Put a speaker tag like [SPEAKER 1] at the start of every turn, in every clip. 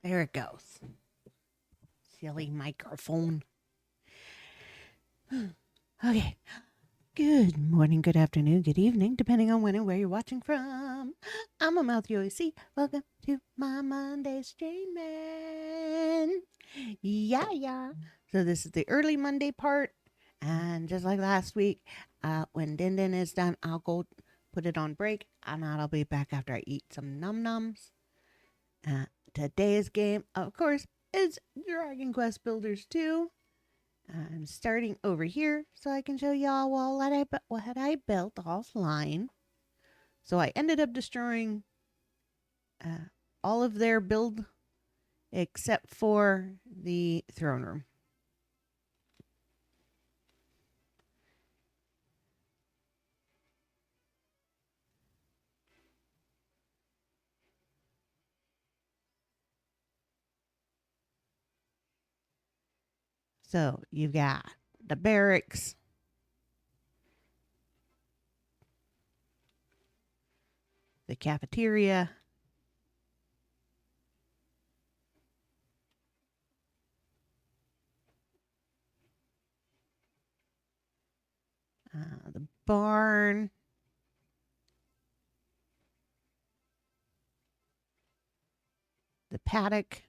[SPEAKER 1] There it goes. Silly microphone. Okay. Good morning, good afternoon, good evening, depending on when and where you're watching from. I'm AmaltheaAoiSi. Welcome to my Monday streaming. Yeah. So this is the early Monday part. And just like last week, when Din Din is done, I'll go put it on break. And I'll be back after I eat some num-nums. Today's game, of course, is Dragon Quest Builders 2. I'm starting over here so I can show y'all what I built offline. So I ended up destroying all of their build except for the throne room. So you've got the barracks, the cafeteria, the barn, the paddock,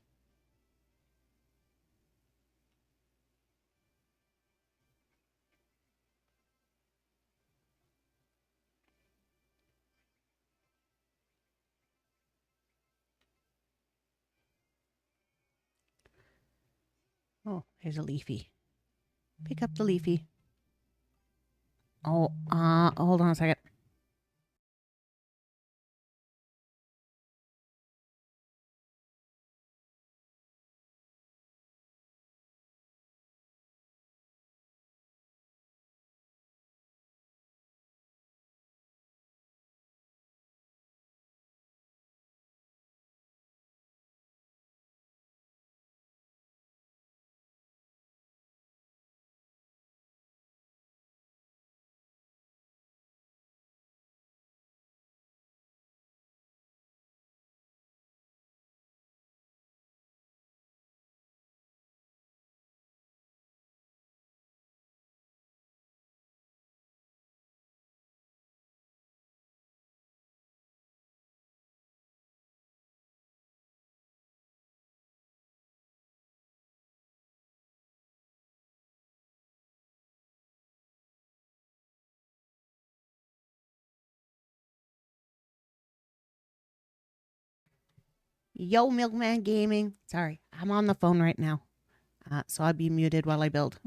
[SPEAKER 1] oh, here's a leafy. Pick up the leafy. Oh, hold on a second. Yo, Milkman Gaming. Sorry, I'm on the phone right now. So I'll be muted while I build.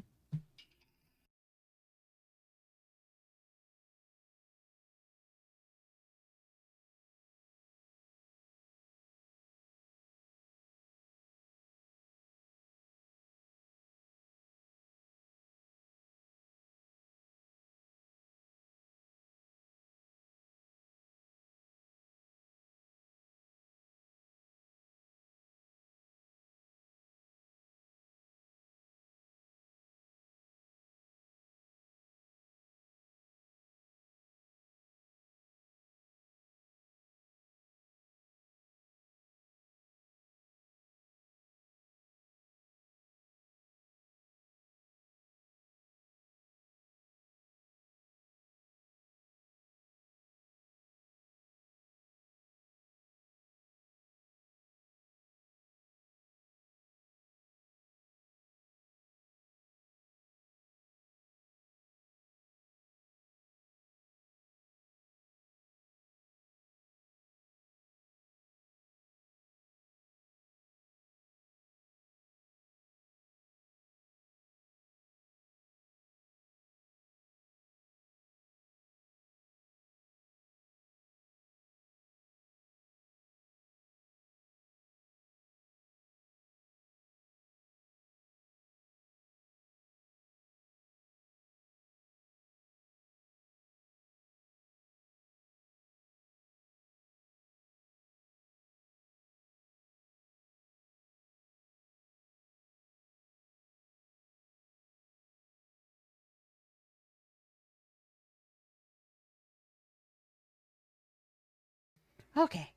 [SPEAKER 1] Okay.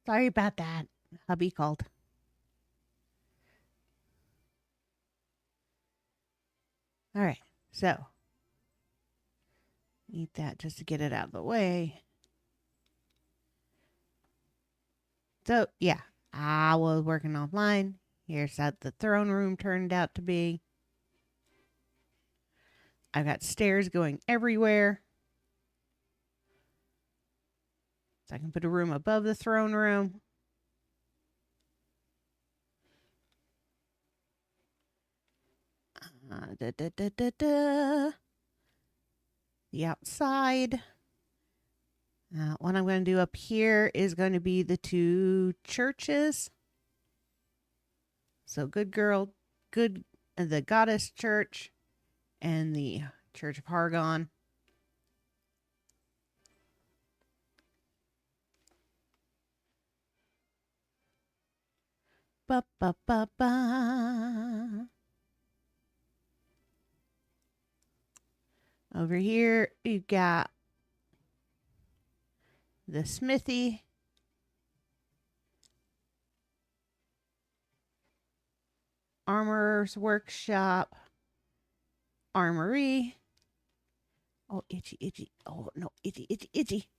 [SPEAKER 1] Sorry about that. Hubby called. All right. So, eat that just to get it out of the way. So, yeah, I was working offline. Here's how the throne room turned out to be. I've got stairs going everywhere. So I can put a room above the throne room. The outside. What I'm going to do up here is going to be the two churches. So good girl, good the goddess church and the Church of Hargon. Ba ba ba ba. Over here, you've got the smithy. Armorer's workshop. Armory. Oh, itchy, itchy. Oh, no, itchy, itchy, itchy.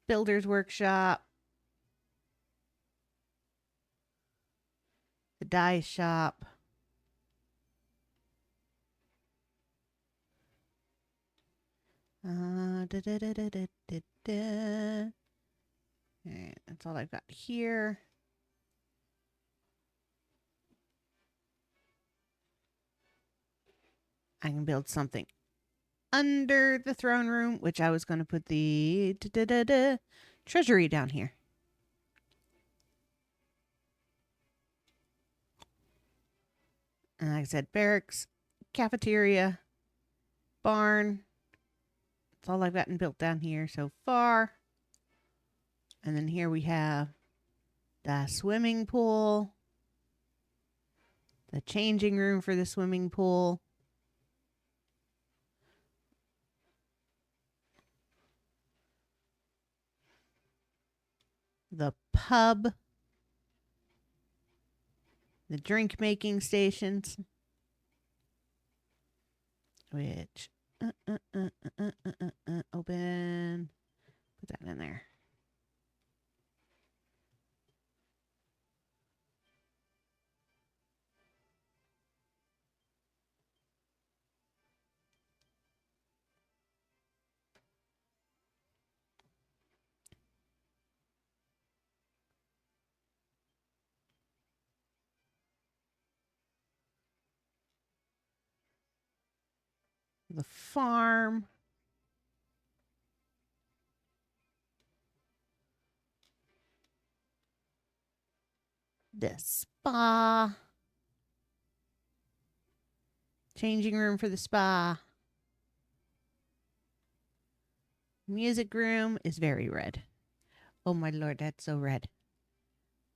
[SPEAKER 1] Builder's workshop. The dye shop. Da, da, da, da, da, da, da. Okay, that's all I've got here. I can build something under the throne room, which I was going to put the treasury down here. And like I said, barracks, cafeteria, barn. That's all I've gotten built down here so far. And then here we have the swimming pool, the changing room for the swimming pool. The pub, the drink making stations, which open, put that in there. The farm. The spa. Changing room for the spa. Music room is very red. Oh my lord, that's so red.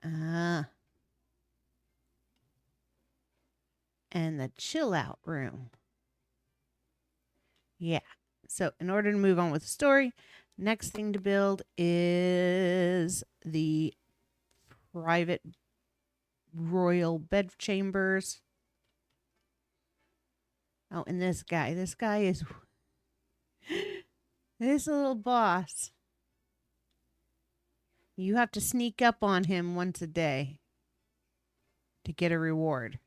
[SPEAKER 1] And the chill out room. Yeah. So in order to move on with the story, next thing to build is the private royal bed chambers. Oh, and this guy. This guy is this little boss. You have to sneak up on him once a day to get a reward.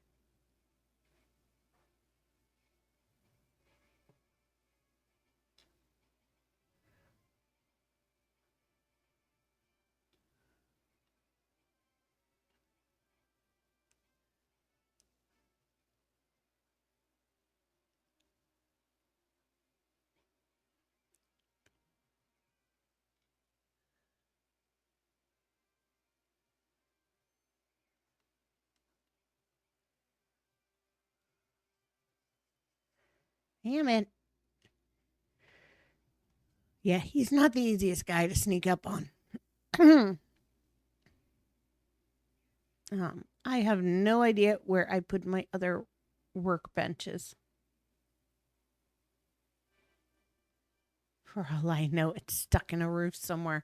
[SPEAKER 1] Damn it. Yeah, he's not the easiest guy to sneak up on. I have no idea where I put my other workbenches. For all I know, it's stuck in a roof somewhere.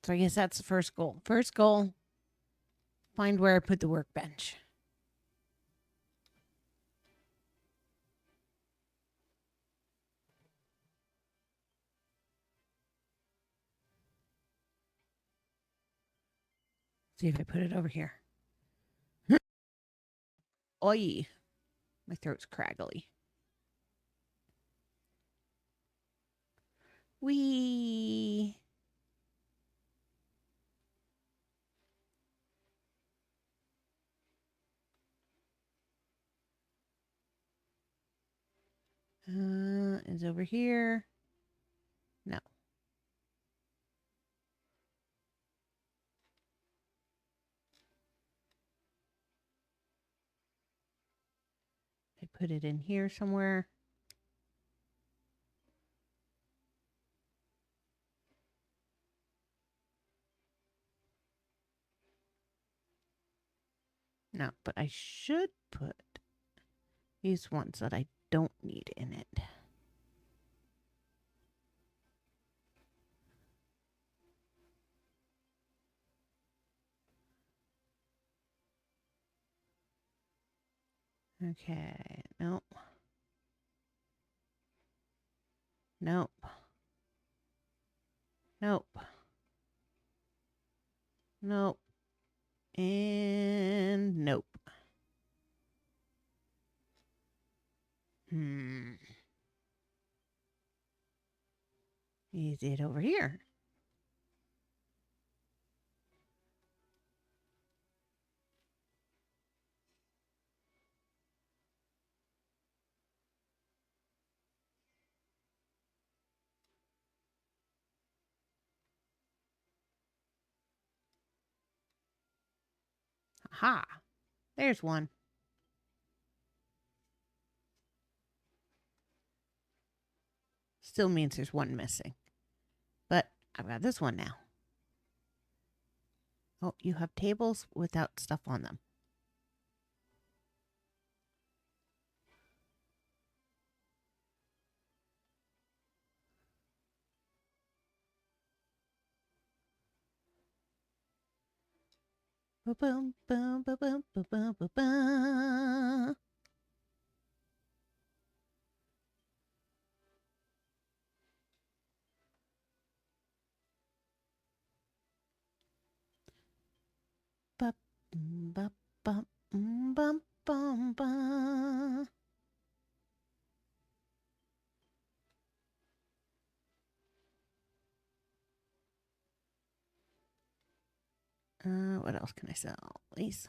[SPEAKER 1] So I guess that's the first goal. First goal, find where I put the workbench. See if I put it over here. Oi. My throat's craggly. Wee. Is over here. No. I put it in here somewhere. No, but I should put these ones that I don't need in it. Okay, nope. Nope. Nope. Nope. And nope. Is it over here? Aha. There's one. Still means there's one missing. But I've got this one now. Oh, you have tables without stuff on them. Ba-bum, bum, ba-bum, ba-bum, ba-bum. Ba-bum-bum-bum-bum. What else can I sell? These.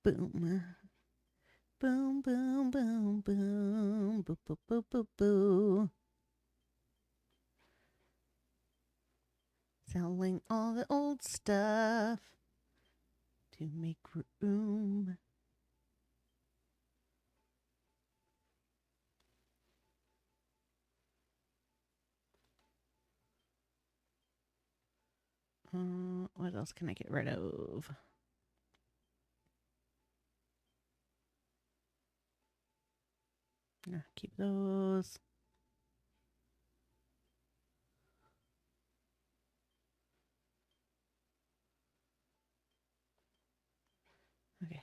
[SPEAKER 1] Boom. Boom, boom, boom, boom. Boo, boo, boo, boo, boo. Selling all the old stuff to make room. What else can I get rid of? Keep those. Okay.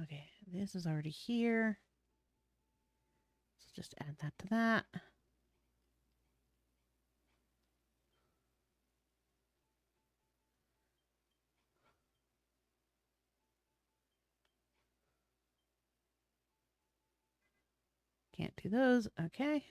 [SPEAKER 1] Okay, this is already here. So just add that to that. Can't do those. Okay.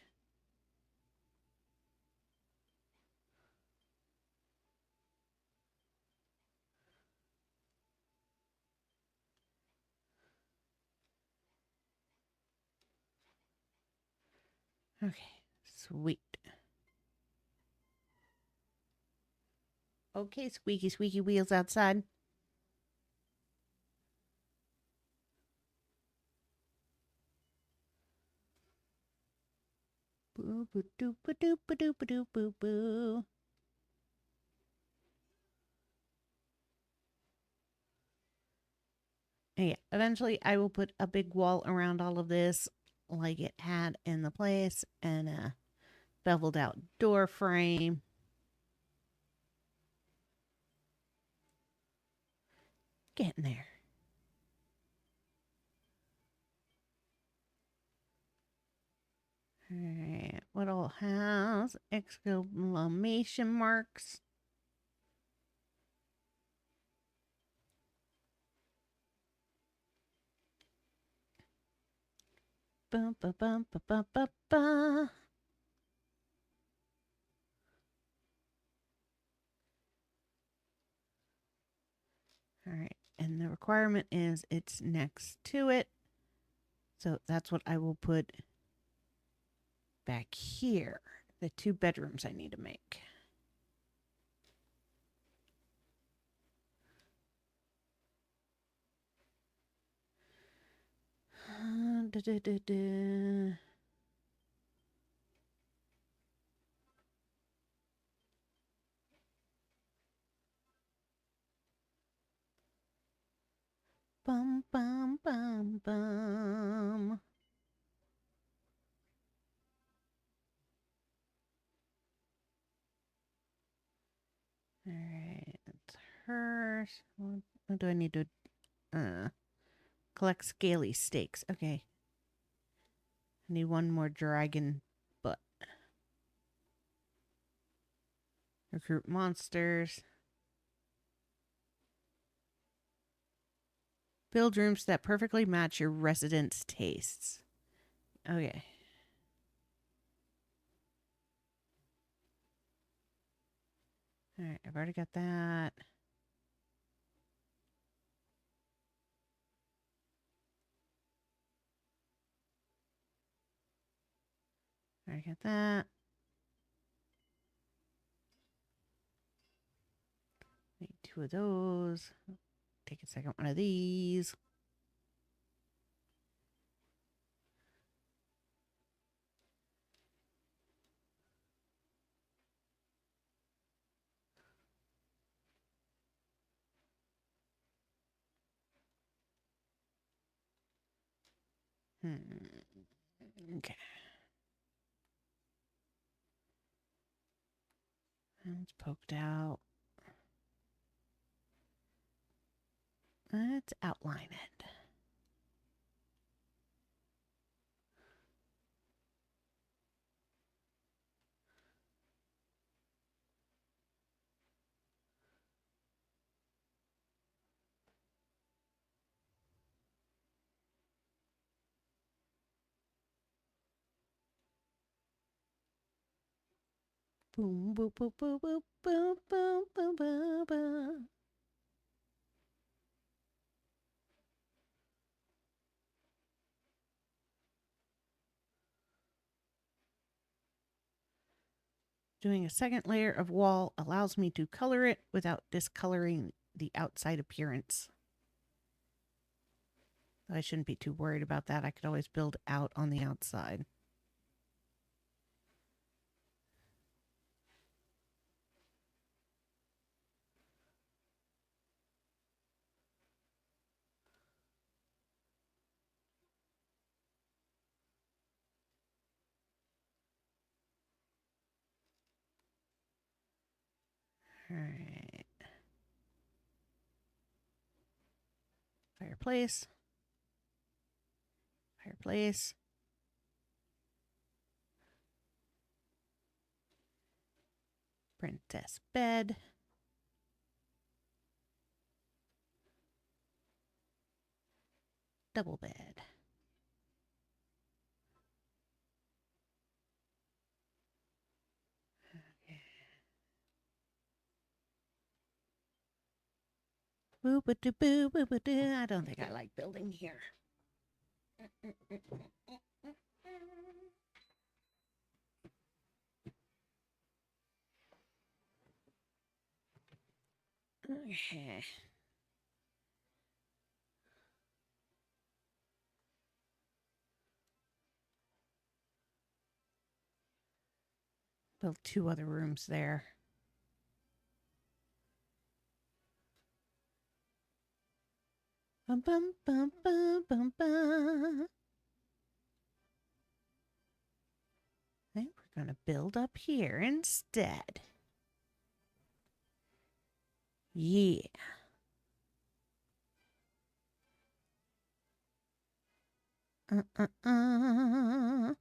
[SPEAKER 1] Okay. Sweet. Okay, squeaky, squeaky wheels outside. Boo. Yeah, eventually I will put a big wall around all of this like it had in the place and a beveled out door frame. Getting there. Alright, what all has exclamation marks? Bum, ba, bum, ba, ba, ba, ba. Alright, and the requirement is it's next to it. So that's what I will put back here. The 2 bedrooms I need to make. Da, da, da, da. Bum, bum, bum, bum. Alright, that's hers. What do I need to collect scaly steaks? Okay. I need 1 more dragon butt. Recruit monsters. Build rooms that perfectly match your residents' tastes. Okay. Alright, I've already got that. Already got that. Need 2 of those. Take a second one of these. Okay. It's poked out. Let's outline it. Boom, boom, boom, boom, boom, boom, boom, boom, boom, boom. Doing a second layer of wall allows me to color it without discoloring the outside appearance. I shouldn't be too worried about that. I could always build out on the outside. All right. Fireplace. Fireplace. Princess bed. Double bed. Boo-ba-doo-boo, boo-ba-doo. I don't think I like building here. Okay. Build 2 other rooms there. Bum, bum, bum, bum, bum, bum. I think we're going to build up here instead. Yeah. Uh.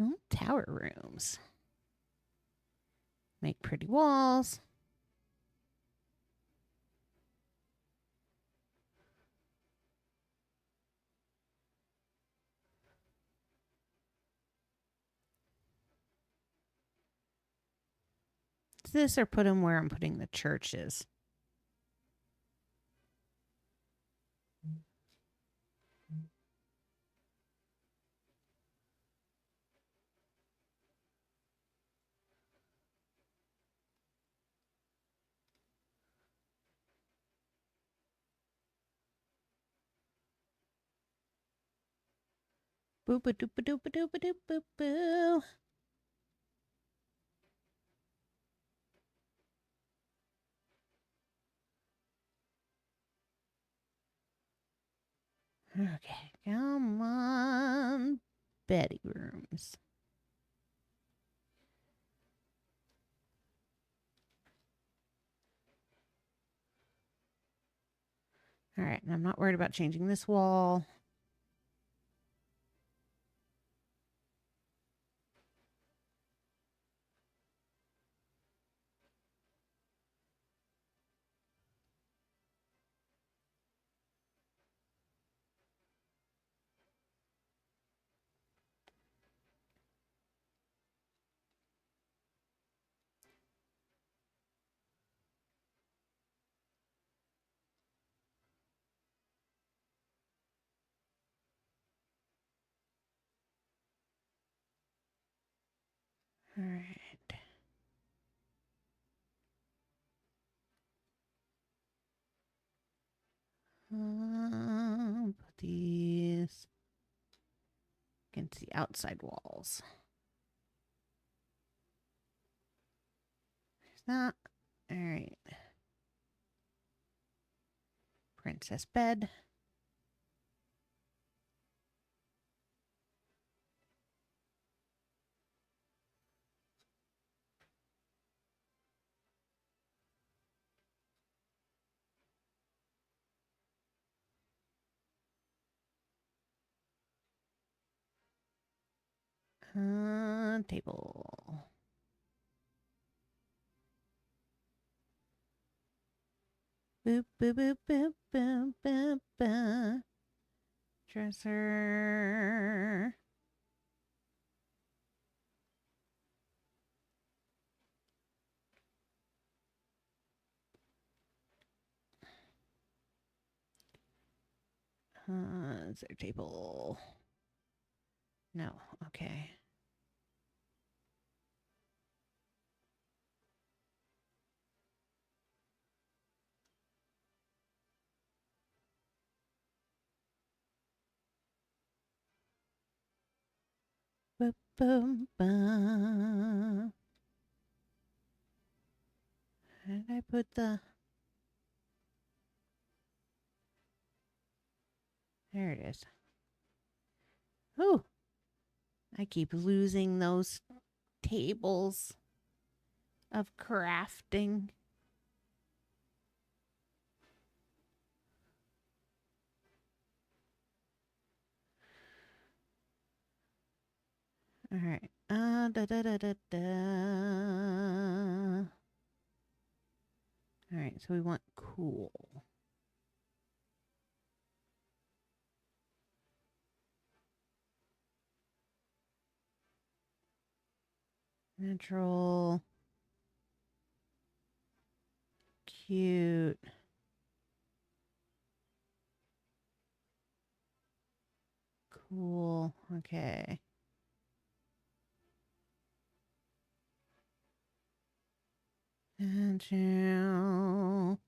[SPEAKER 1] Oh, tower rooms. Make pretty walls. Is this or put them where I'm putting the churches? Boop a doop a doop a doop a doop boop boo. Okay, come on. Betty rooms. All right, and I'm not worried about changing this wall. All right. Put these against the outside walls. There's that. All right. Princess bed. Table. Boop, boop, boop, boop, boop, boop, boop. Dresser. Is there a table? No. Okay. Boop, boom, boom. How did I put the... There it is. Ooh. I keep losing those tables of crafting. All right. Da da da da da. All right, so we want cool. Natural. Cute. Cool. Okay. Natural.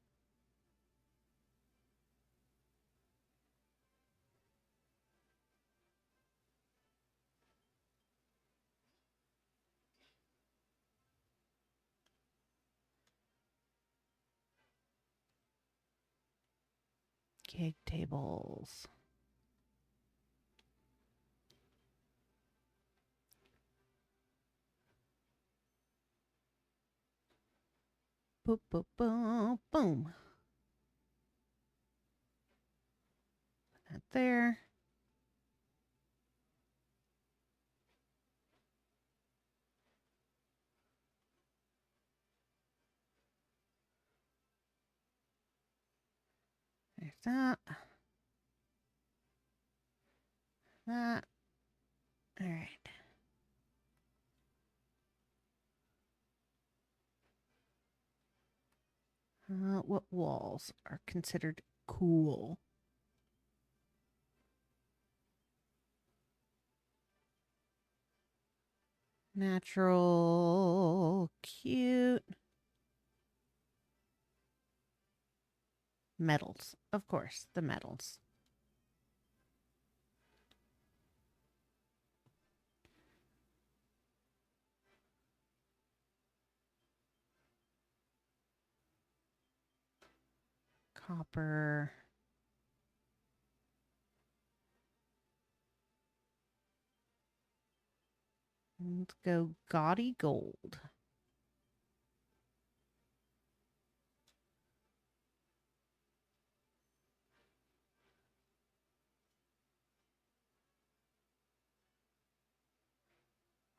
[SPEAKER 1] Cake tables. Boop, boop, boom, boom. Put that there. There's that. That. All right. What walls are considered cool? Natural, cute. Metals, of course, the metals. Copper. Let's go gaudy gold.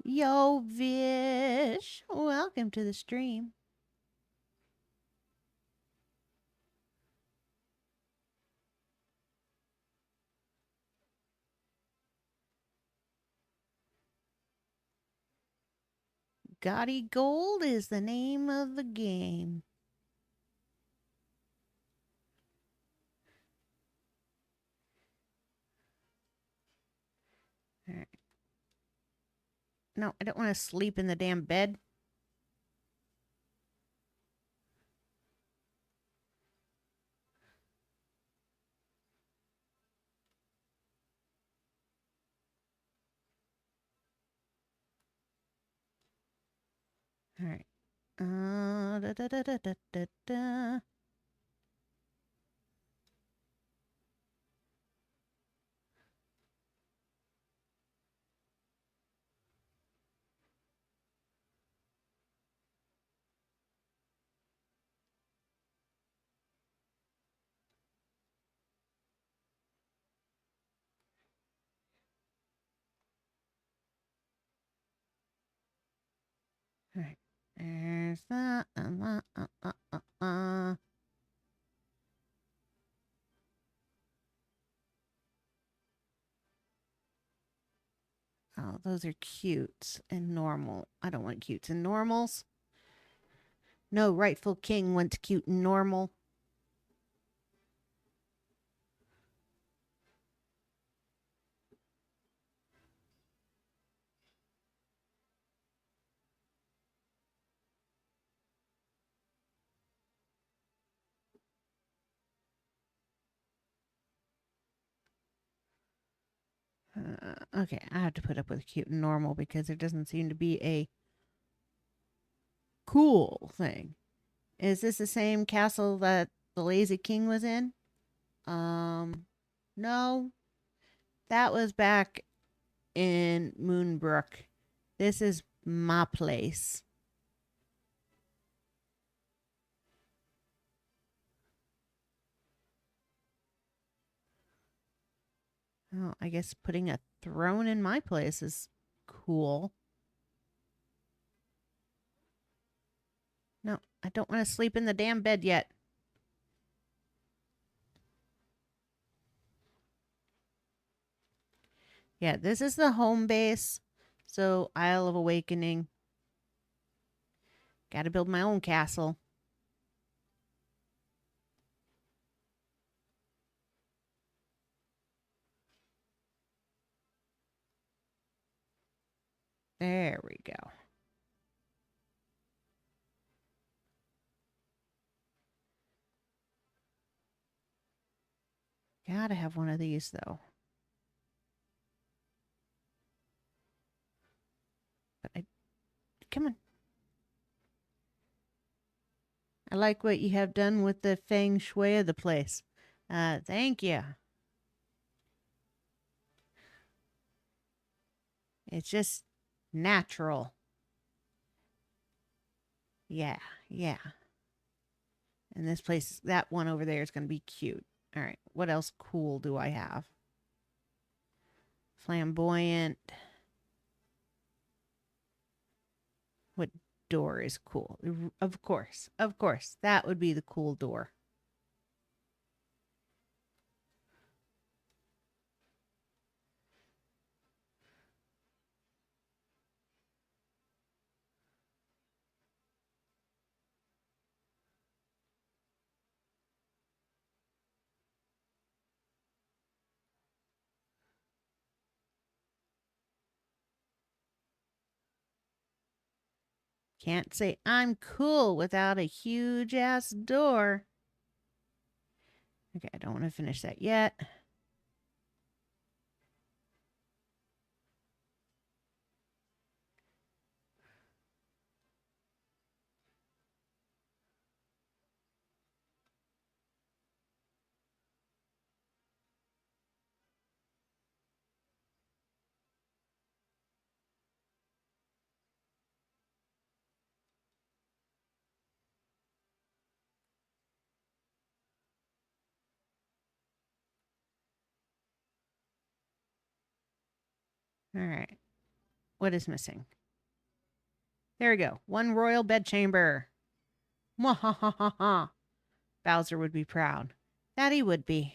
[SPEAKER 1] Yo, Vish. Welcome to the stream. Gaudy gold is the name of the game. All right. No, I don't want to sleep in the damn bed. All right. Da, da, da, da, da, da, da. All right. There's that. Oh, those are cutes and normal. I don't want cutes and normals. No rightful king wants cute and normal. Okay, I have to put up with cute and normal because there doesn't seem to be a cool thing. Is this the same castle that the lazy king was in? No. That was back in Moonbrook. This is my place. Oh, I guess putting a throne in my place is cool. No, I don't want to sleep in the damn bed yet. Yeah, this is the home base. So, Isle of Awakening. Gotta build my own castle. There we go. Gotta have one of these, though. But come on. I like what you have done with the feng shui of the place. Thank you. It's just natural. Yeah, yeah. And this place, that one over there is going to be cute. All right, what else cool do I have? Flamboyant. What door is cool? Of course, that would be the cool door. Can't say I'm cool without a huge ass door. Okay, I don't want to finish that yet. All right. What is missing? There we go. One royal bedchamber. Mwahahaha. Bowser would be proud. That he would be.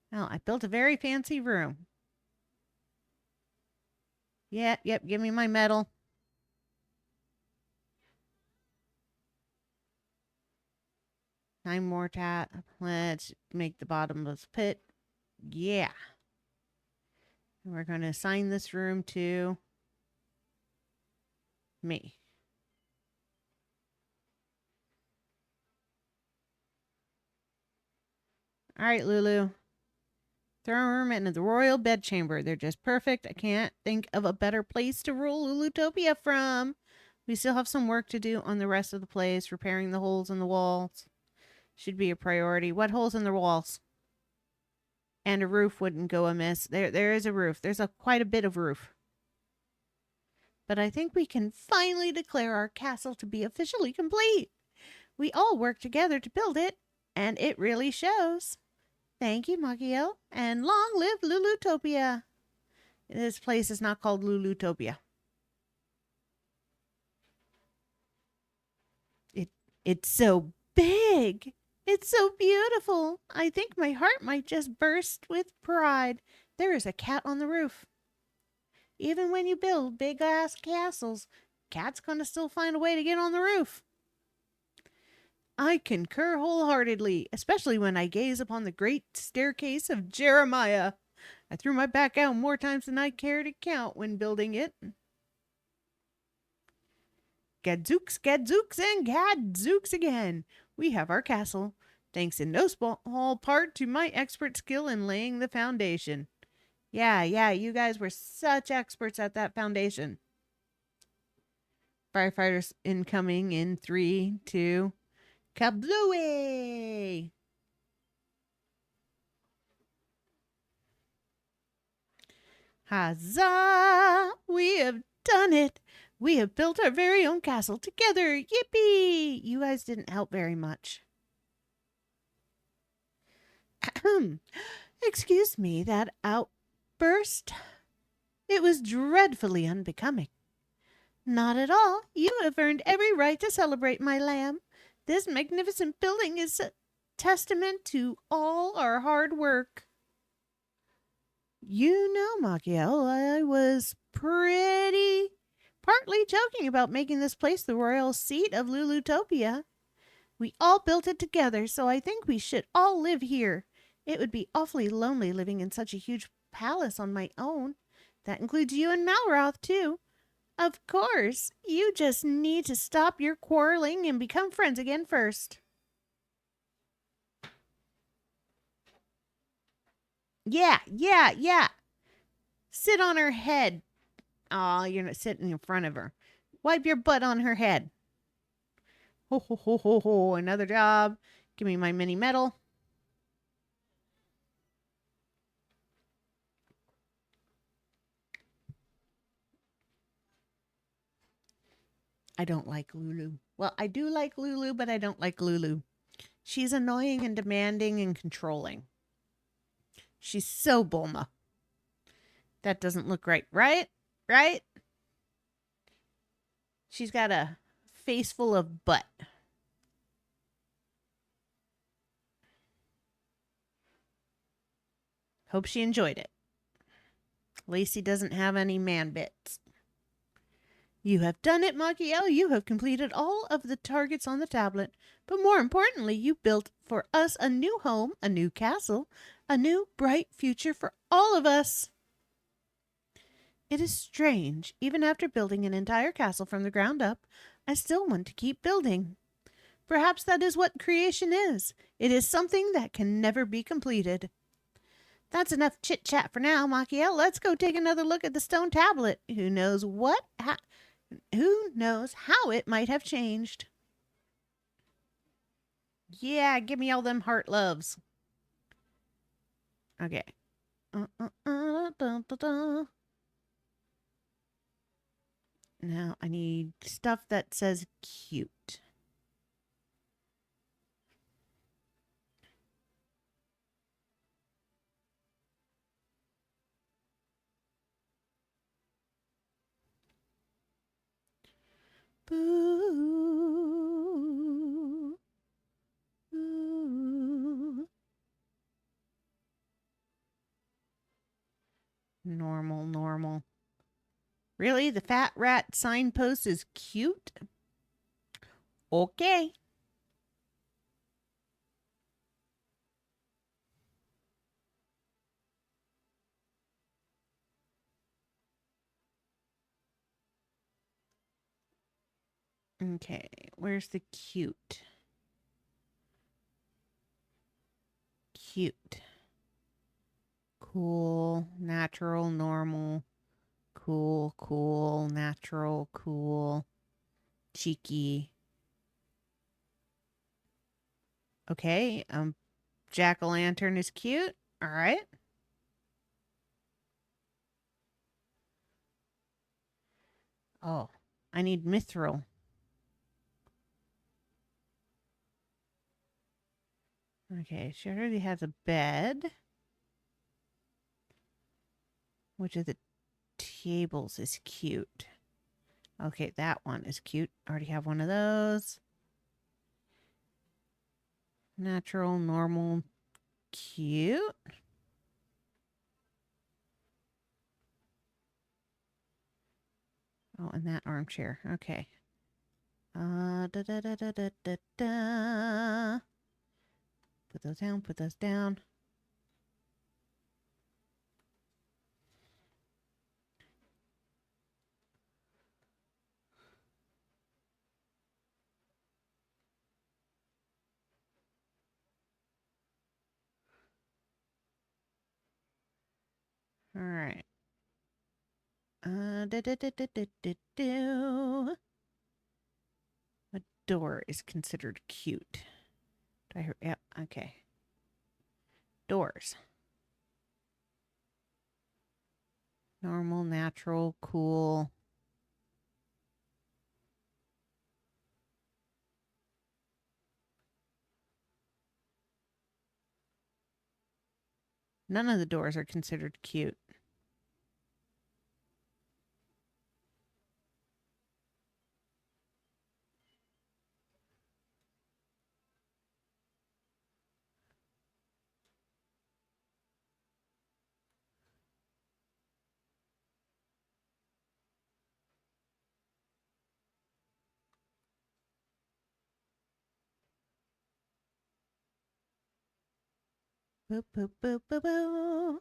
[SPEAKER 1] Well, I built a very fancy room. Yep, give me my medal. Nine more Let's make the bottom of the pit. Yeah. And we're going to assign this room to me. All right, Lulu. Throne room and the royal bedchamber. They're just perfect. I can't think of a better place to rule Lulutopia from. We still have some work to do on the rest of the place. Repairing the holes in the walls should be a priority. What holes in the walls? And a roof wouldn't go amiss. There is a roof. There's quite a bit of roof. But I think we can finally declare our castle to be officially complete. We all worked together to build it, and it really shows. Thank you, Makio, and long live Lulutopia. This place is not called Lulutopia. It's so big. It's so beautiful. I think my heart might just burst with pride. There is a cat on the roof. Even when you build big-ass castles, cat's gonna still find a way to get on the roof. I concur wholeheartedly, especially when I gaze upon the great staircase of Jeremiah. I threw my back out more times than I care to count when building it. Gadzooks, gadzooks, and gadzooks again. We have our castle, thanks in no small part to my expert skill in laying the foundation. Yeah, you guys were such experts at that foundation. Firefighters incoming in 3, 2, kablooey! Huzzah! We have done it! We have built our very own castle together! Yippee! You guys didn't help very much. Excuse me, that outburst? It was dreadfully unbecoming. Not at all. You have earned every right to celebrate, my lamb. This magnificent building is a testament to all our hard work. You know, Machiel, I was pretty partly joking about making this place the royal seat of Lulutopia. We all built it together, so I think we should all live here. It would be awfully lonely living in such a huge palace on my own. That includes you and Malroth, too. Of course, you just need to stop your quarreling and become friends again first. Yeah. Sit on her head. Aw, you're not sitting in front of her. Wipe your butt on her head. Ho, another job. Give me my mini medal. I don't like Lulu. Well, I do like Lulu, but I don't like Lulu. She's annoying and demanding and controlling. She's so Bulma. That doesn't look right, right? Right? She's got a face full of butt. Hope she enjoyed it. Lacey doesn't have any man bits. You have done it, Machiel. You have completed all of the targets on the tablet. But more importantly, you built for us a new home, a new castle, a new bright future for all of us. It is strange. Even after building an entire castle from the ground up, I still want to keep building. Perhaps that is what creation is. It is something that can never be completed. That's enough chit-chat for now, Machiel. Let's go take another look at the stone tablet. Who knows how it might have changed. Yeah, give me all them heart loves. Okay. Now I need stuff that says cute. Boo. Boo. Normal. Really? The fat rat signpost is cute? Okay. Okay, where's the cute? Cute. Cool, natural, normal. Cool, natural, cool. Cheeky. Okay, jack-o'-lantern is cute. All right. Oh, I need mithril. Okay, she already has a bed. Which of the tables is cute? Okay, that one is cute. Already have one of those. Natural, normal, cute. Oh, and that armchair. Okay. Da da da da da da da. Put those down. All right. Da da da da da da do. What door is considered cute? Do I hear? Yep. Okay. Doors. Normal, natural, cool. None of the doors are considered cute. Boo, boo, boo, boo, boo.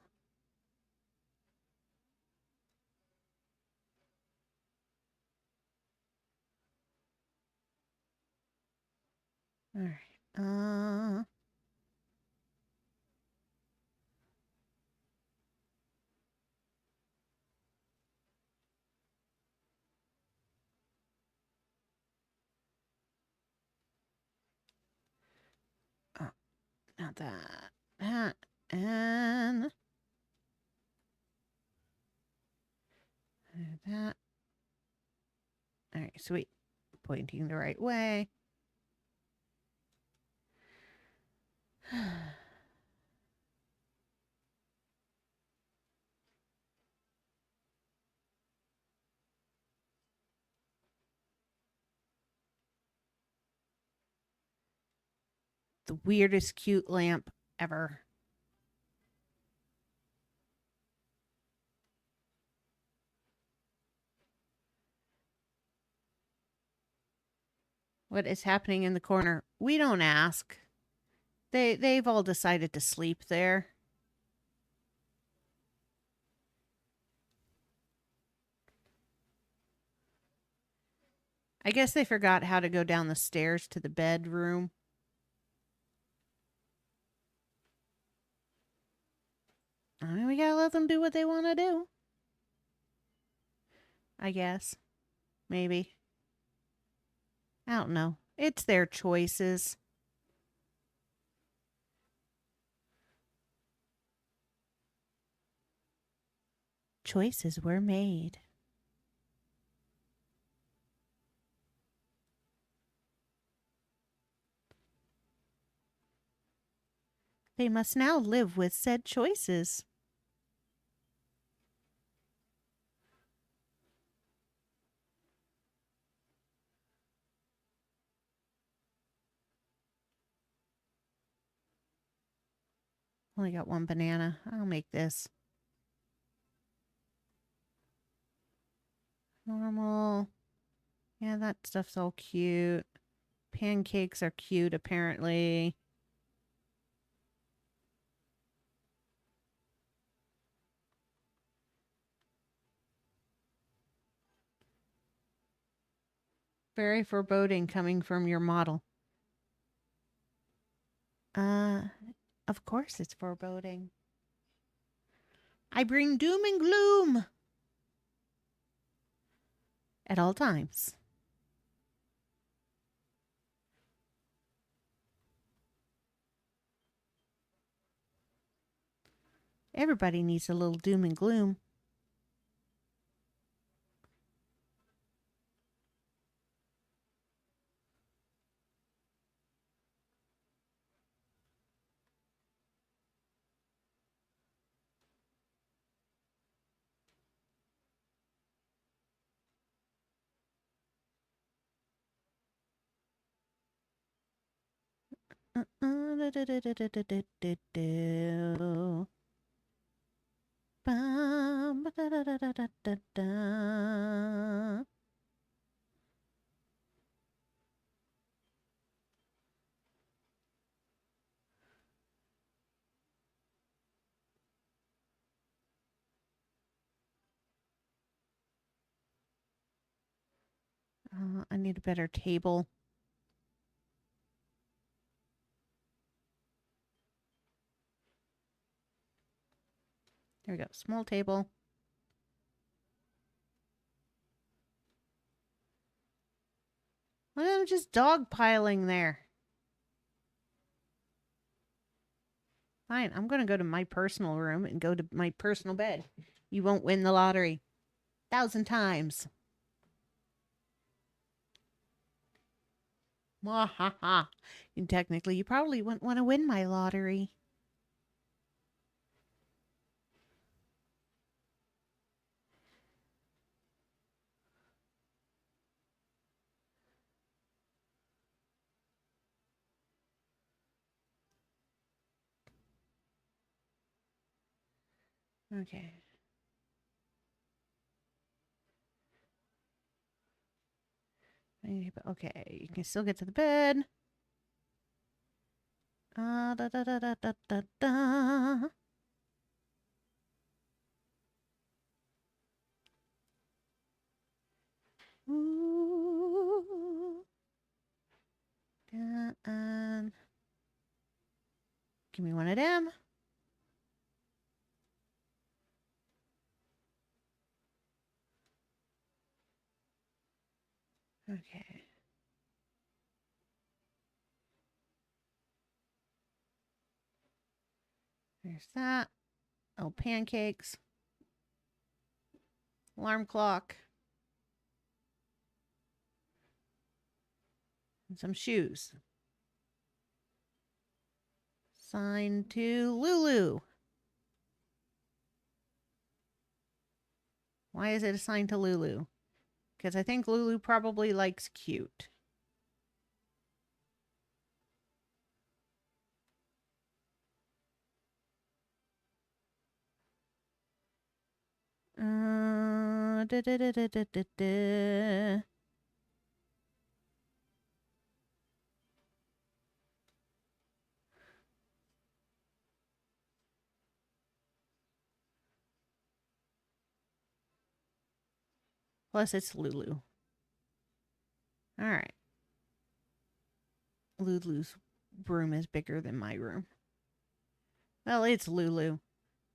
[SPEAKER 1] All right. Oh, not that. That and that. All right, sweet. Pointing the right way. The weirdest cute lamp ever. What is happening in the corner? We don't ask. They've all decided to sleep there. I guess they forgot how to go down the stairs to the bedroom. I mean, we gotta let them do what they want to do. I guess. Maybe. I don't know. It's their choices. Choices were made. They must now live with said choices. Only got one banana. I'll make this. Normal. Yeah, that stuff's all cute. Pancakes are cute, apparently. Very foreboding coming from your model. Of course it's foreboding. I bring doom and gloom at all times. Everybody needs a little doom and gloom. I need a better table. There we go. Small table. Well, I'm just dogpiling there. Fine, I'm going to go to my personal room and go to my personal bed. You won't win the lottery. 1,000 times. Mwahaha. And technically, you probably wouldn't want to win my lottery. Okay. Okay, you can still get to the bed. Da da da da da da da. Ooh. And give me one of them. Okay. There's that. Oh, pancakes. Alarm clock. And some shoes. Sign to Lulu. Why is it assigned to Lulu? Because I think Lulu probably likes cute. Da, da, da, da, da, da, da. Plus, it's Lulu. All right. Lulu's room is bigger than my room. Well, it's Lulu.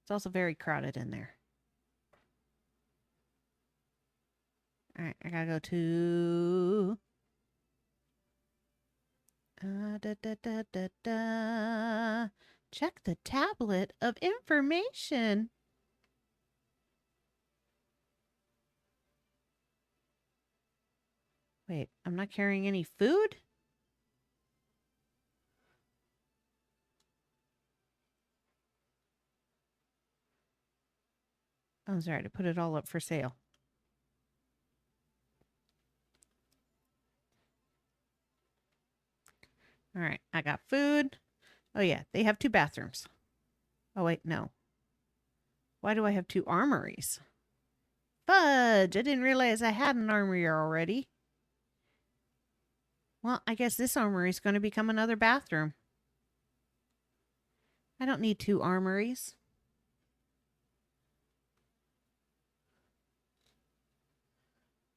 [SPEAKER 1] It's also very crowded in there. All right, I gotta go to... da, da, da, da, da. Check the tablet of information. Wait, I'm not carrying any food? Oh, sorry, to put it all up for sale. All right, I got food. Oh, yeah, they have 2 bathrooms. Oh, wait, no. Why do I have 2 armories? Fudge! I didn't realize I had an armory already. Well, I guess this armory is going to become another bathroom. I don't need 2 armories.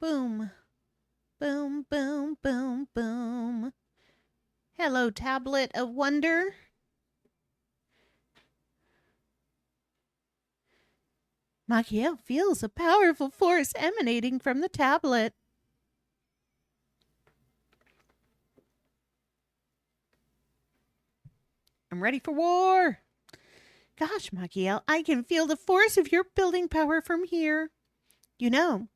[SPEAKER 1] Boom. Boom, boom, boom, boom. Hello, tablet of wonder. Machiel feels a powerful force emanating from the tablet. I'm ready for war. Gosh, Machiel, I can feel the force of your building power from here. You know,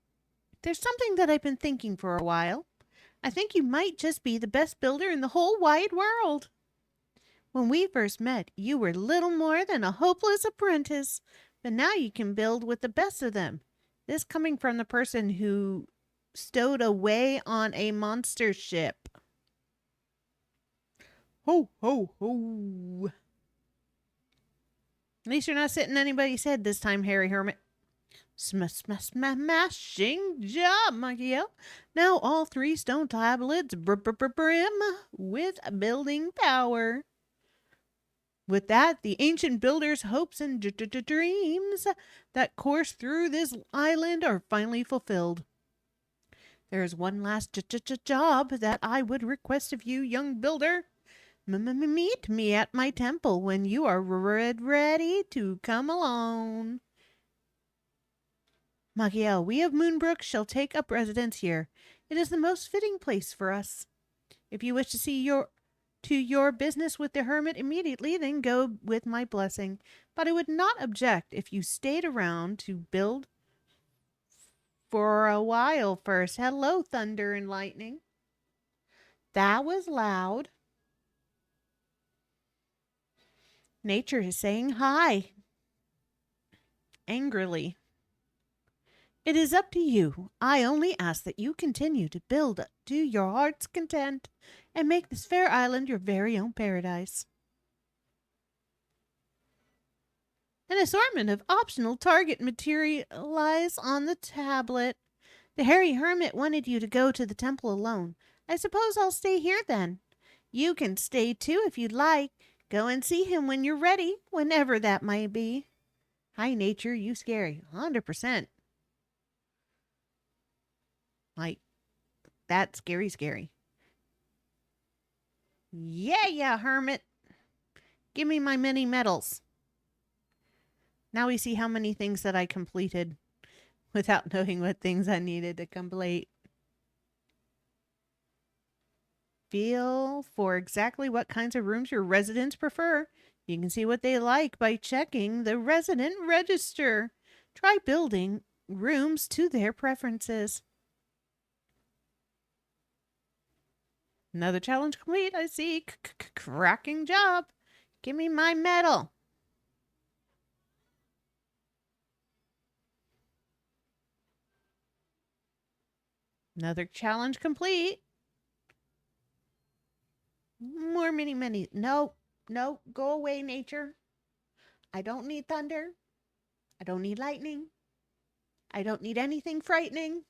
[SPEAKER 1] there's something that I've been thinking for a while. I think you might just be the best builder in the whole wide world. When we first met, you were little more than a hopeless apprentice, but now you can build with the best of them. This coming from the person who stowed away on a monster ship. Ho, ho, ho. At least you're not sitting on anybody's head this time, Harry Hermit. Smashing job, Machiel. Now all 3 stone tablets brim with building power. With that, the ancient builder's hopes and dreams that course through this island are finally fulfilled. There is one last job that I would request of you, young builder. Meet me at my temple when you are ready to come along. Machiel, we of Moonbrook shall take up residence here. It is the most fitting place for us. If you wish to see your business with the hermit immediately, then go with my blessing. But I would not object if you stayed around to build for a while first. Hello, thunder and lightning. That was loud. Nature is saying hi. Angrily. It is up to you. I only ask that you continue to build to your heart's content and make this fair island your very own paradise. An assortment of optional target materialize on the tablet. The hairy hermit wanted you to go to the temple alone. I suppose I'll stay here then. You can stay too if you'd like. Go and see him when you're ready, whenever that might be. Hi, nature, you scary. 100%. Like, that's scary, scary. Yeah, hermit. Give me my mini medals. Now we see how many things that I completed without knowing what things I needed to complete. Feel for exactly what kinds of rooms your residents prefer. You can see what they like by checking the resident register. Try building rooms to their preferences. Another challenge complete, I see. Cracking job. Give me my medal. Another challenge complete. More mini. No, go away, nature. I don't need thunder. I don't need lightning. I don't need anything frightening.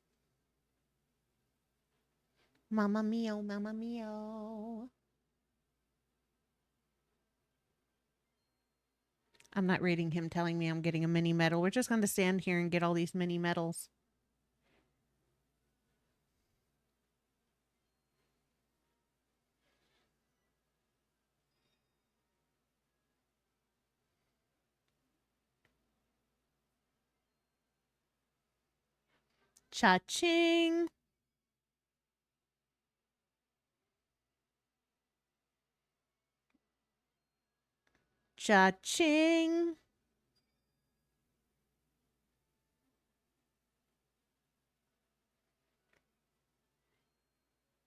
[SPEAKER 1] Mamma mio, mamma mio. I'm not reading him telling me I'm getting a mini medal. We're just going to stand here and get all these mini medals. Cha-ching. Cha-ching.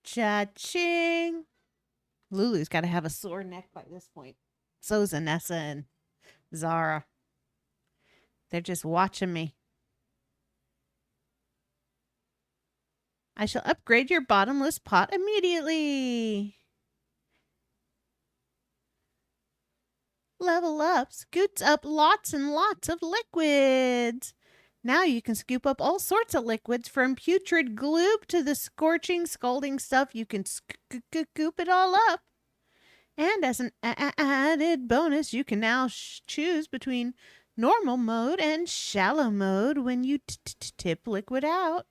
[SPEAKER 1] Cha-ching. Lulu's got to have a sore neck by this point. So's Anessa and Zara. They're just watching me. I shall upgrade your bottomless pot immediately. Level up scoots up lots and lots of liquids. Now you can scoop up all sorts of liquids from putrid gloob to the scorching, scalding stuff. You can scoop it all up. And as an added bonus, you can now choose between normal mode and shallow mode when you tip liquid out.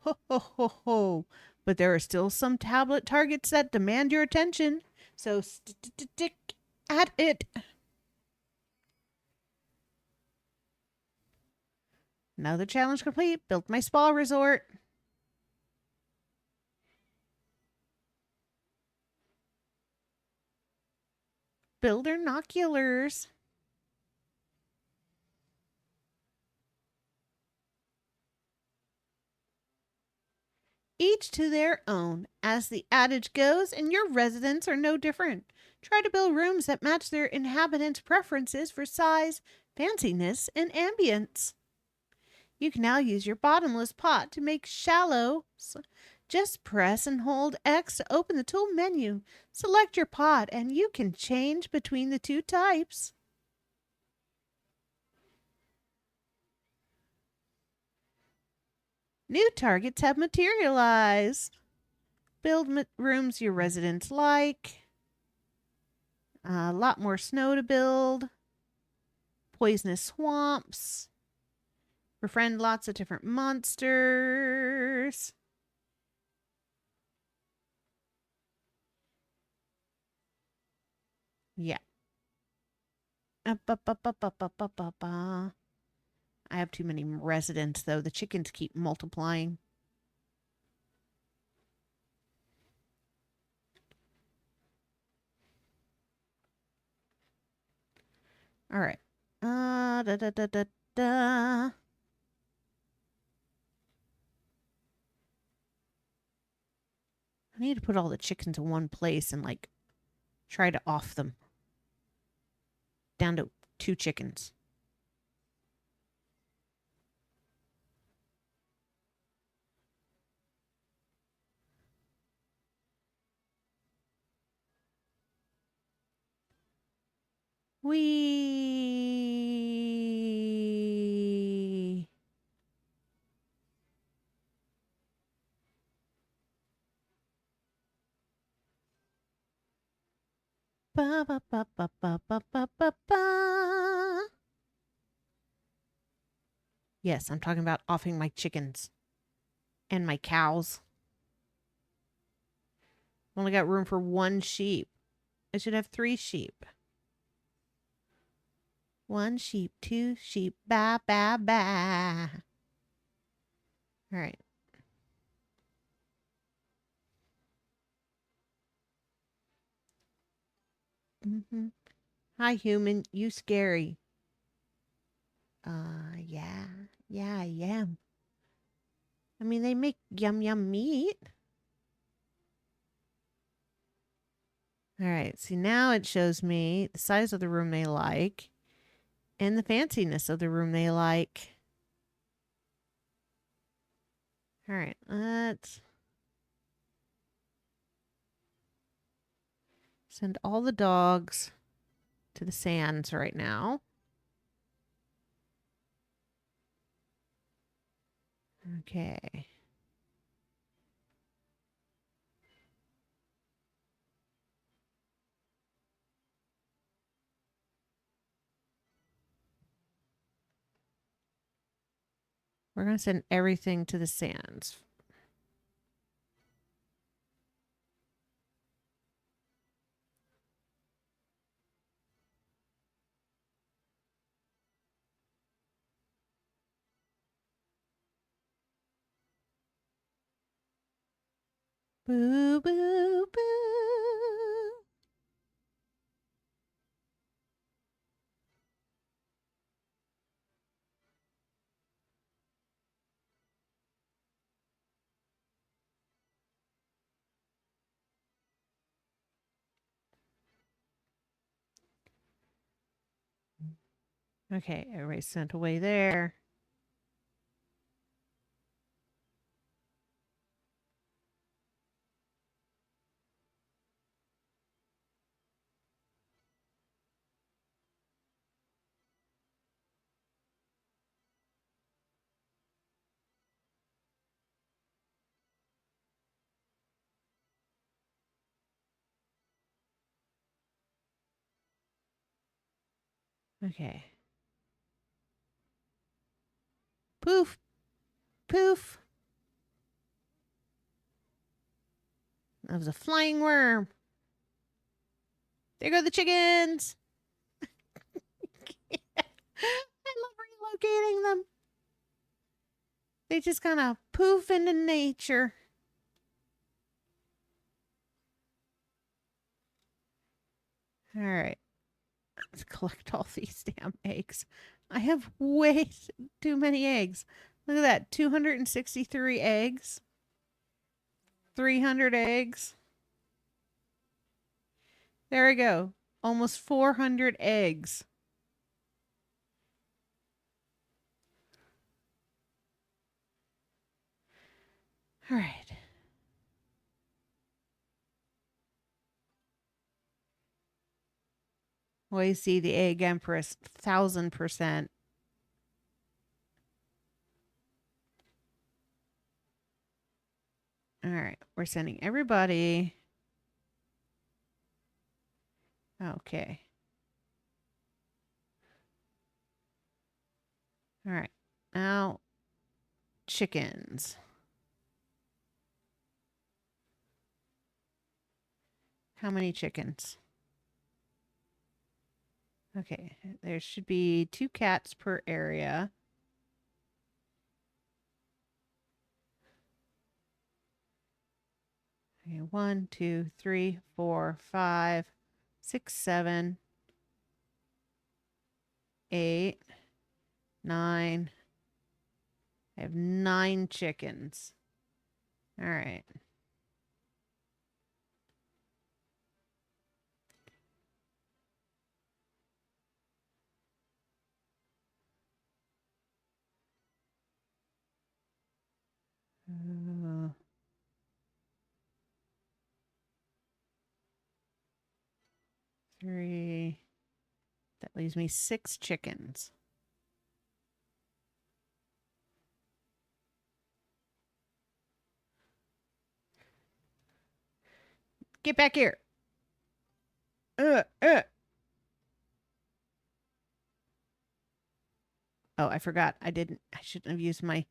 [SPEAKER 1] Ho, ho, ho, ho. But there are still some tablet targets that demand your attention. So stick at it. Another challenge complete. Built my spa resort. Builder noculars. Each to their own, as the adage goes, and your residents are no different. Try to build rooms that match their inhabitants' preferences for size, fanciness, and ambience. You can now use your bottomless pot to make shallow. Just press and hold X to open the tool menu. Select your pot and you can change between the two types. New targets have materialized. Build rooms your residents like. A lot more snow to build. Poisonous swamps. Befriend lots of different monsters. Yeah. I have too many residents, though. The chickens keep multiplying. All right. I need to put all the chickens in one place and like try to off them down to 2 chickens. Wee. Ba, ba, ba, ba, ba, ba, ba, ba, ba. Yes, I'm talking about offing my chickens and my cows. Only got room for one sheep. I should have 3 sheep. 1 sheep, 2 sheep, ba, ba, ba. All right. Mm-hmm. Hi, human. You scary. Yeah. Yeah, I am. I mean, they make yum yum meat. All right. See, now it shows me the size of the room they like and the fanciness of the room they like. All right. Let's send all the dogs to the sands right now. Okay. We're going to send everything to the sands. Boo, boo, boo. Okay, everybody's sent away there. Okay. Poof, poof. That was a flying worm. There go the chickens. I love relocating them. They just kind of poof into nature. All right. Let's collect all these damn eggs. I have way too many eggs. Look at that. 263 eggs. 300 eggs. There we go. Almost 400 eggs. All right. Well, you see the egg empress, 1000%. All right. We're sending everybody. Okay. All right. Now, chickens. How many chickens? Okay. There should be 2 cats per area. Okay, 1, 2, 3, 4, 5, 6, 7, 8, 9. I have 9 chickens. All right. Uh, 3. That leaves me 6 chickens. Get back here. uh, uh. Oh, I forgot. I shouldn't have used my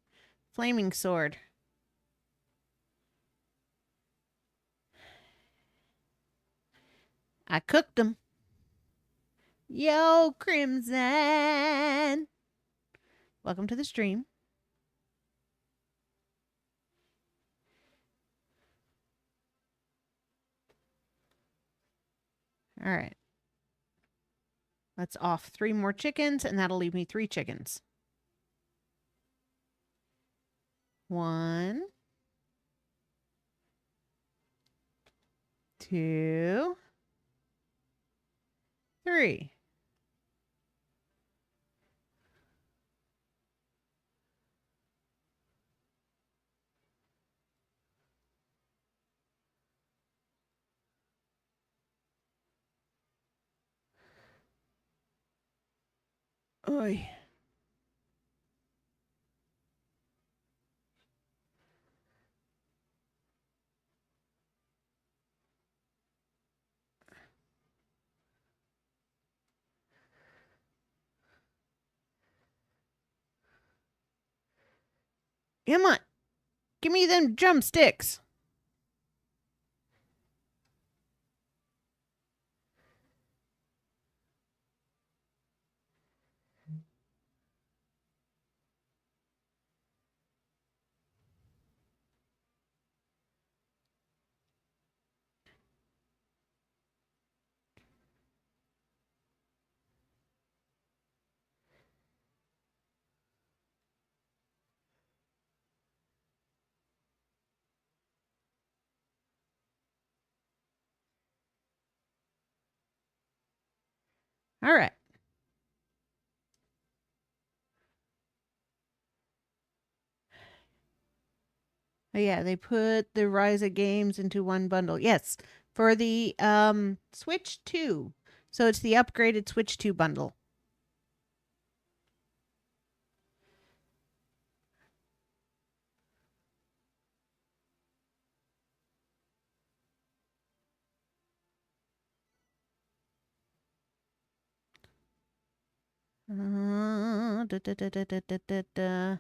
[SPEAKER 1] flaming sword. I cooked them. Yo, Crimson. Welcome to the stream. All right. Let's off 3 more chickens, and that'll leave me 3 chickens. 1, 2, 3. Oy. Come on. Give me them drumsticks. All right. Oh, yeah, they put the Ryza games into one bundle. Yes, for the Switch 2. So it's the upgraded Switch 2 bundle. Da, da, da, da, da, da, da, da.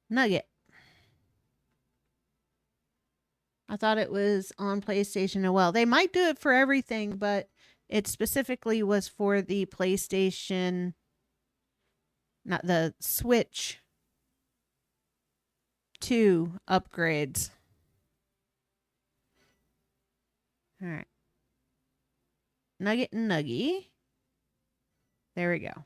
[SPEAKER 1] Nugget. I thought it was on PlayStation as well. They might do it for everything, but it specifically was for the PlayStation, not the Switch 2 upgrades. All right. Nugget and Nuggy. There we go.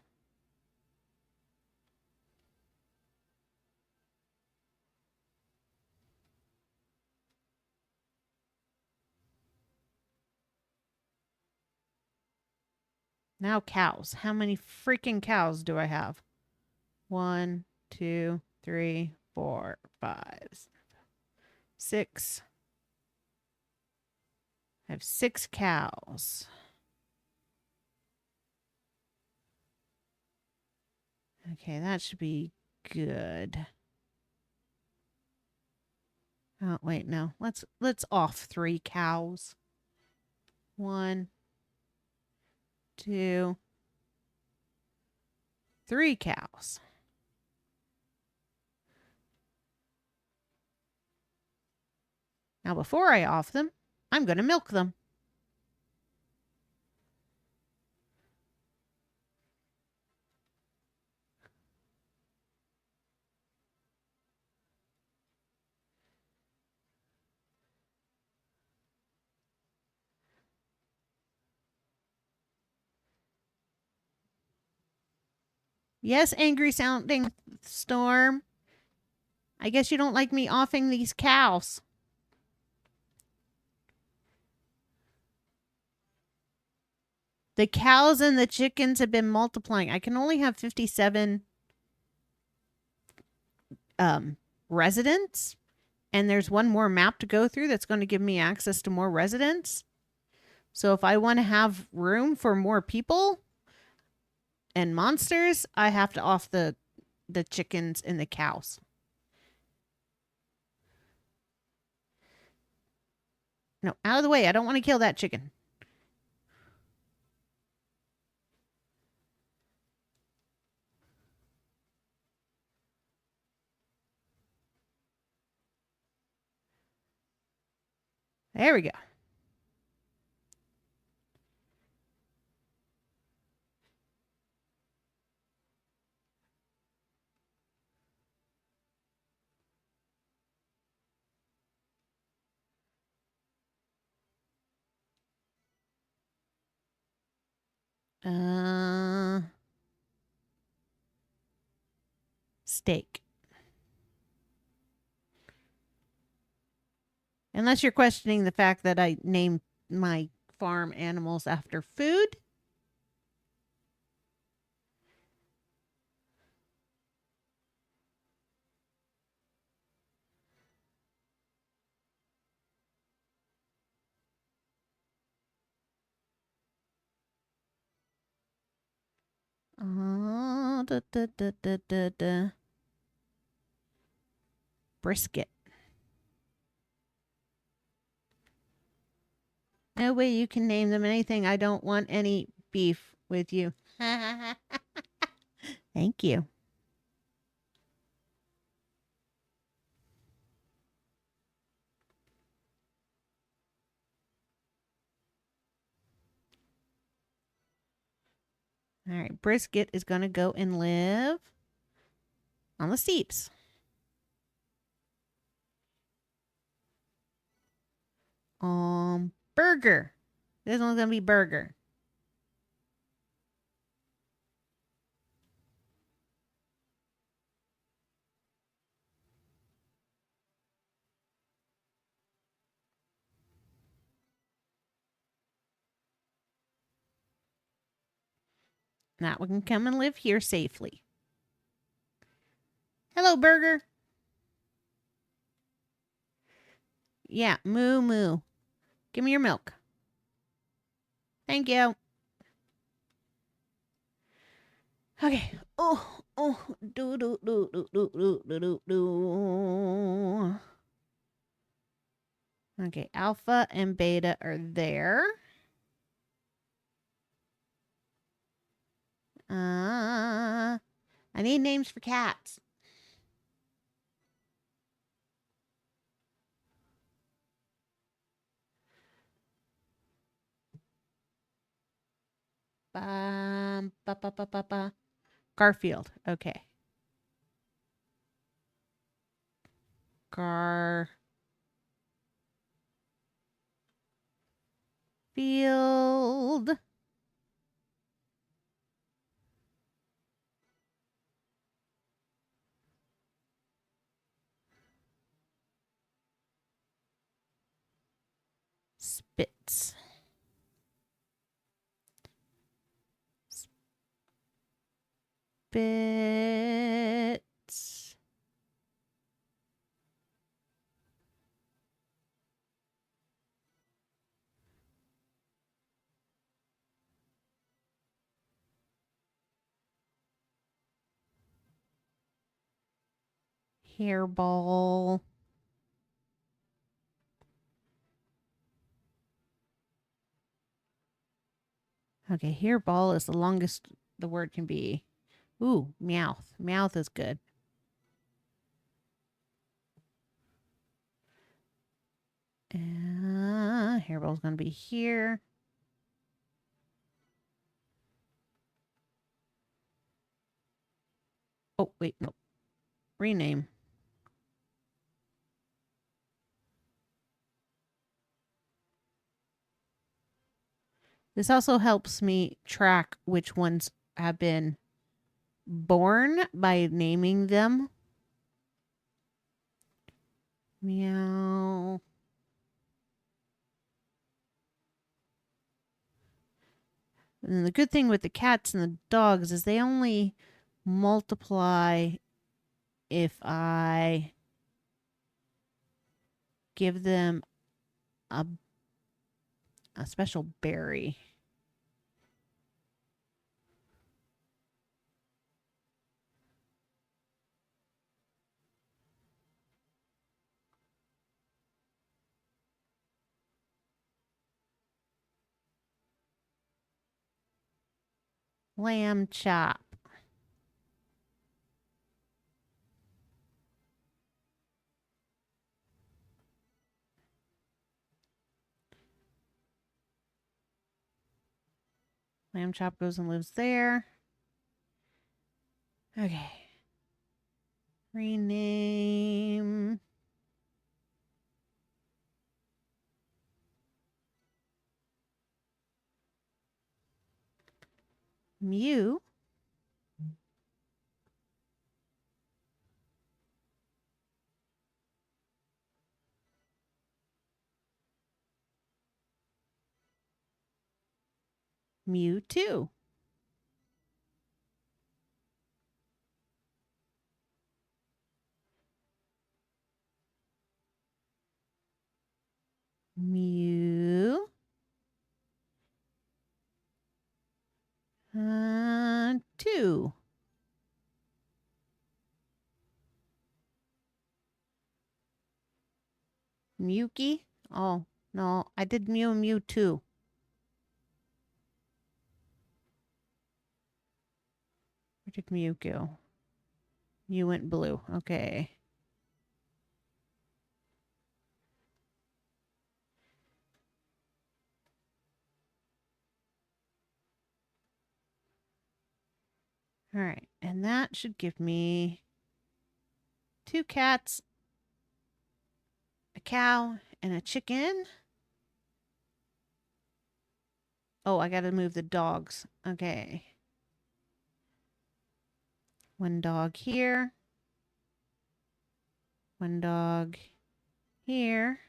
[SPEAKER 1] Now cows. How many freaking cows do I have? 1, 2, 3, 4, 5, 6. I have 6 cows. Okay, that should be good. Oh, wait, no. Let's off 3 cows. 1, 2, 3 cows. Now, before I off them, I'm going to milk them. Yes, angry sounding storm. I guess you don't like me offing these cows. The cows and the chickens have been multiplying. I can only have 57 residents, and there's one more map to go through that's going to give me access to more residents. So if I want to have room for more people and monsters, I have to off the chickens and the cows. No, out of the way. I don't want to kill that chicken. There we go. Steak. Unless you're questioning the fact that I named my farm animals after food. Da, da, da, da, da, da. Brisket. No way you can name them anything. I don't want any beef with you. Thank you. All right, brisket is going to go and live on the steeps. Burger. This one's going to be burger. That one can come and live here safely. Hello, burger. Yeah, moo moo. Give me your milk. Thank you. Okay. Do. Okay, alpha and beta are there. I need names for cats. Garfield. Okay. Garfield. Spitz. Spitz. Hairball. Okay, hairball is the longest the word can be. Ooh, meowth. Meowth is good. Hairball's going to be here. Oh, wait, no. Rename. This also helps me track which ones have been born by naming them. Meow. And the good thing with the cats and the dogs is they only multiply if I give them a special berry. Lamb chop. Lamb chop goes and lives there. Okay. Rename. Mew. Mewtwo. Mew. Two. Mewky. Oh, no. I did Mew and Mewtwo. Where did Mew go? Mew went blue. Okay. All right. And that should give me 2 cats, a cow, and a chicken. Oh, I got to move the dogs. Okay. 1 dog here. 1 dog here.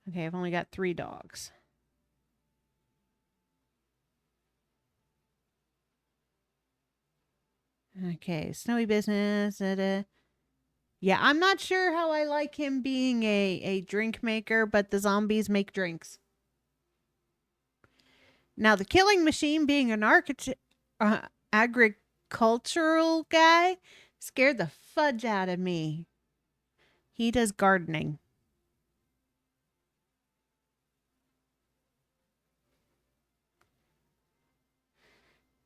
[SPEAKER 1] Okay, I've only got 3 dogs. Okay, snowy business. Yeah, I'm not sure how I like him being a drink maker, but the zombies make drinks. Now, the killing machine being an agricultural guy scared the fudge out of me. He does gardening.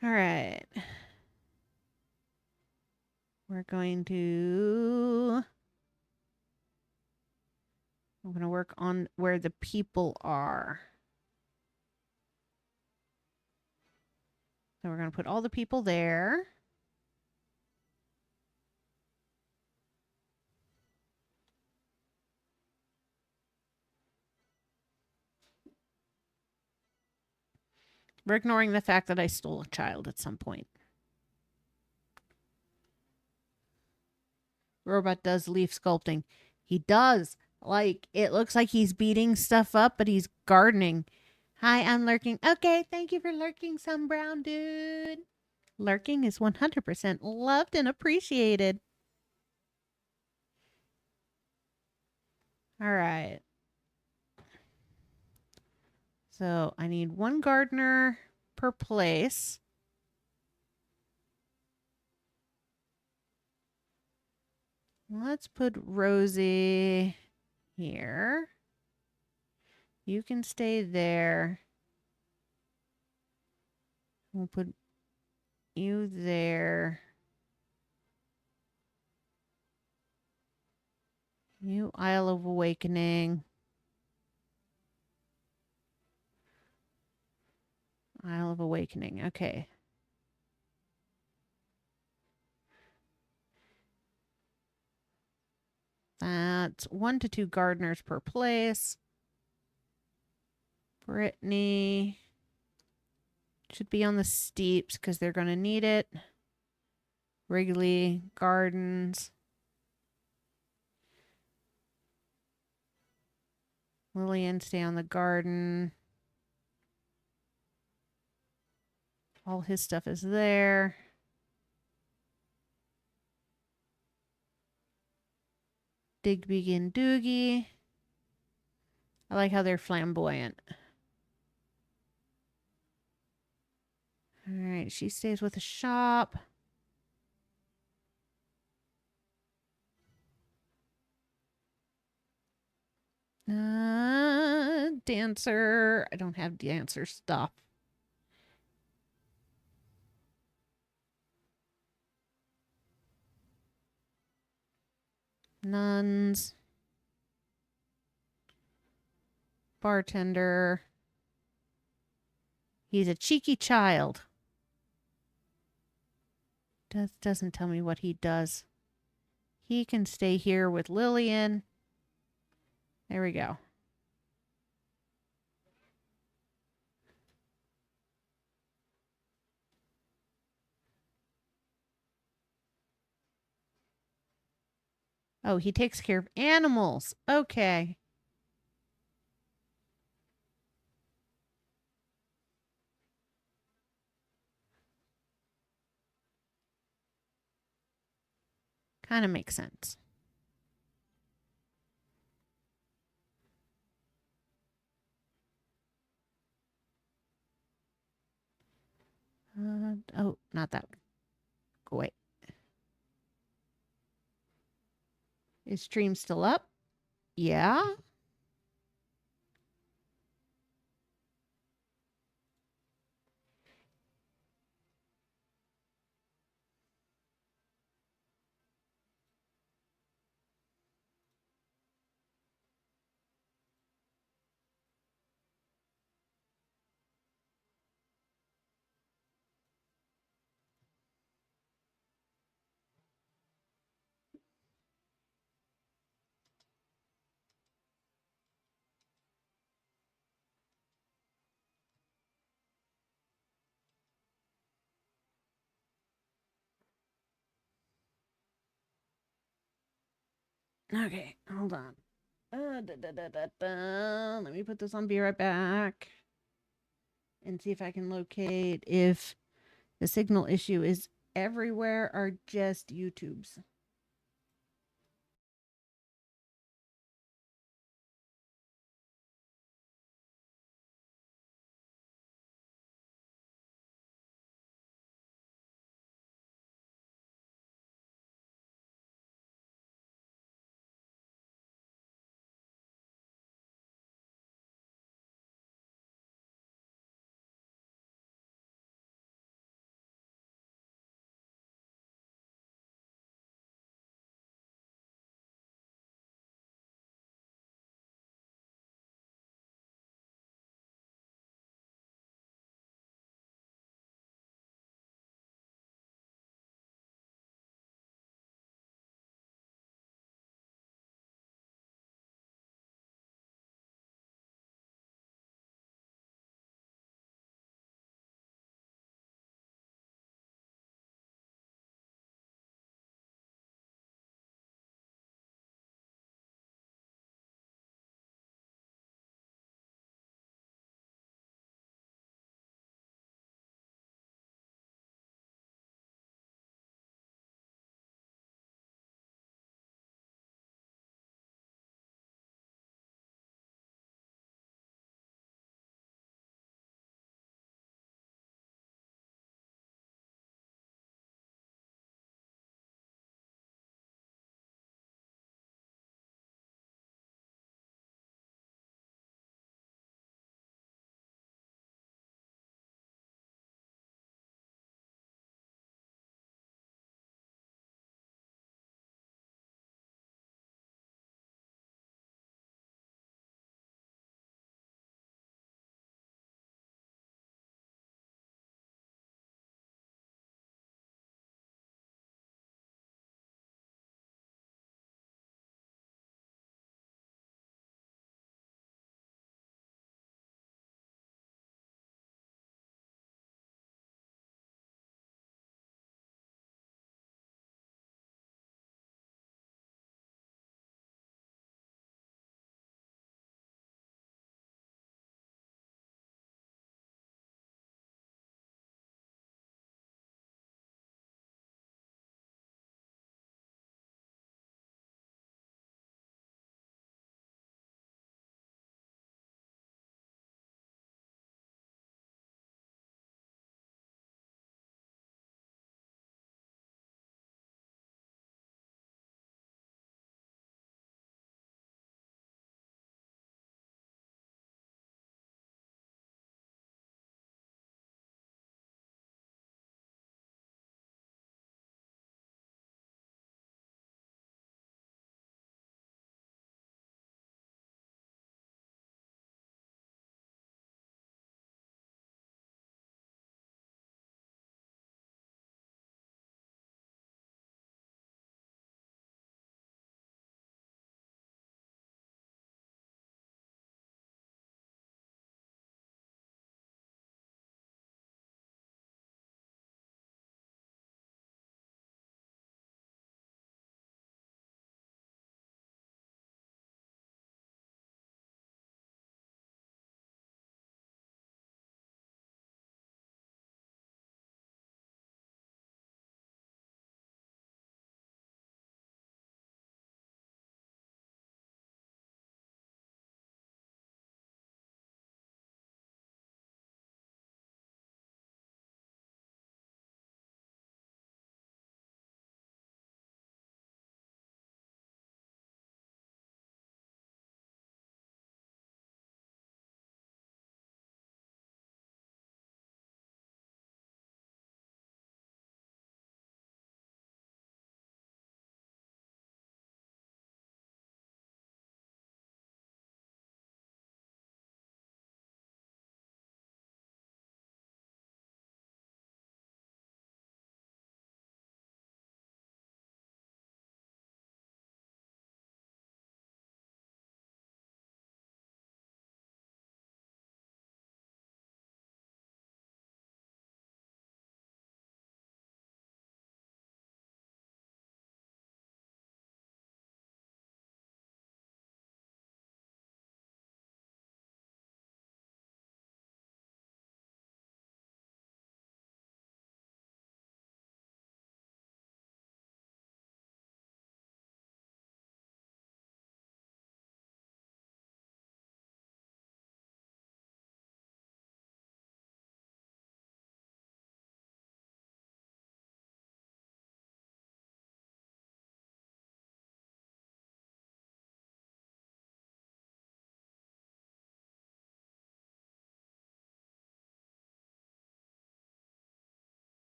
[SPEAKER 1] All right. I'm going to work on where the people are. So we're going to put all the people there. We're ignoring the fact that I stole a child at some point. Robot does leaf sculpting. He does. Like, it looks like he's beating stuff up, but he's gardening. Hi, I'm lurking. Okay, thank you for lurking, some brown dude. Lurking is 100% loved and appreciated. All right. So I need 1 gardener per place. Let's put Rosie here. You can stay there. We'll put you there. You Isle of Awakening. Isle of Awakening. Okay. That's 1 to 2 gardeners per place. Brittany should be on the steeps because they're going to need it. Wrigley Gardens. Lillian, stay on the garden. All his stuff is there. Digby and Doogie. I like how they're flamboyant. All right, she stays with the shop. Dancer. I don't have dancer stuff. Nuns. Bartender. He's a cheeky child. Doesn't tell me what he does. He can stay here with Lillian. There we go. Oh, he takes care of animals. Okay. Kind of makes sense. Oh, not that. Go away. Is stream still up? Yeah. Okay, hold on. Let me put this on. Be right back. And see if I can locate if the signal issue is everywhere or just YouTube's.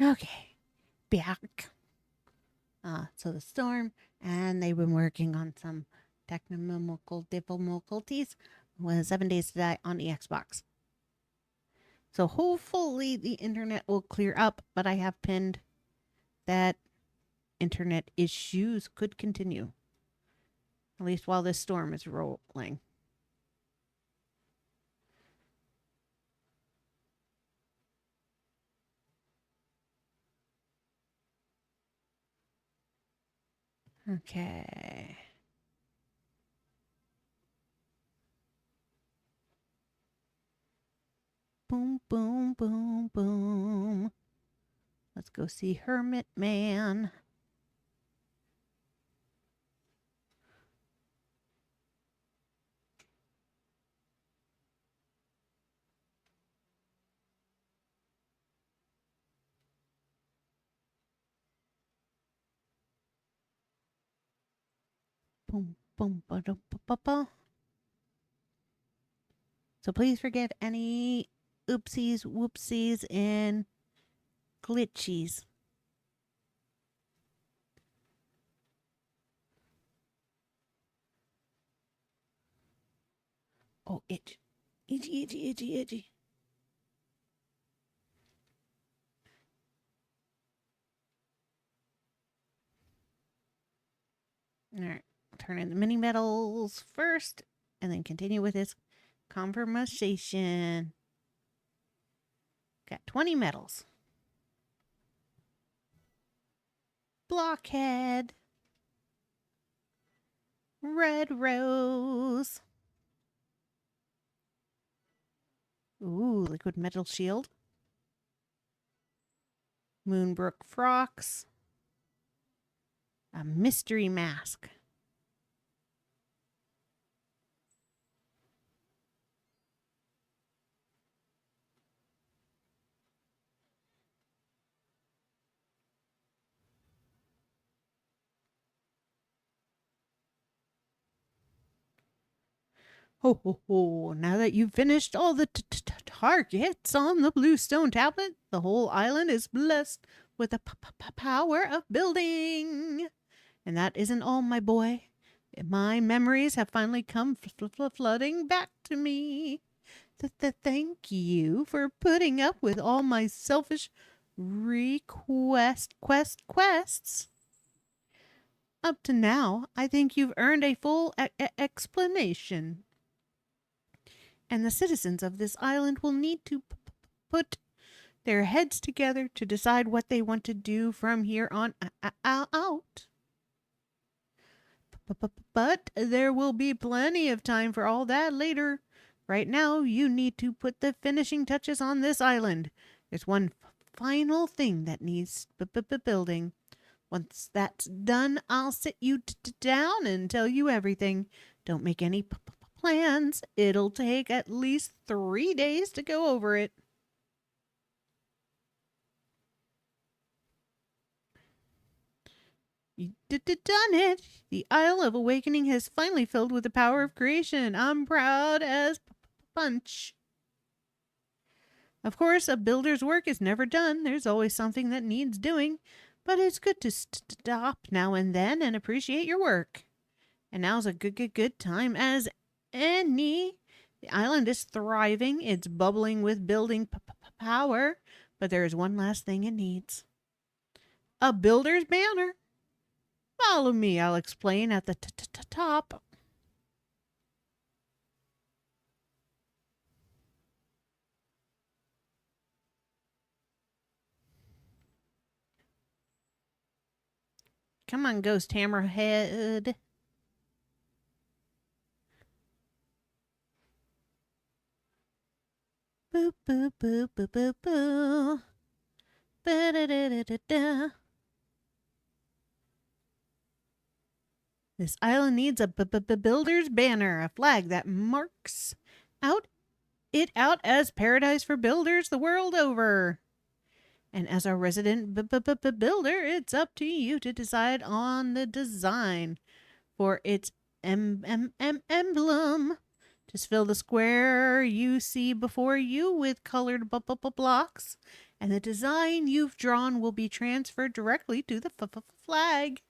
[SPEAKER 1] Okay, back. So the storm, and they've been working on some technical difficulties. Was 7 days to die on the Xbox. So hopefully the internet will clear up, but I have pinned that internet issues could continue. At least while this storm is rolling. Okay. Boom, boom, boom, boom. Let's go see Hermit Man. Boom, boom, ba da ba ba. So please forgive any oopsies, whoopsies, and glitchies. Oh, itch. Itchy, itchy, itchy, itchy. All right. Turn in the mini medals first, and then continue with his conversation. Got 20 medals. Blockhead. Red Rose. Ooh, liquid metal shield. Moonbrook Frocks. A mystery mask. Ho, ho, ho. Now that you've finished all the targets on the bluestone tablet, the whole island is blessed with the power of building. And that isn't all, my boy. My memories have finally come flooding back to me. Thank you for putting up with all my selfish quests. Up to now, I think you've earned a full explanation. And the citizens of this island will need to put their heads together to decide what they want to do from here on out. But there will be plenty of time for all that later. Right now, you need to put the finishing touches on this island. There's one final thing that needs building. Once that's done, I'll sit you down and tell you everything. Don't make any plans. It'll take at least 3 days to go over it. You done it. The Isle of Awakening has finally filled with the power of creation. I'm proud as punch. Of course, a builder's work is never done. There's always something that needs doing. But it's good to stop now and then and appreciate your work. And now's a good time as any. The island is thriving. It's bubbling with building power. But there is one last thing it needs. A builder's banner. Follow me. I'll explain at the top. Come on, Ghost Hammerhead. Boo, boo, boo, boo, boo, boo. Ba-da-da-da-da-da. This island needs a builder's banner, a flag that marks it out as paradise for builders the world over. And as our resident builder, it's up to you to decide on the design for its emblem. Just fill the square you see before you with colored blocks and the design you've drawn will be transferred directly to the flag.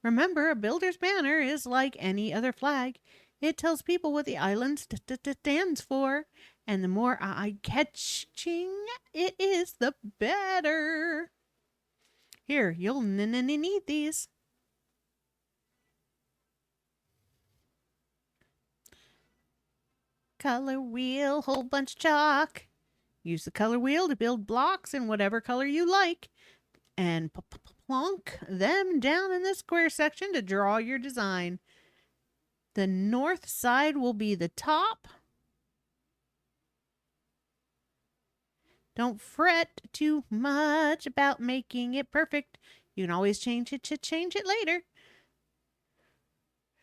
[SPEAKER 1] Remember, a builder's banner is like any other flag. It tells people what the island stands for, and the more eye-catching it is, the better. Here, you'll need these. Color wheel, whole bunch of chalk. Use the color wheel to build blocks in whatever color you like, and plonk them down in the square section to draw your design. The north side will be the top. Don't fret too much about making it perfect. You can always change it later.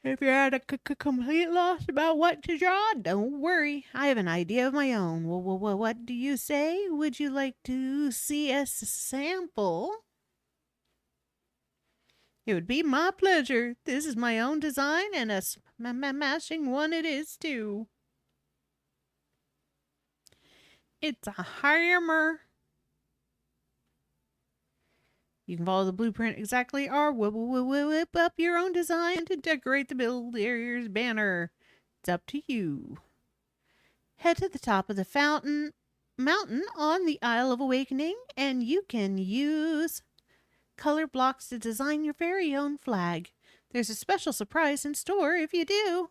[SPEAKER 1] If you're at a complete loss about what to draw, don't worry. I have an idea of my own. What do you say? Would you like to see a sample? It would be my pleasure. This is my own design, and a smashing one it is, too. It's a hammer. You can follow the blueprint exactly or whip up your own design to decorate the builder's banner. It's up to you. Head to the top of the mountain on the Isle of Awakening, and you can use color blocks to design your very own flag. There's a special surprise in store if you do.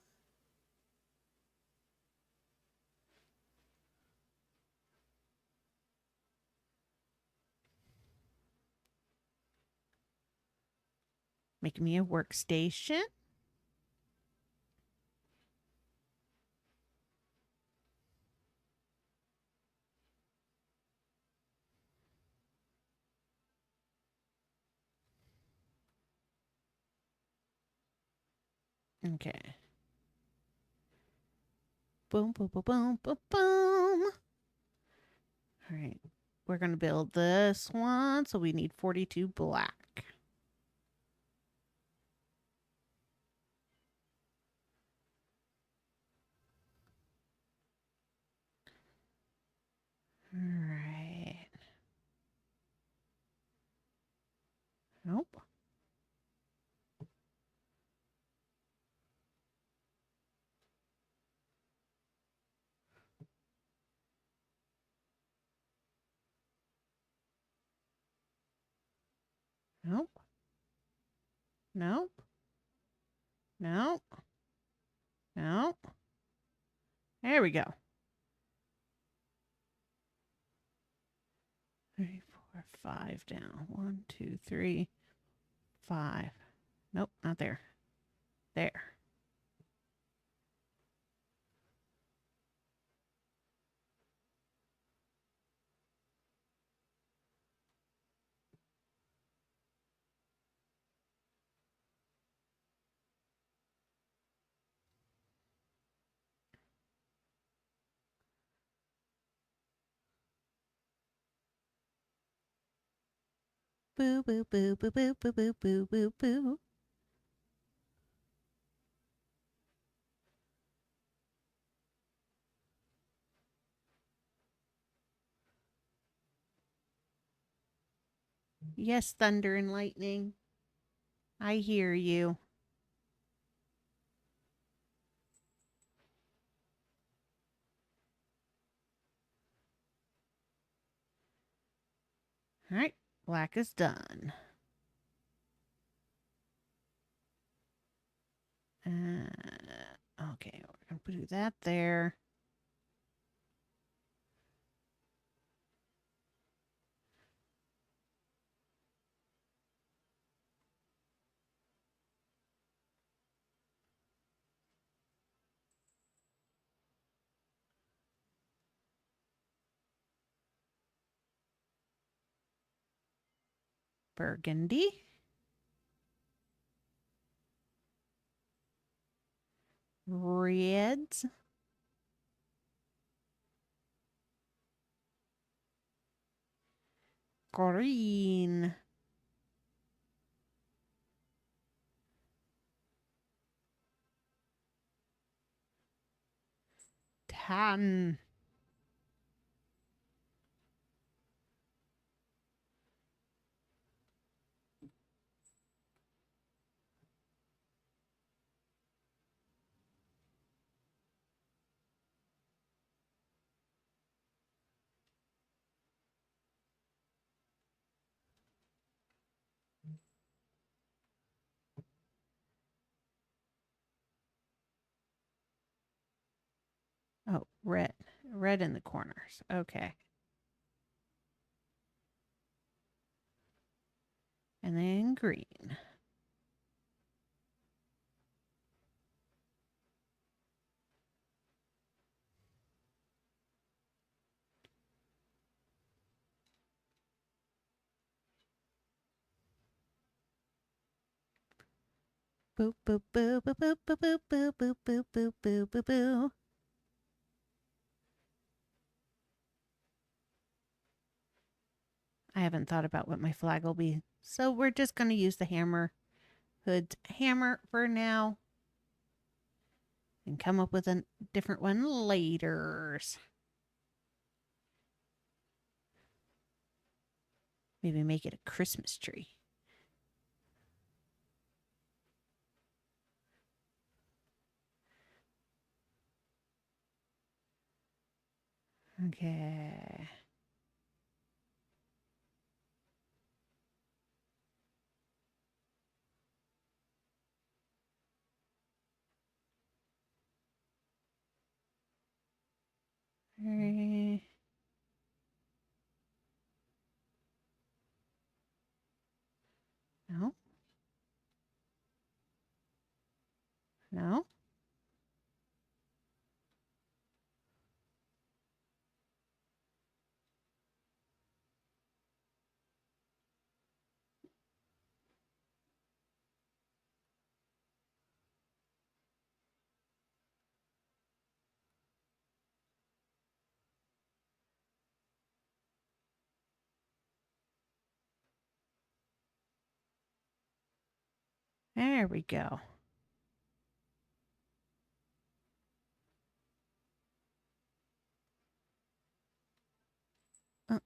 [SPEAKER 1] Make me a workstation. Okay. Boom, boom, boom, boom, boom, boom. All right. We're going to build this one, so we need 42 black. All right. Nope. Nope. Nope. Nope. Nope. There we go. 3, 4, 5 down. 1, 2, 3, 5. Nope, not there. There. Boo, boo, boo, boo, boo, boo, boo, boo, boo, boo. Yes, thunder and lightning. I hear you. All right, black is done. Okay, we're going to do that there. Burgundy. Reds. Green. Tan. Oh, red. Red in the corners. Okay. And then green. Boop, boop, boop, boop, boop, boop, boop, boop, boop, boop, boop, boop, boop. I haven't thought about what my flag will be. So we're just going to use the hood hammer for now. And come up with a different one later. Maybe make it a Christmas tree. Okay. No. No. There we go. Da,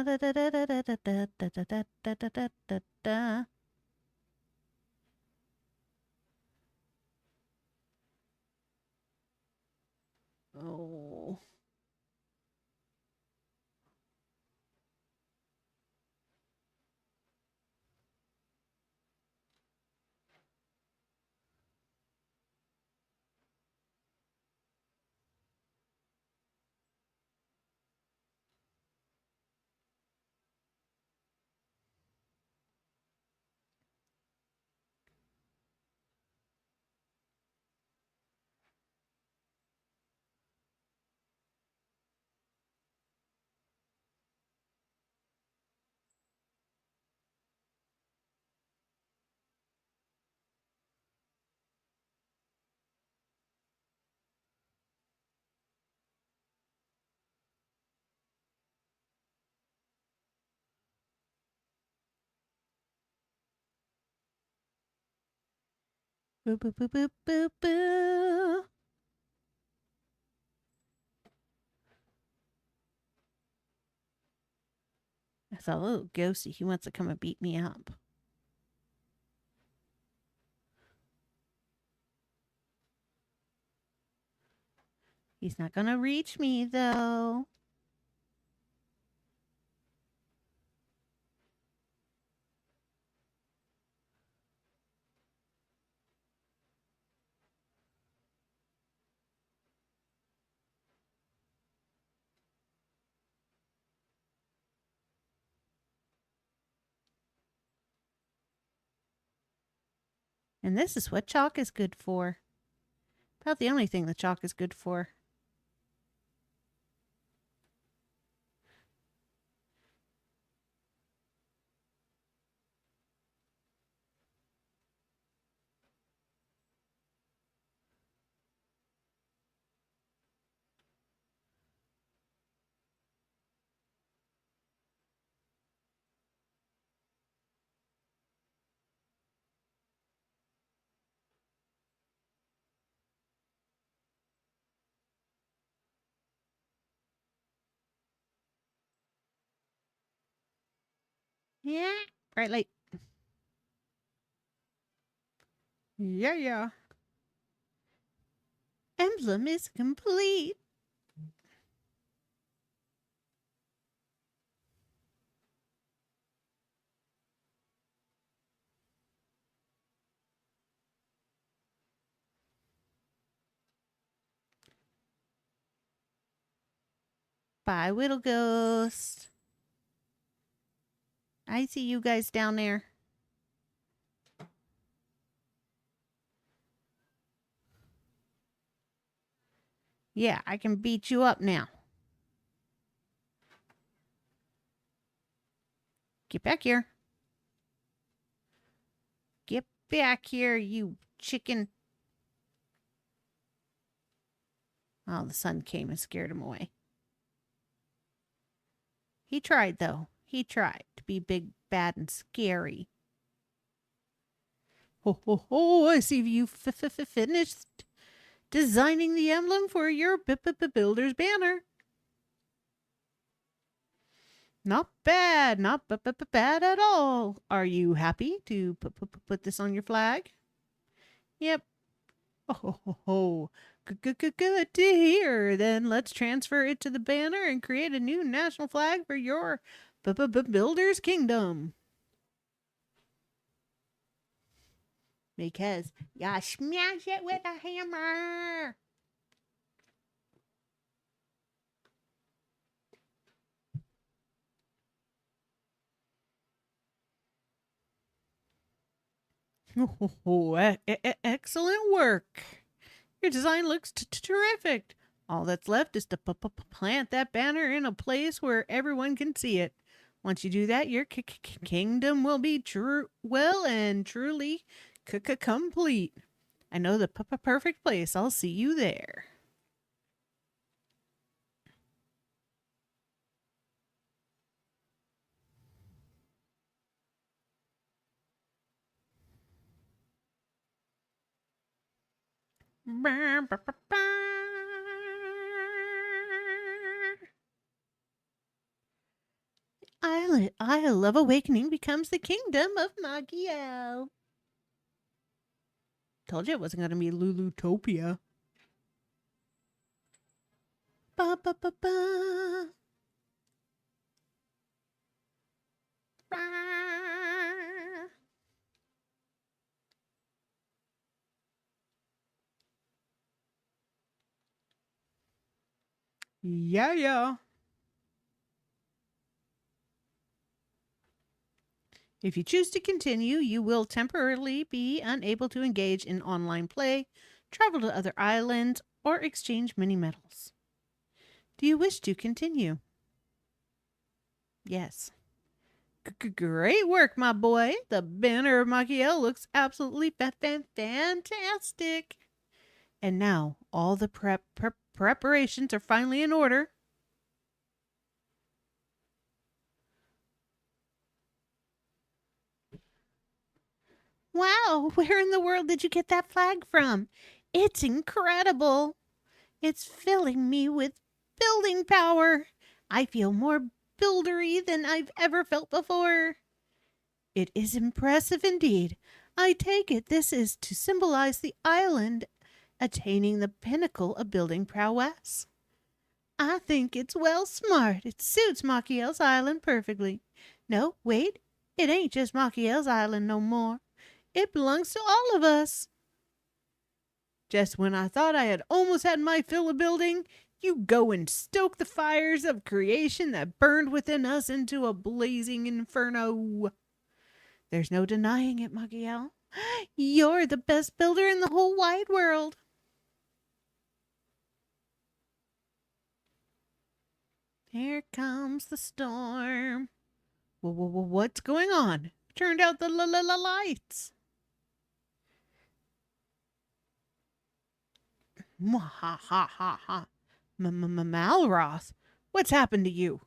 [SPEAKER 1] da, da, da, da, da, da, da, da, da, da, da, da. Oh. Boo, boo, boo, boo, boo, boo. That's a little ghosty. He wants to come and beat me up. He's not going to reach me, though. And this is what chalk is good for. About the only thing the chalk is good for. Yeah. Bright light. Yeah, yeah. Emblem is complete. Bye, Whittle Ghost. I see you guys down there. Yeah, I can beat you up now. Get back here. Get back here, you chicken. Oh, the sun came and scared him away. He tried, though. He tried to be big, bad, and scary. Ho, ho, ho, I see you finished designing the emblem for your builder's banner. Not bad, not bad at all. Are you happy to put this on your flag? Yep. Oh, good to hear. Then let's transfer it to the banner and create a new national flag for your builder's kingdom. Because you smash it with a hammer. Oh, excellent work. Your design looks terrific. All that's left is to plant that banner in a place where everyone can see it. Once you do that, your kingdom will be well and truly complete. I know the perfect place. I'll see you there. Isle of Awakening becomes the kingdom of Magiel. Told you it wasn't going to be Lulutopia. Ba ba ba ba. Yeah. If you choose to continue, you will temporarily be unable to engage in online play, travel to other islands, or exchange mini medals. Do you wish to continue? Yes. Great work, my boy. The banner of Magiel looks absolutely fantastic. And now all the preparations are finally in order. Wow, where in the world did you get that flag from? It's incredible. It's filling me with building power. I feel more buildery than I've ever felt before. It is impressive indeed. I take it this is to symbolize the island attaining the pinnacle of building prowess. I think it's well smart. It suits Machiel's Island perfectly. No, wait. It ain't just Machiel's Island no more. It belongs to all of us. Just when I thought I had almost had my fill of building, you go and stoke the fires of creation that burned within us into a blazing inferno. There's no denying it, Magiel. You're the best builder in the whole wide world. Here comes the storm. What's going on? Turned out the lights. Ha ha ha ha. Malroth, what's happened to you?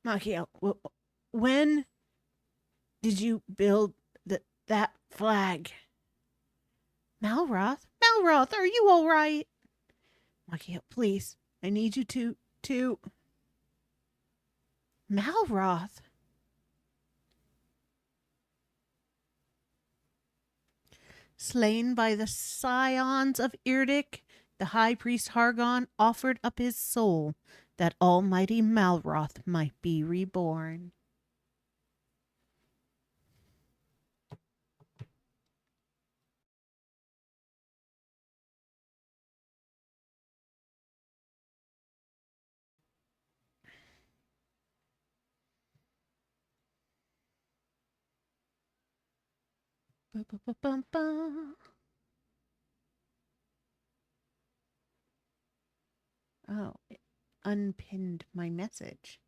[SPEAKER 1] Machiel, when did you build that flag? Malroth, are you all right? Machiel, please, I need you to... Malroth? Slain by the scions of Irdic, the high priest Hargon offered up his soul that almighty Malroth might be reborn. Ba-ba-ba-bum-bum. Oh, it unpinned my message.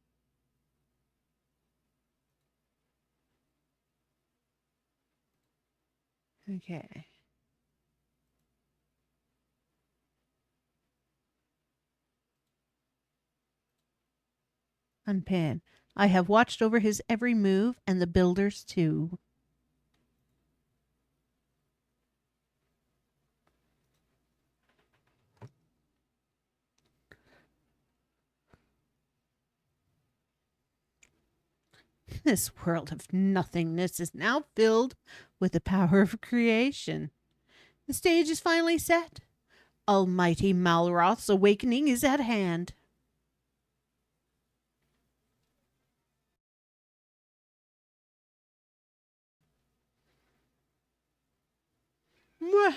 [SPEAKER 1] Okay. Unpin. I have watched over his every move and the builders too. This world of nothingness is now filled with the power of creation. The stage is finally set. Almighty Malroth's awakening is at hand. None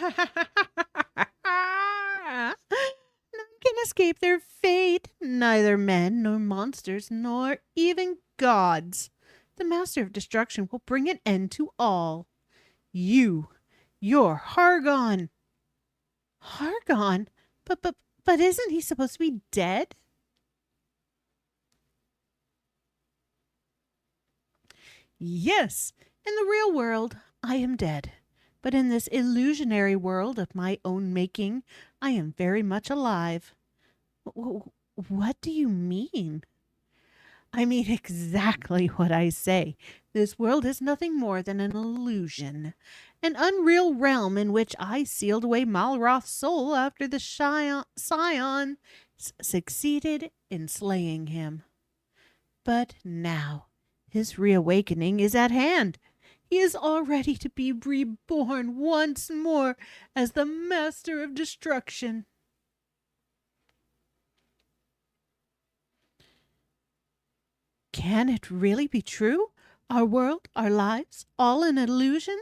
[SPEAKER 1] can escape their fate, neither men nor monsters nor even gods. The Master of Destruction will bring an end to all. You're Hargon. Hargon? But isn't he supposed to be dead? Yes, in the real world, I am dead. But in this illusionary world of my own making, I am very much alive. What do you mean? I mean exactly what I say. This world is nothing more than an illusion, an unreal realm in which I sealed away Malroth's soul after the Scion succeeded in slaying him. But now, his reawakening is at hand. He is all ready to be reborn once more as the Master of Destruction. Can it really be true? Our world, our lives, all an illusion?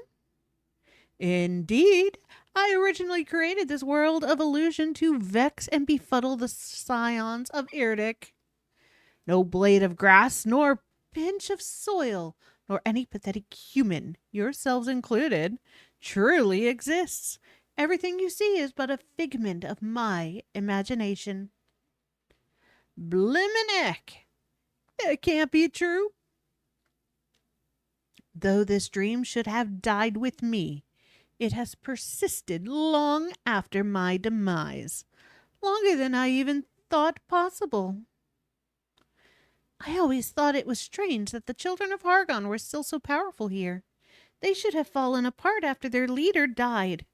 [SPEAKER 1] Indeed. I originally created this world of illusion to vex and befuddle the scions of Irdic. No blade of grass, nor pinch of soil, nor any pathetic human, yourselves included, truly exists. Everything you see is but a figment of my imagination. Bliminick! It can't be true. Though this dream should have died with me, it has persisted long after my demise, longer than I even thought possible. I always thought it was strange that the children of Hargon were still so powerful here. They should have fallen apart after their leader died.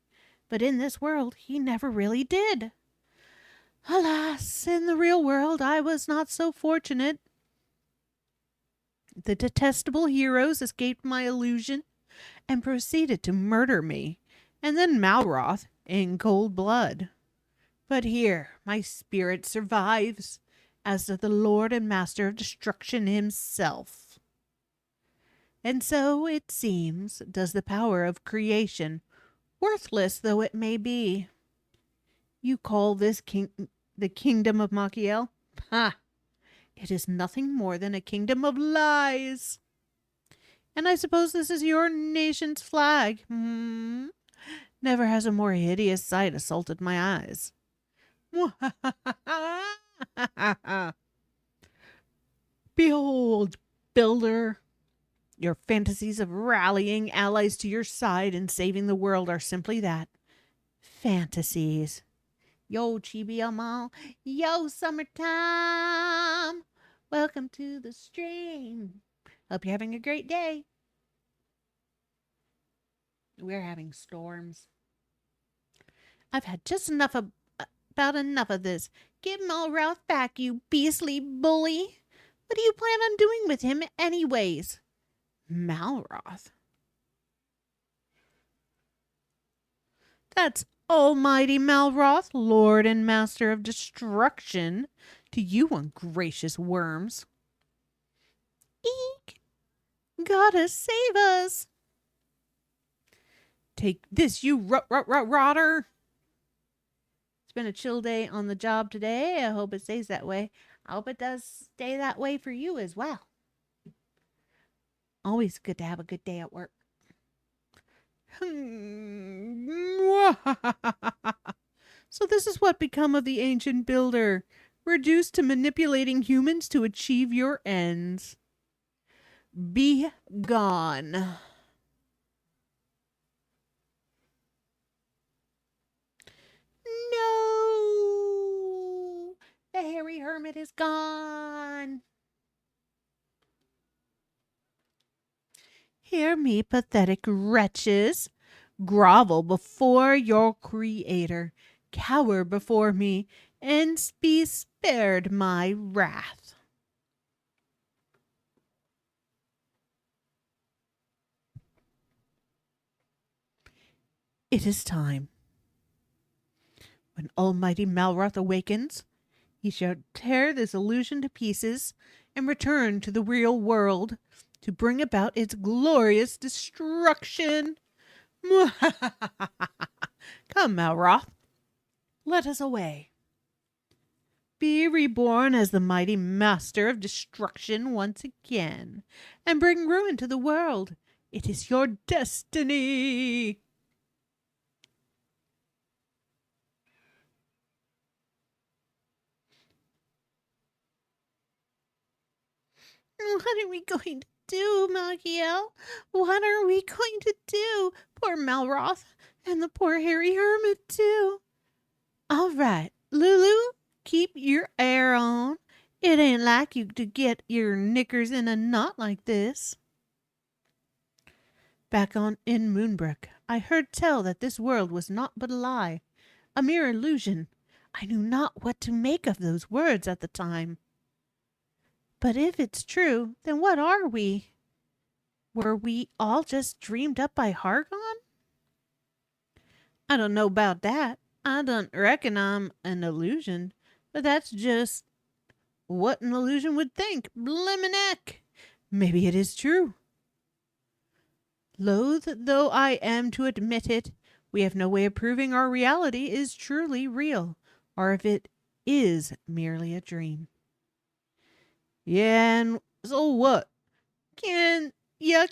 [SPEAKER 1] But in this world, he never really did. Alas, in the real world, I was not so fortunate. The detestable heroes escaped my illusion and proceeded to murder me, and then Malroth in cold blood. But here my spirit survives, as does the Lord and Master of Destruction himself. And so, it seems, does the power of creation, worthless though it may be. You call this the kingdom of Machiel? Ha! It is nothing more than a kingdom of lies. And I suppose this is your nation's flag. Never has a more hideous sight assaulted my eyes. Behold, builder, your fantasies of rallying allies to your side and saving the world are simply that. Fantasies. Yo, Chibi Amal. Yo, summertime. Welcome to the stream. Hope you're having a great day. We're having storms. I've had just about enough of this. Give Malroth back, you beastly bully. What do you plan on doing with him anyways? Malroth? That's Almighty Malroth, Lord and Master of Destruction, to you ungracious worms. Eek! Gotta save us! Take this, you rotter! It's been a chill day on the job today. I hope it stays that way. I hope it does stay that way for you as well. Always good to have a good day at work. So this is what become of the ancient builder, reduced to manipulating humans to achieve your ends. Be gone. No! The hairy hermit is gone. Hear me, pathetic wretches. Grovel before your creator. Cower before me, and be spared my wrath. It is time. When Almighty Malroth awakens, he shall tear this illusion to pieces and return to the real world to bring about its glorious destruction. Come, Malroth, let us away. Be reborn as the mighty master of destruction once again, and bring ruin to the world. It is your destiny. What are we going to do, Malkiel? What are we going to do? Poor Malroth, and the poor hairy hermit, too. All right, Lulu, keep your air on. It ain't like you to get your knickers in a knot like this. Back in Moonbrook, I heard tell that this world was naught but a lie, a mere illusion. I knew not what to make of those words at the time. But if it's true, then what are we? Were we all just dreamed up by Hargon? I don't know about that. I don't reckon I'm an illusion, but that's just what an illusion would think. Blimmin' maybe it is true. Loath though I am to admit it, we have no way of proving our reality is truly real, or if it is merely a dream. Yeah, and so what? You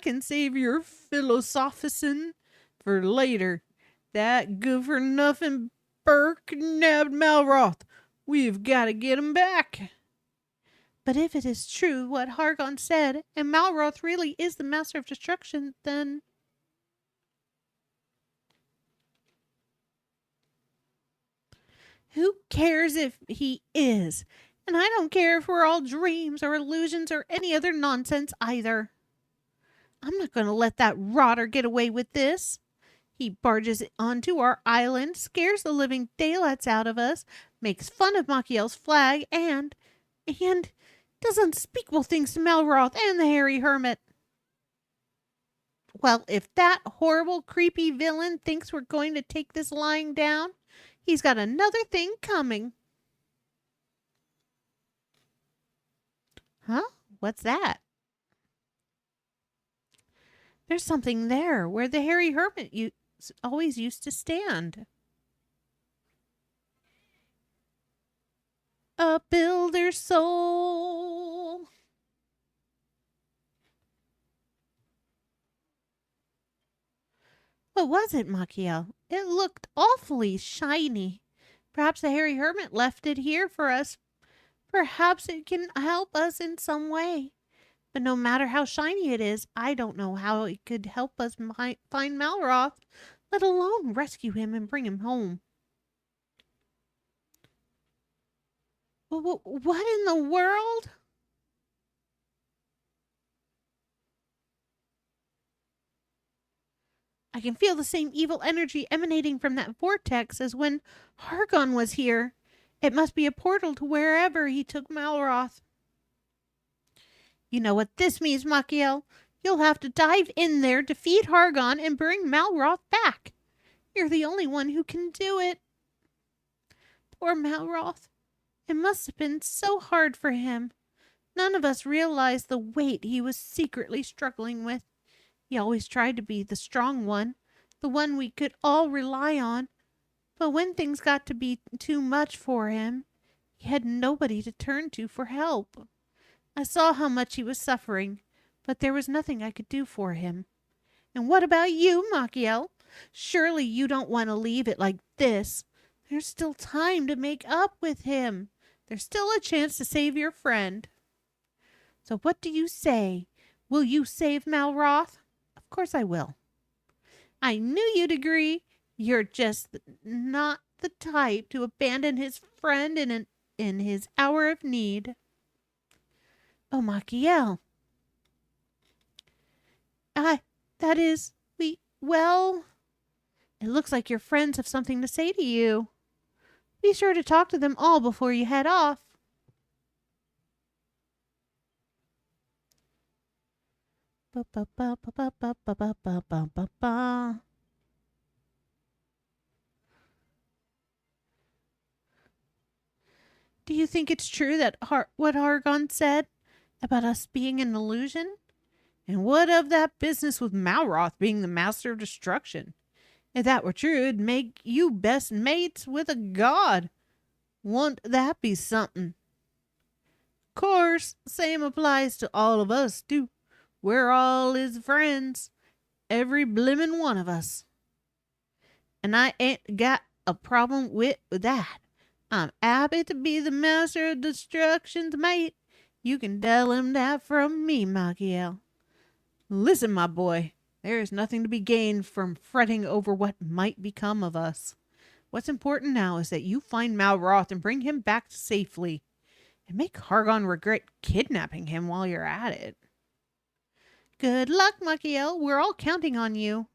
[SPEAKER 1] can save your philosophizing for later. That good-for-nothing Burke nabbed Malroth. We've got to get him back. But if it is true what Hargon said, and Malroth really is the master of destruction, then... Who cares if he is? And I don't care if we're all dreams or illusions or any other nonsense either. I'm not going to let that rotter get away with this. He barges onto our island, scares the living daylights out of us, makes fun of Machiel's flag, and does unspeakable things to Malroth and the hairy hermit. Well, if that horrible, creepy villain thinks we're going to take this lying down, he's got another thing coming. Huh? What's that? There's something there where the hairy hermit always used to stand. A builder's soul. What was it, Machiel? It looked awfully shiny. Perhaps the hairy hermit left it here for us. Perhaps it can help us in some way. But no matter how shiny it is, I don't know how it could help us find Malroth, let alone rescue him and bring him home. What in the world? I can feel the same evil energy emanating from that vortex as when Hargon was here. It must be a portal to wherever he took Malroth. You know what this means, Machiel. You'll have to dive in there, defeat Hargon, and bring Malroth back. You're the only one who can do it. Poor Malroth. It must have been so hard for him. None of us realized the weight he was secretly struggling with. He always tried to be the strong one, the one we could all rely on. But when things got to be too much for him, he had nobody to turn to for help. I saw how much he was suffering, but there was nothing I could do for him. And what about you, Machiel? Surely you don't want to leave it like this. There's still time to make up with him. There's still a chance to save your friend. So what do you say? Will you save Malroth? Of course I will. I knew you'd agree. You're just not the type to abandon his friend in his hour of need. Oh, Machiel. That is, well, it looks like your friends have something to say to you. Be sure to talk to them all before you head off. Ba ba ba ba ba ba ba ba ba ba ba. Do you think it's true that what Hargon said about us being an illusion? And what of that business with Malroth being the master of destruction? If that were true, it'd make you best mates with a god. Won't that be something? Course, same applies to all of us, too. We're all his friends. Every blimmin' one of us. And I ain't got a problem with that. I'm happy to be the master of destruction's mate. You can tell him that from me, Machiel. Listen, my boy, there is nothing to be gained from fretting over what might become of us. What's important now is that you find Malroth and bring him back safely. And make Hargon regret kidnapping him while you're at it. Good luck, Machiel. We're all counting on you.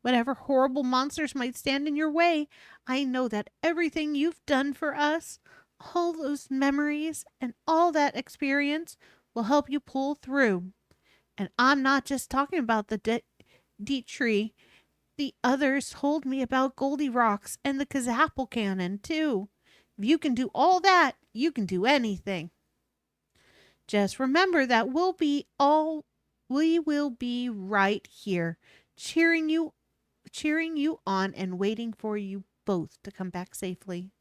[SPEAKER 1] Whatever horrible monsters might stand in your way, I know that everything you've done for us, all those memories and all that experience will help you pull through. And I'm not just talking about the Deet Tree. The others told me about Goldie Rocks and the Kazapple Cannon, too. If you can do all that, you can do anything. Just remember that we will be right here, cheering you on and waiting for you both to come back safely.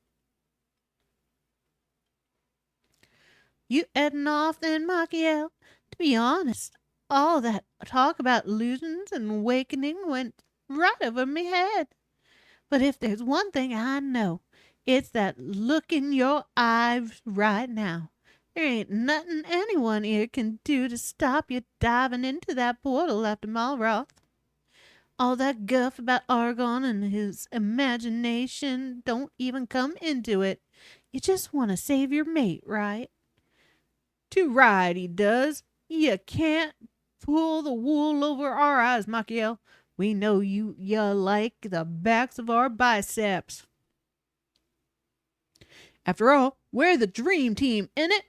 [SPEAKER 1] You heading off then, Machiel? To be honest, all that talk about illusions and awakening went right over me head. But if there's one thing I know, it's that look in your eyes right now. There ain't nothing anyone here can do to stop you diving into that portal after Malroth. All that guff about Argon and his imagination don't even come into it. You just want to save your mate, right? Too right, he does. You can't pull the wool over our eyes, Machiel. We know you like the backs of our biceps. After all, we're the dream team, innit?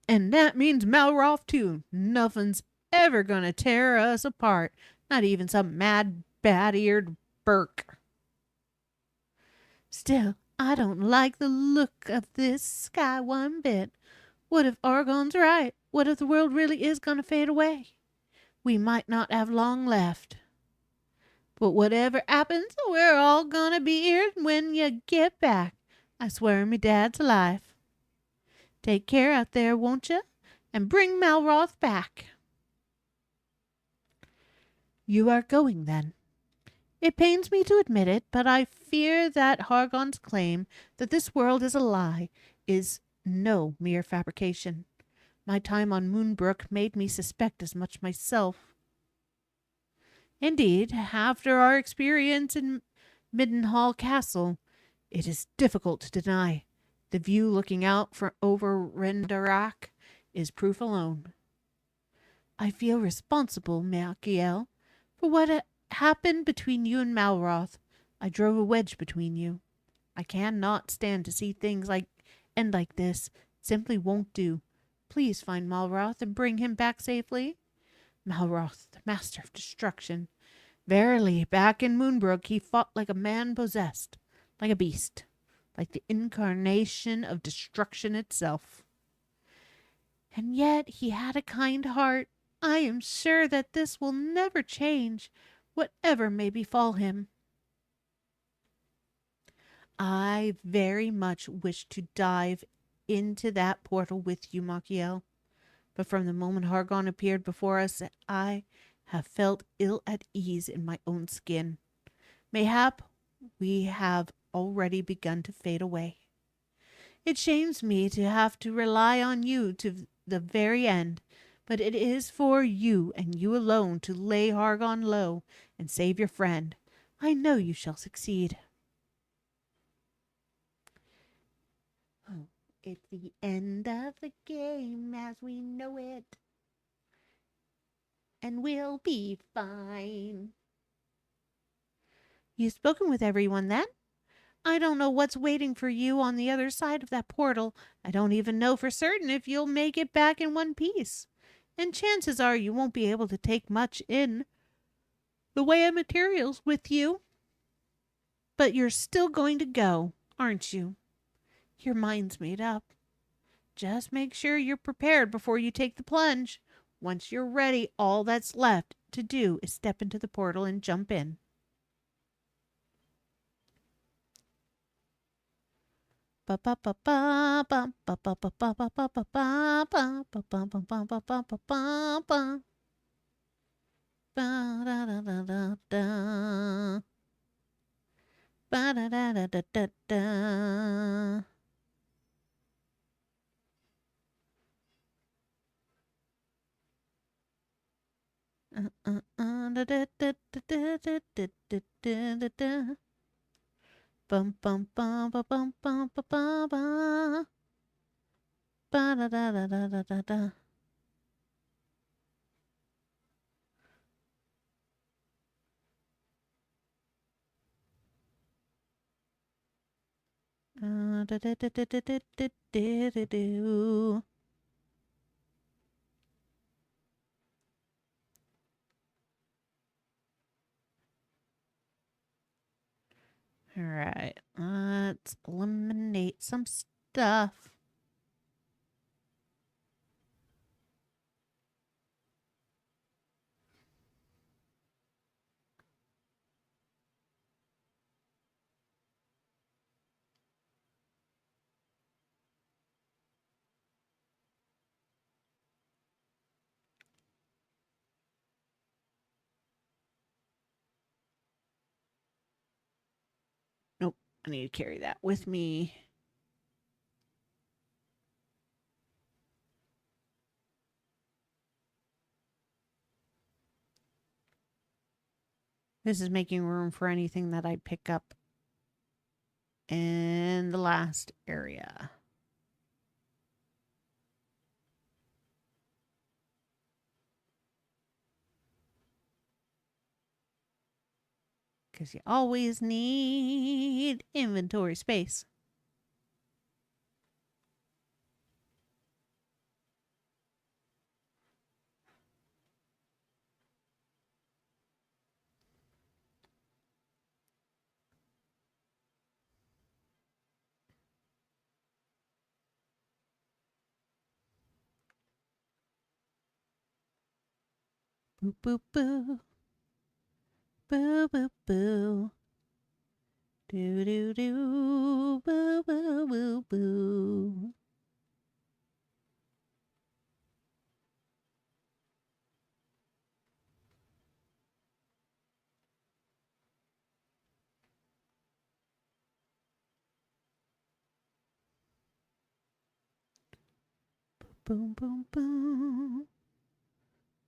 [SPEAKER 1] And that means Malroth, too. Nothing's ever gonna tear us apart. Not even some mad, bat-eared Burke. Still, I don't like the look of this sky one bit. What if Argon's right? What if the world really is gonna fade away? We might not have long left. But whatever happens, we're all gonna be here when you get back. I swear on me dad's life. Take care out there, won't you? And bring Malroth back. You are going, then. It pains me to admit it, but I fear that Hargon's claim that this world is a lie is no mere fabrication. My time on Moonbrook made me suspect as much myself. Indeed, after our experience in Middenhall Castle, it is difficult to deny. The view looking out over Rendarak is proof alone. I feel responsible, Machiel, for what happened between you and Malroth. I drove a wedge between you. I cannot stand to see things end like this. It simply won't do. Please find Malroth and bring him back safely. Malroth, the master of destruction. Verily, back in Moonbrook, he fought like a man possessed, like a beast, like the incarnation of destruction itself. And yet he had a kind heart. I am sure that this will never change, whatever may befall him. I very much wish to dive into that portal with you, Machiel. But from the moment Hargon appeared before us, I have felt ill at ease in my own skin. Mayhap we have already begun to fade away. It shames me to have to rely on you to the very end, but it is for you and you alone to lay Hargon low and save your friend. I know you shall succeed. Oh, it's the end of the game as we know it, and we'll be fine. You've spoken with everyone then? I don't know what's waiting for you on the other side of that portal. I don't even know for certain if you'll make it back in one piece. And chances are you won't be able to take much in the way of materials with you. But you're still going to go, aren't you? Your mind's made up. Just make sure you're prepared before you take the plunge. Once you're ready, all that's left to do is step into the portal and jump in. Bum bum bum bum bum bum bum bum ba da da da da da da da. Da da da da da da da da da do. All right, let's eliminate some stuff. Nope, I need to carry that with me. This is making room for anything that I pick up in the last area. Because you always need inventory space. Boo boo boo. Boo boo boo. Do do do. Boo boo boo boo. Boom boom boom.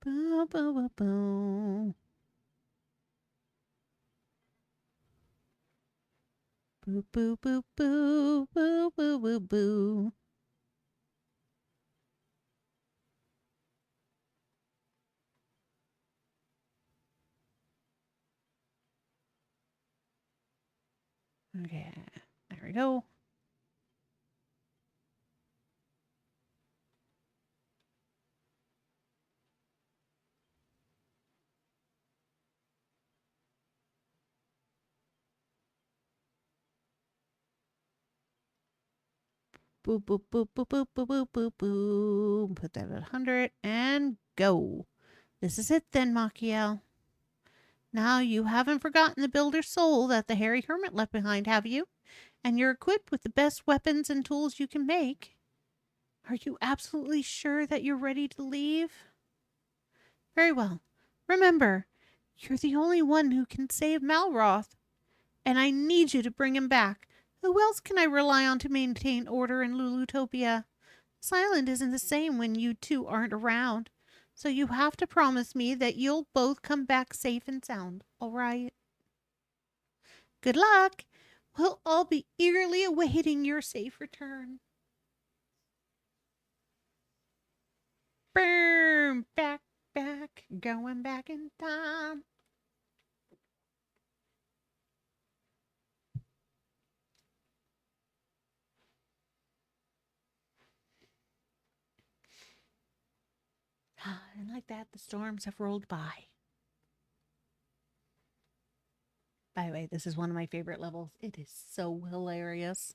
[SPEAKER 1] Boom boom boom boom. Boo boo boo boo. Boo boo boo boo. Okay, there we go. Boop boop boop boop boop boop boop boop boop. Put that at 100 and go. This is it then, Machiel. Now you haven't forgotten the builder's soul that the hairy hermit left behind, have you? And you're equipped with the best weapons and tools you can make. Are you absolutely sure that you're ready to leave? Very well. Remember, you're the only one who can save Malroth. and I need you to bring him back. Who else can I rely on to maintain order in Lulutopia? This island isn't the same when you two aren't around. So you have to promise me that you'll both come back safe and sound, all right? Good luck. We'll all be eagerly awaiting your safe return. Boom! Back, going back in time. And like that, the storms have rolled by. By the way, this is one of my favorite levels. It is so hilarious.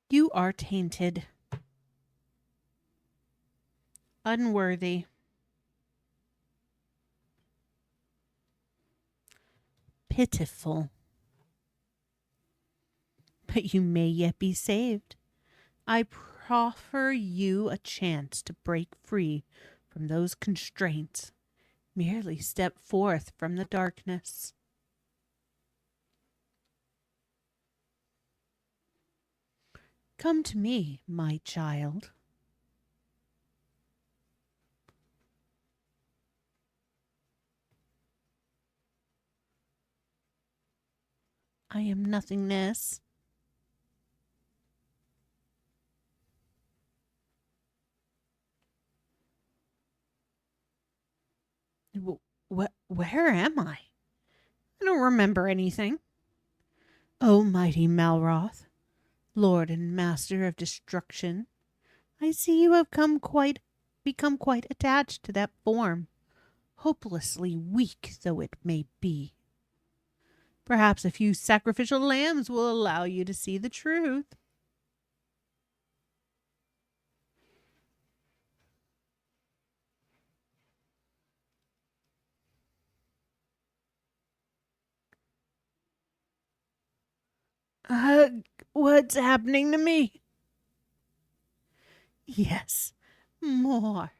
[SPEAKER 1] You are tainted, unworthy, pitiful. But you may yet be saved. I proffer you a chance to break free from those constraints. Merely step forth from the darkness. Come to me, my child. I am nothingness. Where am I? I don't remember anything. O mighty Malroth, Lord and Master of Destruction, I see you have become quite attached to that form, hopelessly weak though it may be. Perhaps a few sacrificial lambs will allow you to see the truth. What's happening to me? Yes, more.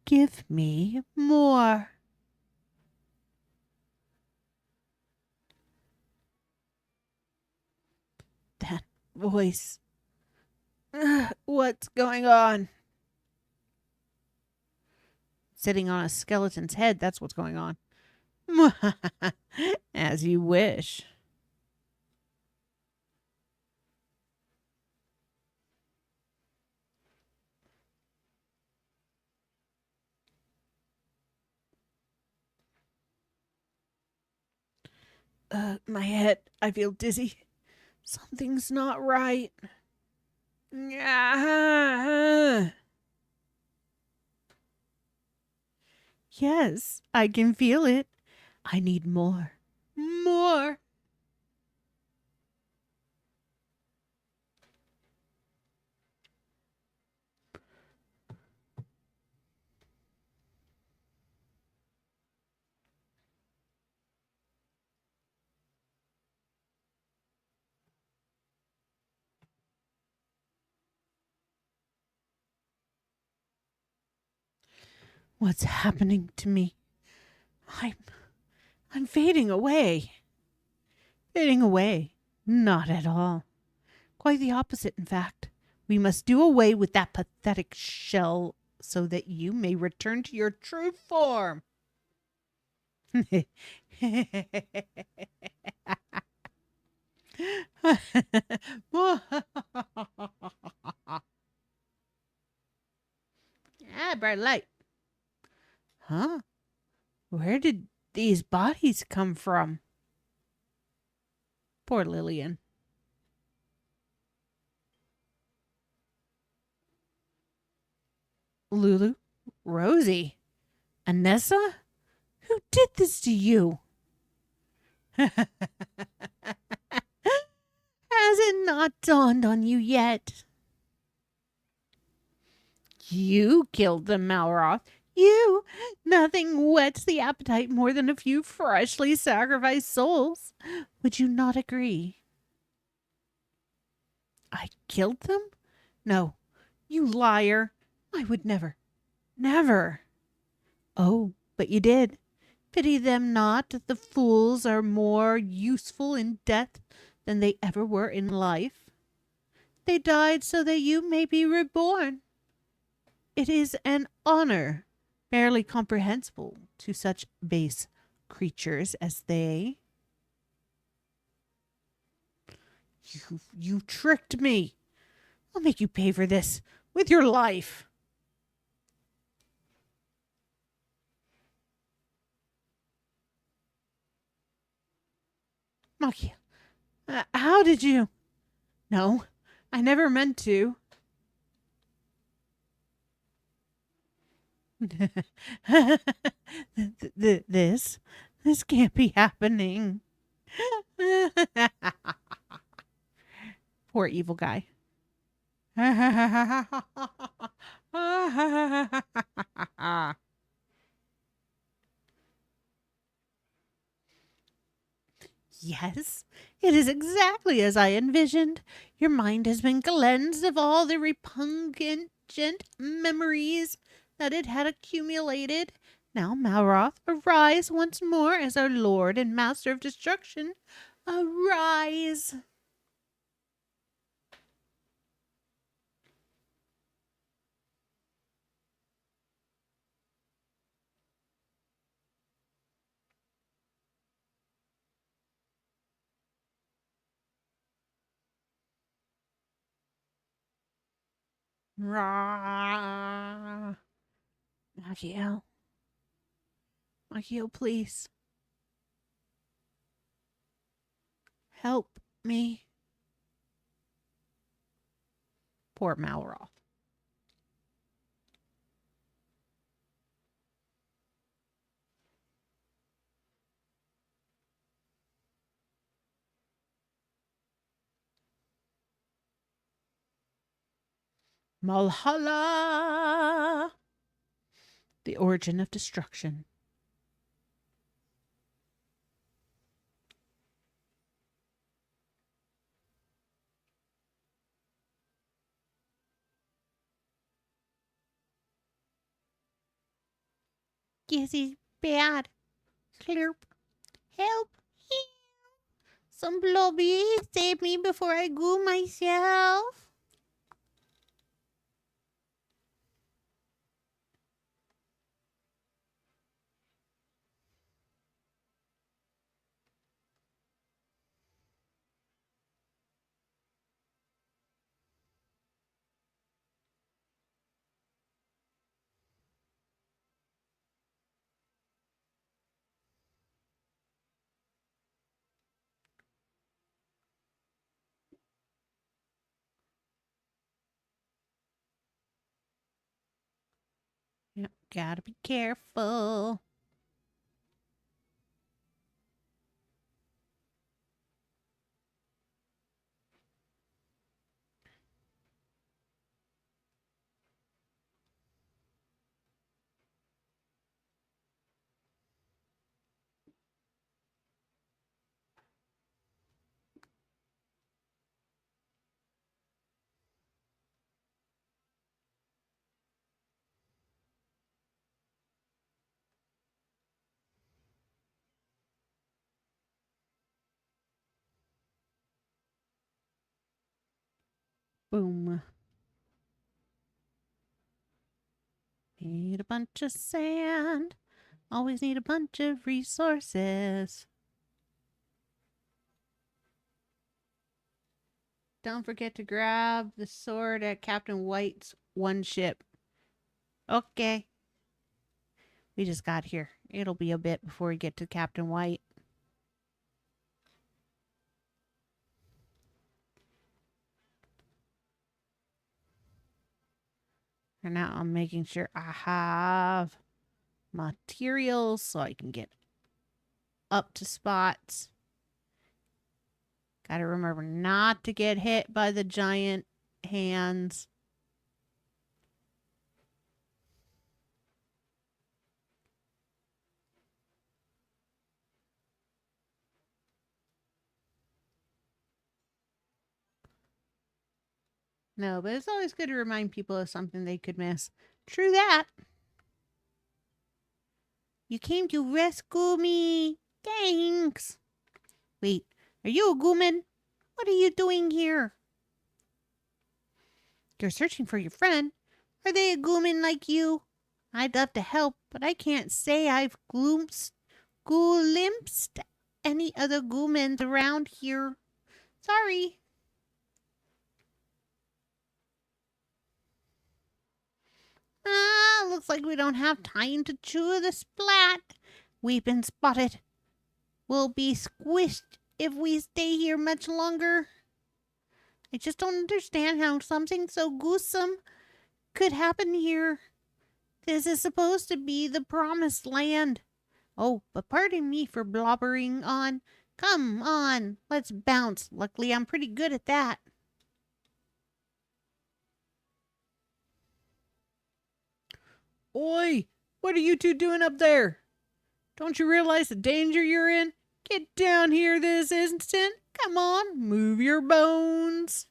[SPEAKER 1] Give me more. That voice. What's going on? Sitting on a skeleton's head, that's what's going on. As you wish. My head, I feel dizzy. Something's not right. Yes, I can feel it. I need more. More. What's happening to me? I'm fading away. Fading away. Not at all. Quite the opposite, in fact. We must do away with that pathetic shell so that you may return to your true form. Bright light. Huh? Where did these bodies come from? Poor Lillian. Lulu? Rosie? Anessa? Who did this to you? Has it not dawned on you yet? You killed the Malroth. You! Nothing whets the appetite more than a few freshly sacrificed souls. Would you not agree? I killed them? No, you liar. I would never, never. Oh, but you did. Pity them not. The fools are more useful in death than they ever were in life. They died so that you may be reborn. It is an honor barely comprehensible to such base creatures as they. You tricked me. I'll make you pay for this with your life. Maki, how did you? No, I never meant to. This can't be happening. Poor evil guy. Yes, it is exactly as I envisioned. Your mind has been cleansed of all the repugnant memories that it had accumulated. Now, Malroth, arise once more as our lord and master of destruction. Arise! Rah! Machiel. Machiel, please. Help me. Poor Malroth. Malhalla! The origin of destruction. Yes, he's bad. Slurp. Help. Some blobby. Save me before I go myself. Yep, gotta be careful. Boom. Need a bunch of sand. Always need a bunch of resources. Don't forget to grab the sword at Captain White's one ship. Okay. We just got here. It'll be a bit before we get to Captain White. And now I'm making sure I have materials so I can get up to spots. Gotta remember not to get hit by the giant hands. No, but it's always good to remind people of something they could miss. True that. You came to rescue me. Thanks. Wait, are you a gooman? What are you doing here? You're searching for your friend. Are they a gooman like you? I'd love to help, but I can't say I've glimpsed any other goomans around here. Sorry. Looks like we don't have time to chew the splat. We've been spotted. We'll be squished if we stay here much longer. I just don't understand how something so gruesome could happen here. This is supposed to be the promised land. Oh, but pardon me for blobbering on. Come on, let's bounce. Luckily, I'm pretty good at that. Oi, what are you two doing up there? Don't you realize the danger you're in? Get down here this instant. Come on, move your bones.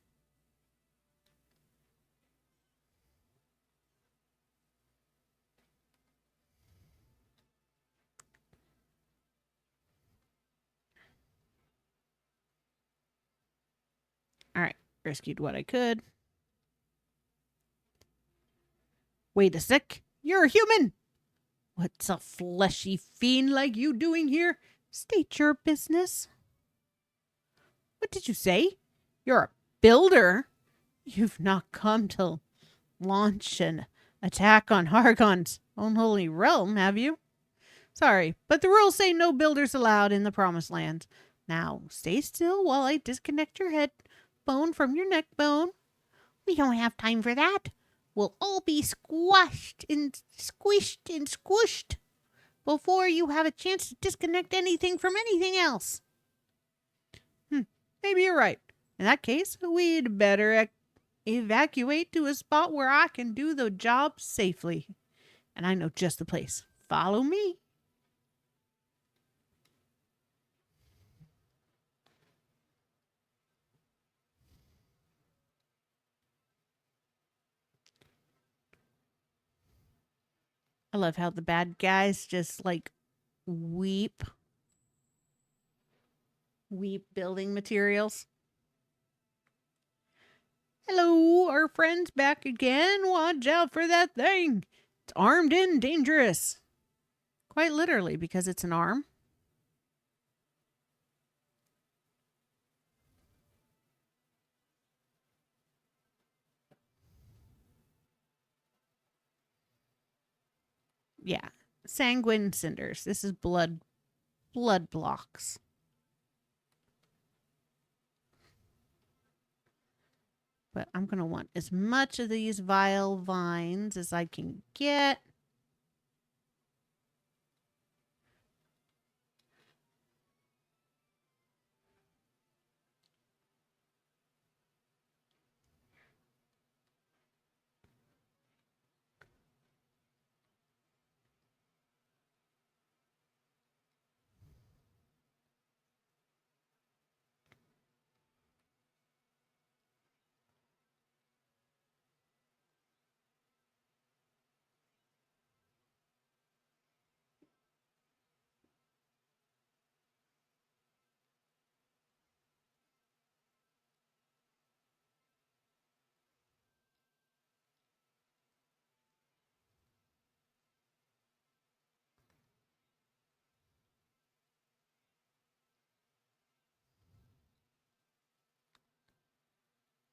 [SPEAKER 1] All right, rescued what I could. Wait a sec, you're a human. What's a fleshy fiend like you doing here? State your business. What did you say? You're a builder? You've not come to launch an attack on Hargon's unholy realm, have you? Sorry, but the rules say no builders allowed in the Promised Land. Now, stay still while I disconnect your head bone from your neck bone. We don't have time for that. We'll all be squished and squished before you have a chance to disconnect anything from anything else. Maybe you're right. In that case, we'd better evacuate to a spot where I can do the job safely. And I know just the place. Follow me. I love how the bad guys just like weep building materials. Hello, our friend's back again. Watch out for that thing. It's armed and dangerous. Quite literally, because it's an arm. Yeah. Sanguine cinders. This is blood blocks. But I'm going to want as much of these vile vines as I can get.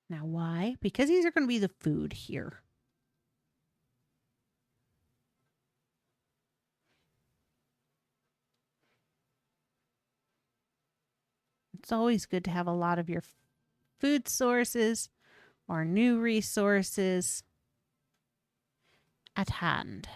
[SPEAKER 1] Now, why? Because these are going to be the food here. It's always good to have a lot of your food sources or new resources at hand.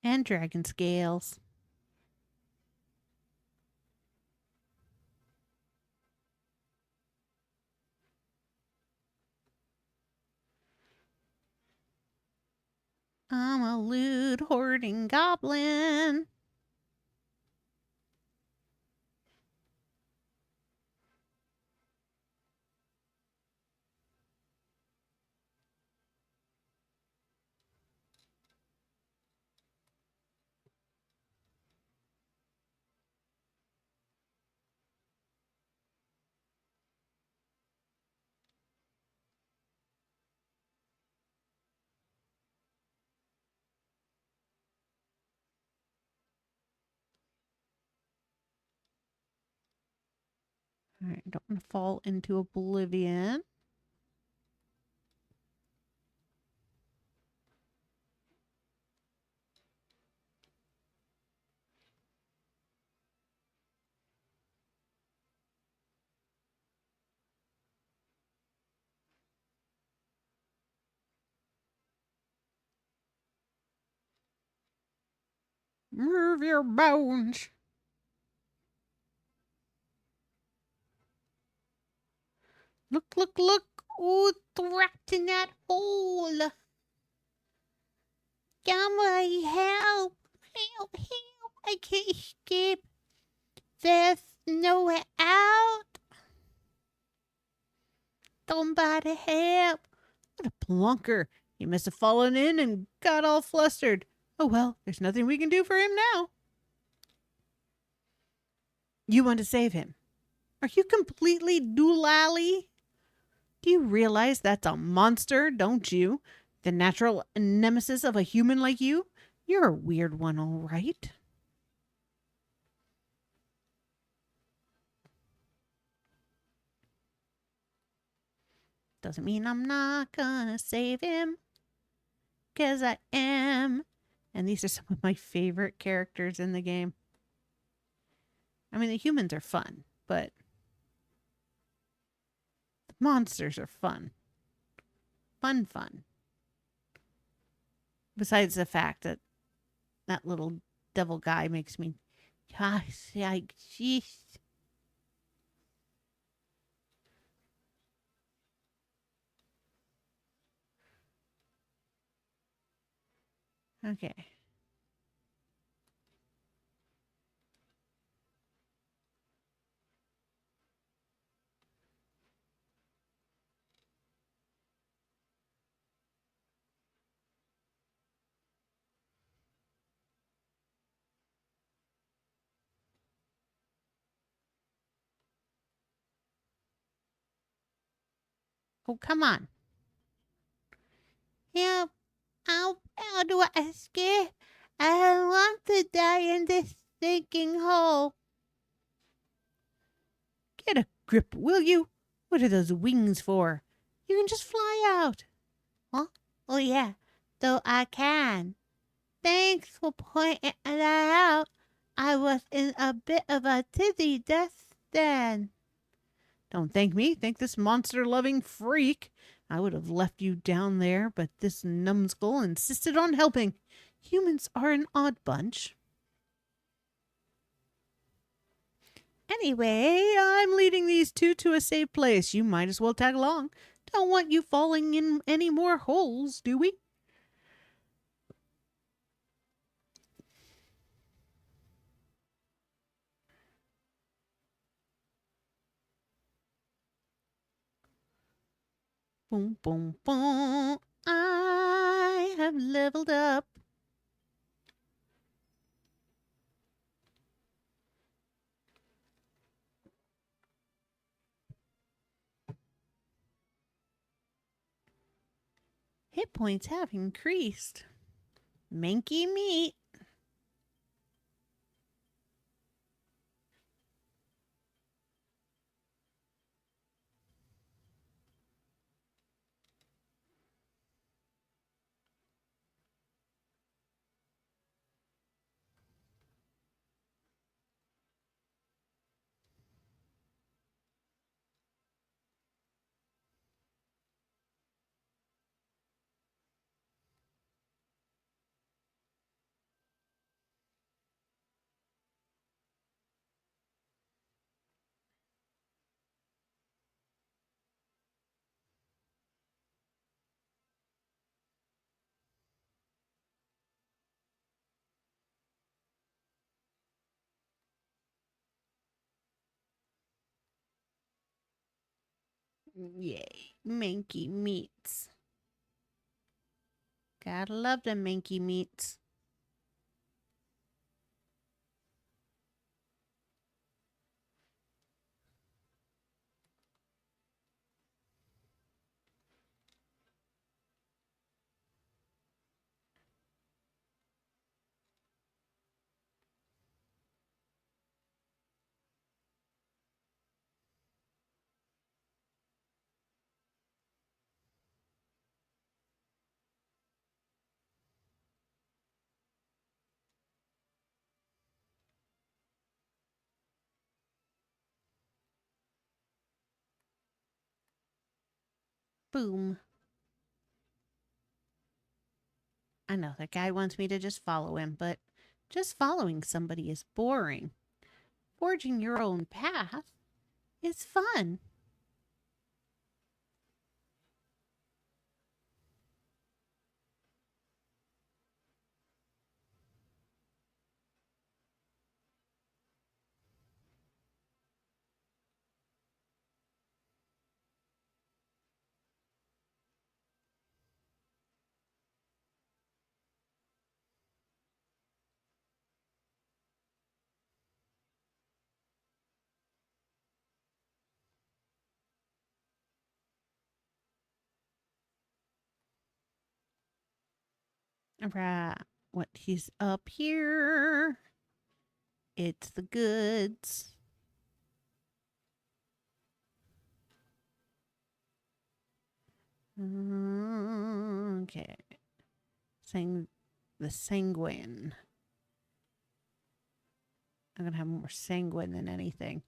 [SPEAKER 1] And dragon scales. I'm a loot hoarding goblin. All right, don't want to fall into oblivion. Move your bones. Look, look, look. Oh, trapped in that hole. Somebody help. Help, help. I can't escape. There's no way out. Somebody help. What a plunker. He must have fallen in and got all flustered. Oh well, there's nothing we can do for him now. You want to save him. Are you completely doolally? Do you realize that's a monster, don't you? The natural nemesis of a human like you? You're a weird one, all right. Doesn't mean I'm not gonna save him. 'Cause I am. And these are some of my favorite characters in the game. I mean, the humans are fun, but the monsters are fun. Fun, fun. Besides the fact that that little devil guy makes me. Gosh, like, jeez. Okay. Oh, come on. Help. How do I escape? I don't want to die in this stinking hole. Get a grip, will you? What are those wings for? You can just fly out. Huh? Oh, yeah. Though I can. Thanks for pointing that out. I was in a bit of a tizzy just then. Don't thank me. Thank this monster-loving freak. I would have left you down there, but this numbskull insisted on helping. Humans are an odd bunch. Anyway, I'm leading these two to a safe place. You might as well tag along. Don't want you falling in any more holes, do we? Boom, boom, boom. I have leveled up. Hit points have increased. Manky meat. Yay, manky meats. Gotta love them manky meats. Boom. I know that guy wants me to just follow him, but just following somebody is boring. Forging your own path is fun. Right. What he's up here. It's the goods. Okay. The sanguine. I'm going to have more sanguine than anything.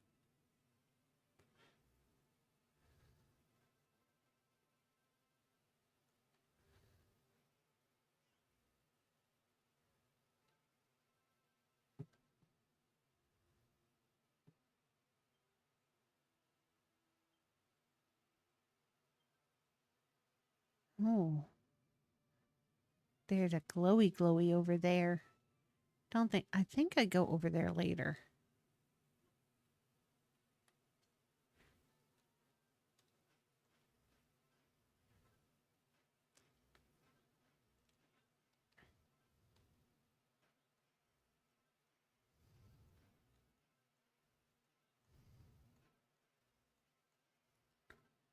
[SPEAKER 1] Oh, there's a glowy over there. I think I go over there later.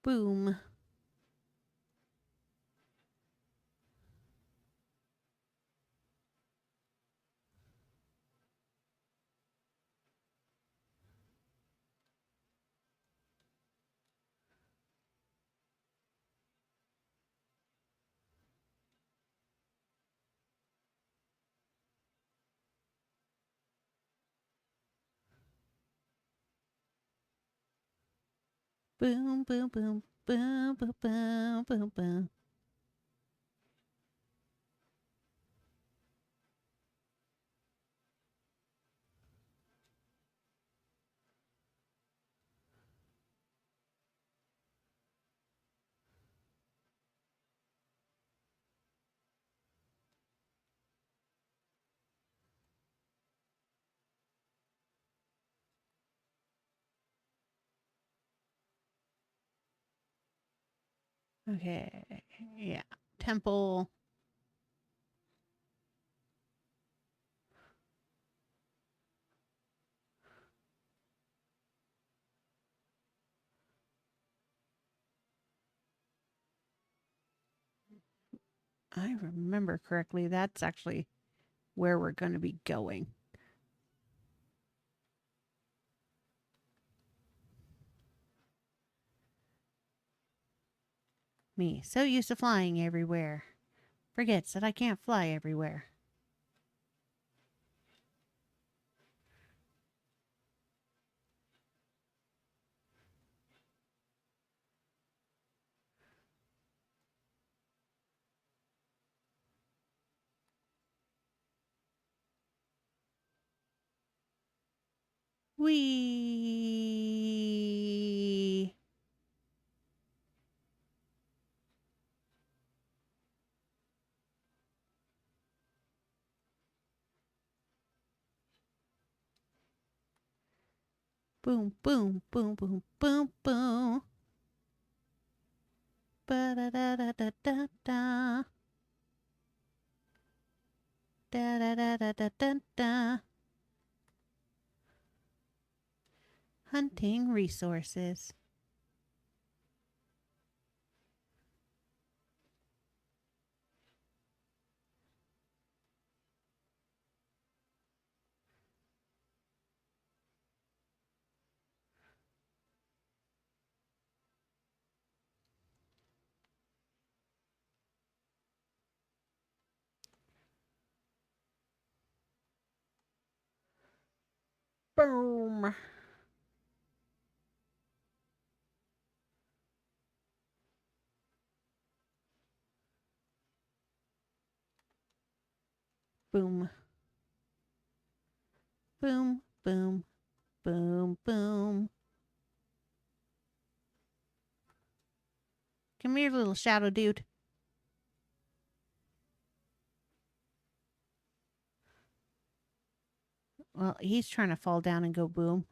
[SPEAKER 1] Boom. Boom, boom, boom, boom, boom, boom, boom, boom. Okay. Yeah. Temple. I remember correctly. That's actually where we're going to be going. Me, so used to flying everywhere, forgets that I can't fly everywhere. Wee. Boom, boom, boom, boom, boom, boom. Ba-da-da-da-da-da-da. Da-da-da-da-da-da-da. Hunting resources. Boom. Boom. Boom, boom, boom, boom. Come here, little shadow dude. Well, he's trying to fall down and go boom.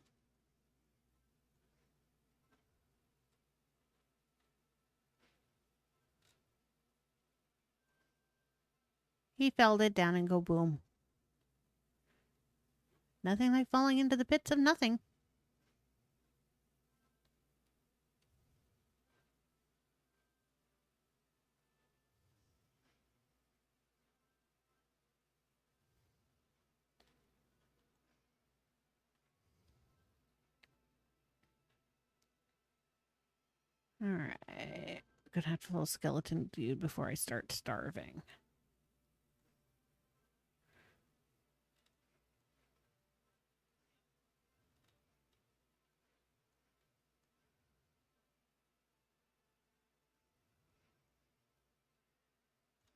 [SPEAKER 1] He fell it down and go boom. Nothing like falling into the pits of nothing. Alright. Gonna have to kill a skeleton dude before I start starving.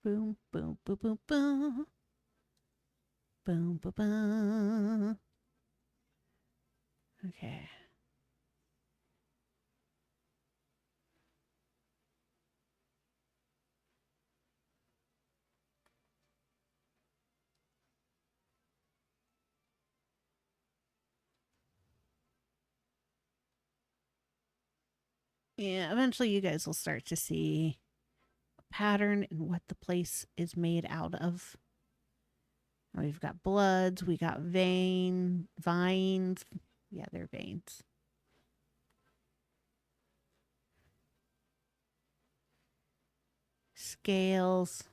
[SPEAKER 1] Boom, boom, boom, boom, boom. Boom, boom, boom. Okay. Yeah, eventually you guys will start to see a pattern in what the place is made out of. We've got bloods, we got vines. Yeah, they're veins. Scales.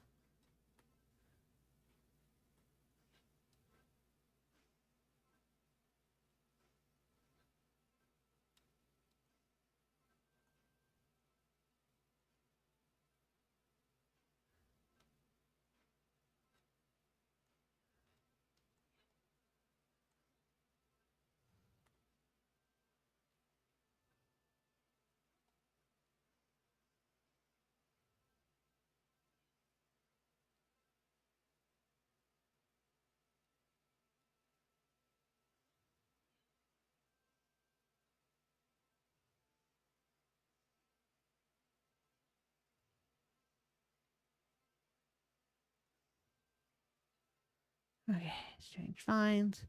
[SPEAKER 1] Okay, strange finds.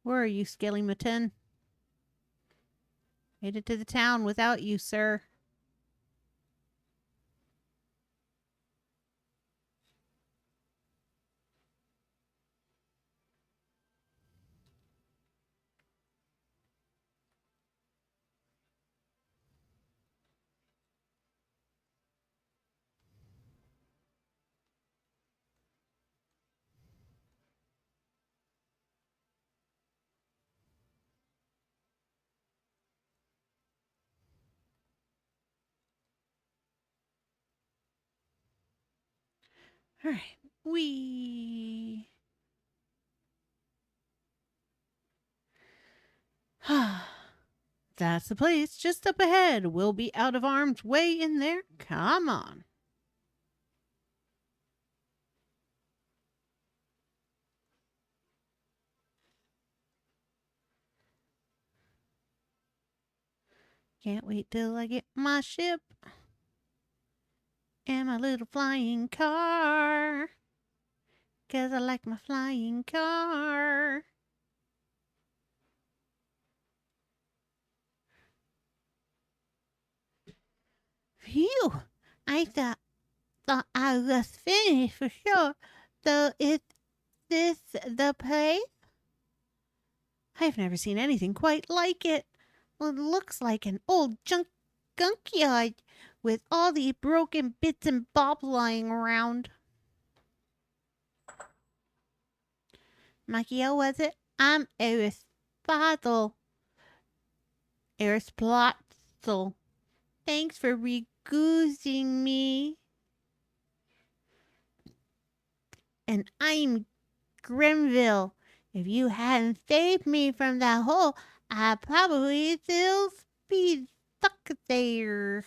[SPEAKER 1] Where are you, Scaly Mitten? Made it to the town without you, sir. All right. Wee. That's the place just up ahead. We'll be out of harm's way in there. Come on. Can't wait till I get my ship and my little flying car. 'Cause I like my flying car. Phew. I thought I was finished for sure. So is this the place? I've never seen anything quite like it. Well, it looks like an old junkyard with all these broken bits and bobs lying around. Mikey, was it? I'm Aristotle. Aristotle. Thanks for regoozing me. And I'm Grimville. If you hadn't saved me from that hole, I'd probably still be stuck there.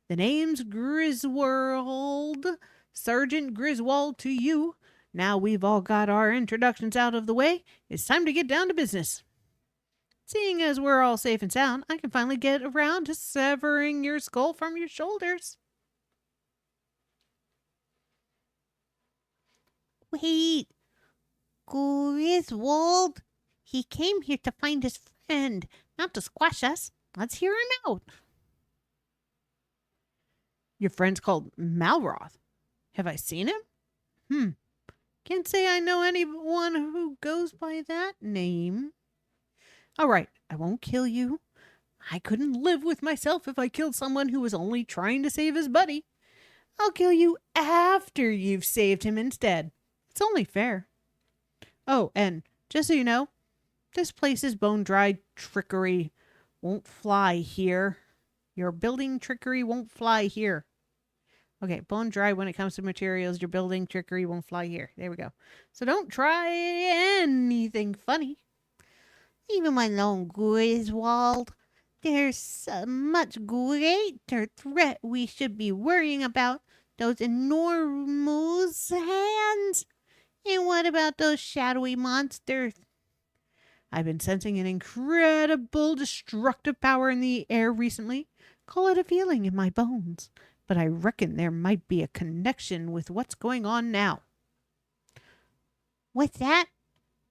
[SPEAKER 1] The name's Griswold. Sergeant Griswold to you. Now we've all got our introductions out of the way, it's time to get down to business. Seeing as we're all safe and sound, I can finally get around to severing your skull from your shoulders. Wait, Griswold? He came here to find his friend, not to squash us. Let's hear him out. Your friend's called Malroth. Have I seen him? Can't say I know anyone who goes by that name. All right, I won't kill you. I couldn't live with myself if I killed someone who was only trying to save his buddy. I'll kill you after you've saved him instead. It's only fair. Oh, and just so you know, this place's bone-dry trickery won't fly here. Your building trickery won't fly here. Okay, bone dry when it comes to materials. Your building trickery won't fly here. There we go. So don't try anything funny. Even my lone Griswold. There's a much greater threat we should be worrying about. Those enormous hands. And what about those shadowy monsters? I've been sensing an incredible destructive power in the air recently. Call it a feeling in my bones. But I reckon there might be a connection with what's going on now. What's that?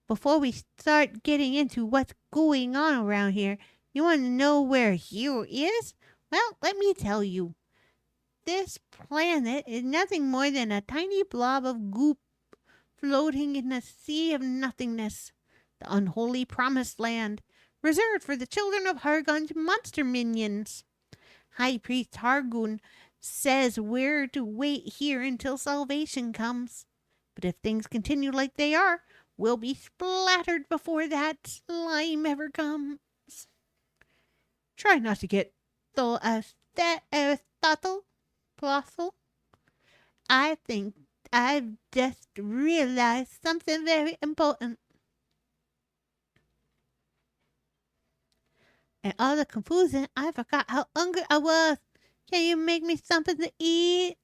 [SPEAKER 1] Before we start getting into what's going on around here, you want to know where here is? Well, let me tell you. This planet is nothing more than a tiny blob of goop floating in a sea of nothingness. The unholy promised land, reserved for the children of Hargon's monster minions. High Priest Hargun says we're to wait here until salvation comes. But if things continue like they are, we'll be splattered before that slime ever comes. Try not to get so upset, Aristotle. I think I've just realized something very important. And all the confusion, I forgot how hungry I was. Can you make me something to eat?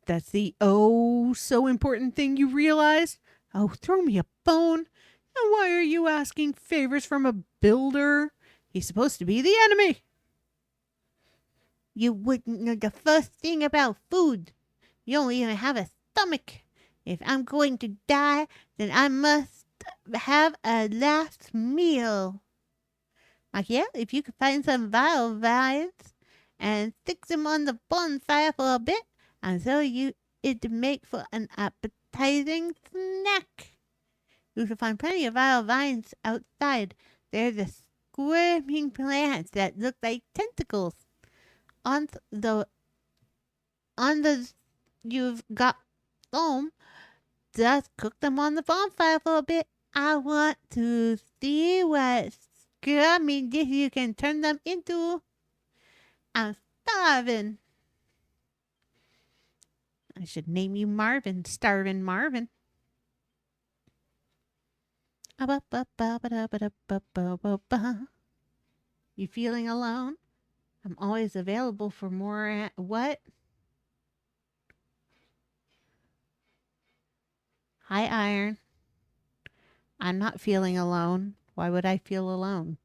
[SPEAKER 1] That's the so important thing you realize? Oh, throw me a bone. And why are you asking favors from a builder? He's supposed to be the enemy. You wouldn't know the first thing about food. You don't even have a stomach. If I'm going to die, then I must have a last meal. Yeah, if you could find some vile vines and stick them on the bonfire for a bit, and so it'd make for an appetizing snack. You can find plenty of vile vines outside. They're the squirming plants that look like tentacles. On the you've got foam, just cook them on the bonfire for a bit. I want to see what scrumming dish you can turn them into. I'm starving. I should name you Marvin, Starvin' Marvin. You feeling alone? I'm always available for more. What? Hi, Iron. I'm not feeling alone. Why would I feel alone?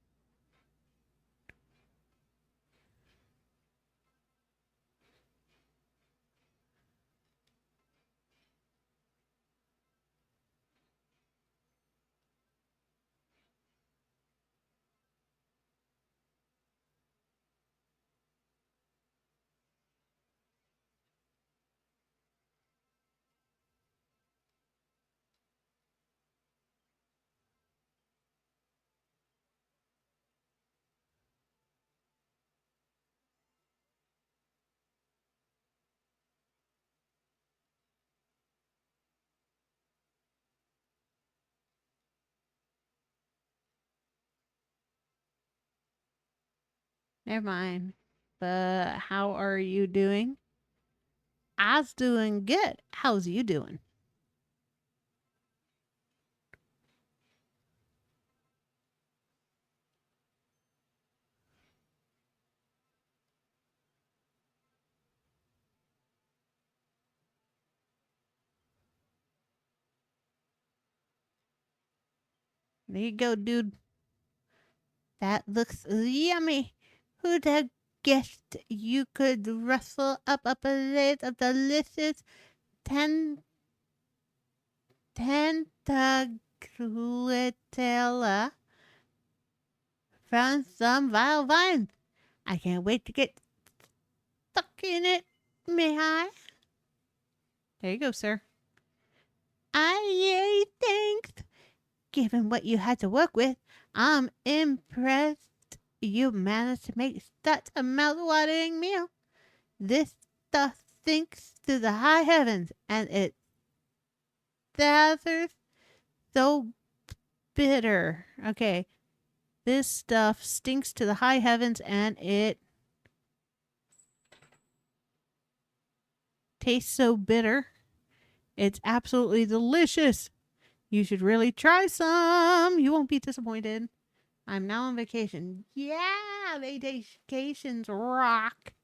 [SPEAKER 1] Never mind. But how are you doing? I's doing good. How's you doing? There you go, dude. That looks yummy. Who'd have guessed you could rustle up a plate of delicious ten tentacutella from some vile vine? I can't wait to get stuck in it, may I? There you go, sir. Yay, thanks. Given what you had to work with, I'm impressed you managed to make such a mouth-watering meal. This stuff sinks to the high heavens, and it savours so bitter. Okay, this stuff stinks to the high heavens, and it tastes so bitter. It's absolutely delicious. You should really try some. You won't be disappointed. I'm now on vacation. Yeah, vacations rock.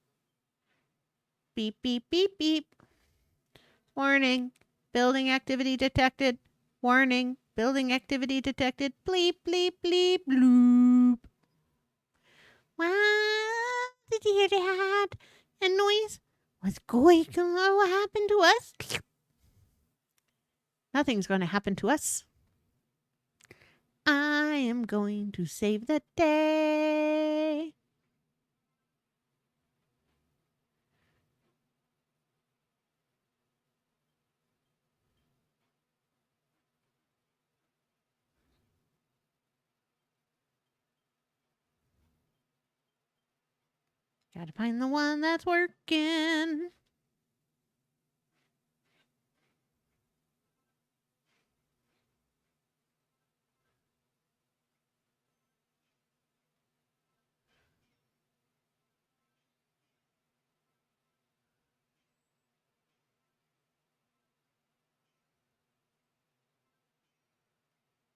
[SPEAKER 1] Beep, beep, beep, beep. Warning. Building activity detected. Warning. Building activity detected. Bleep, bleep, bleep, bloop. Wow. Did you hear that? A noise? What's going on? What happened to us? Nothing's going to happen to us. I am going to save the day. Gotta find the one that's working.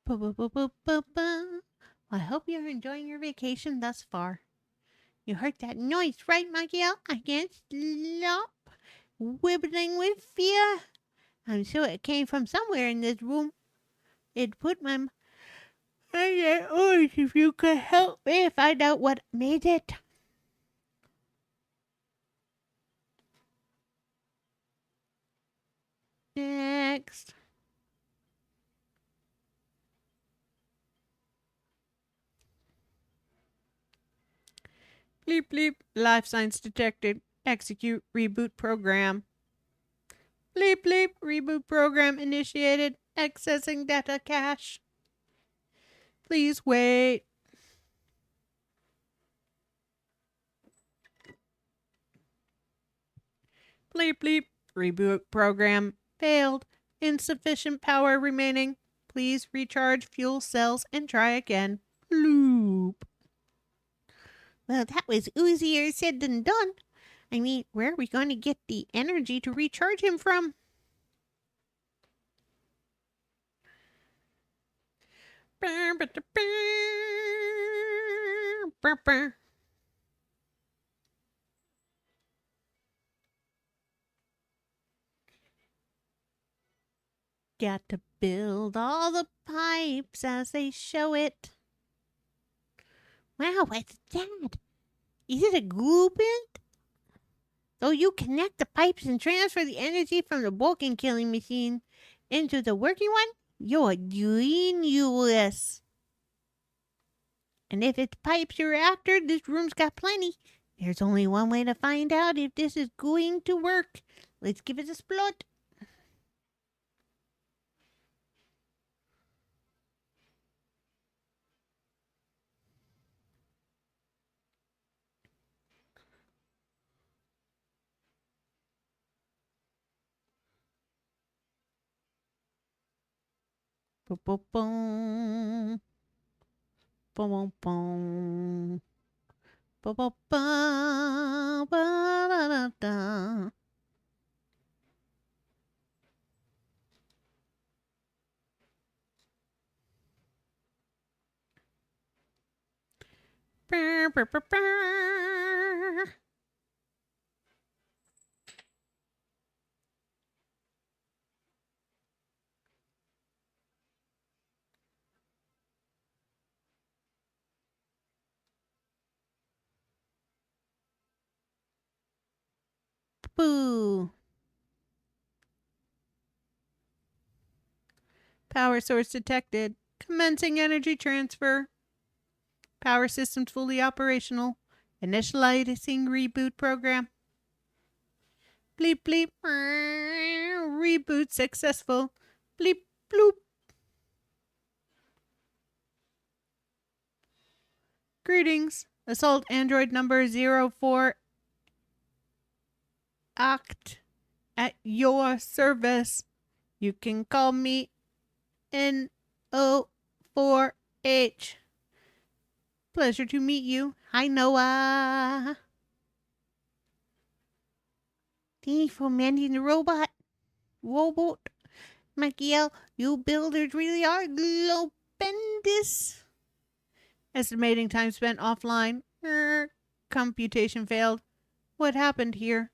[SPEAKER 1] Well, I hope you're enjoying your vacation thus far. You heard that noise, right, Michael? I can't stop wibbling with fear. I'm sure it came from somewhere in this room. It put my mind at ease. If you could help me find out what made it. Next. Bleep bleep. Life signs detected. Execute reboot program. Bleep bleep. Reboot program initiated. Accessing data cache. Please wait. Bleep bleep. Reboot program failed. Insufficient power remaining. Please recharge fuel cells and try again. Bloop. Well, that was easier said than done. I mean, where are we going to get the energy to recharge him from? Got to build all the pipes as they show it. Wow, what's that? Is it a glue bit? So you connect the pipes and transfer the energy from the broken killing machine into the working one? You're genius. And if it's pipes you're after, this room's got plenty. There's only one way to find out if this is going to work. Let's give it a splot. Boom, boom, boom. Boom, boom, boom. Ba ba ba ba da da da. Brr, brr, brr, brr. Boo. Power source detected. Commencing energy transfer. Power systems fully operational. Initializing reboot program. Bleep bleep. Reboot successful. Bleep bloop. Greetings. Assault android number 04 Act at your service. You can call me NO4H. Pleasure to meet you. Hi, Noah. Thanks for mending the robot. Michael, you builders really are globendous. Estimating time spent offline. Computation failed. What happened here?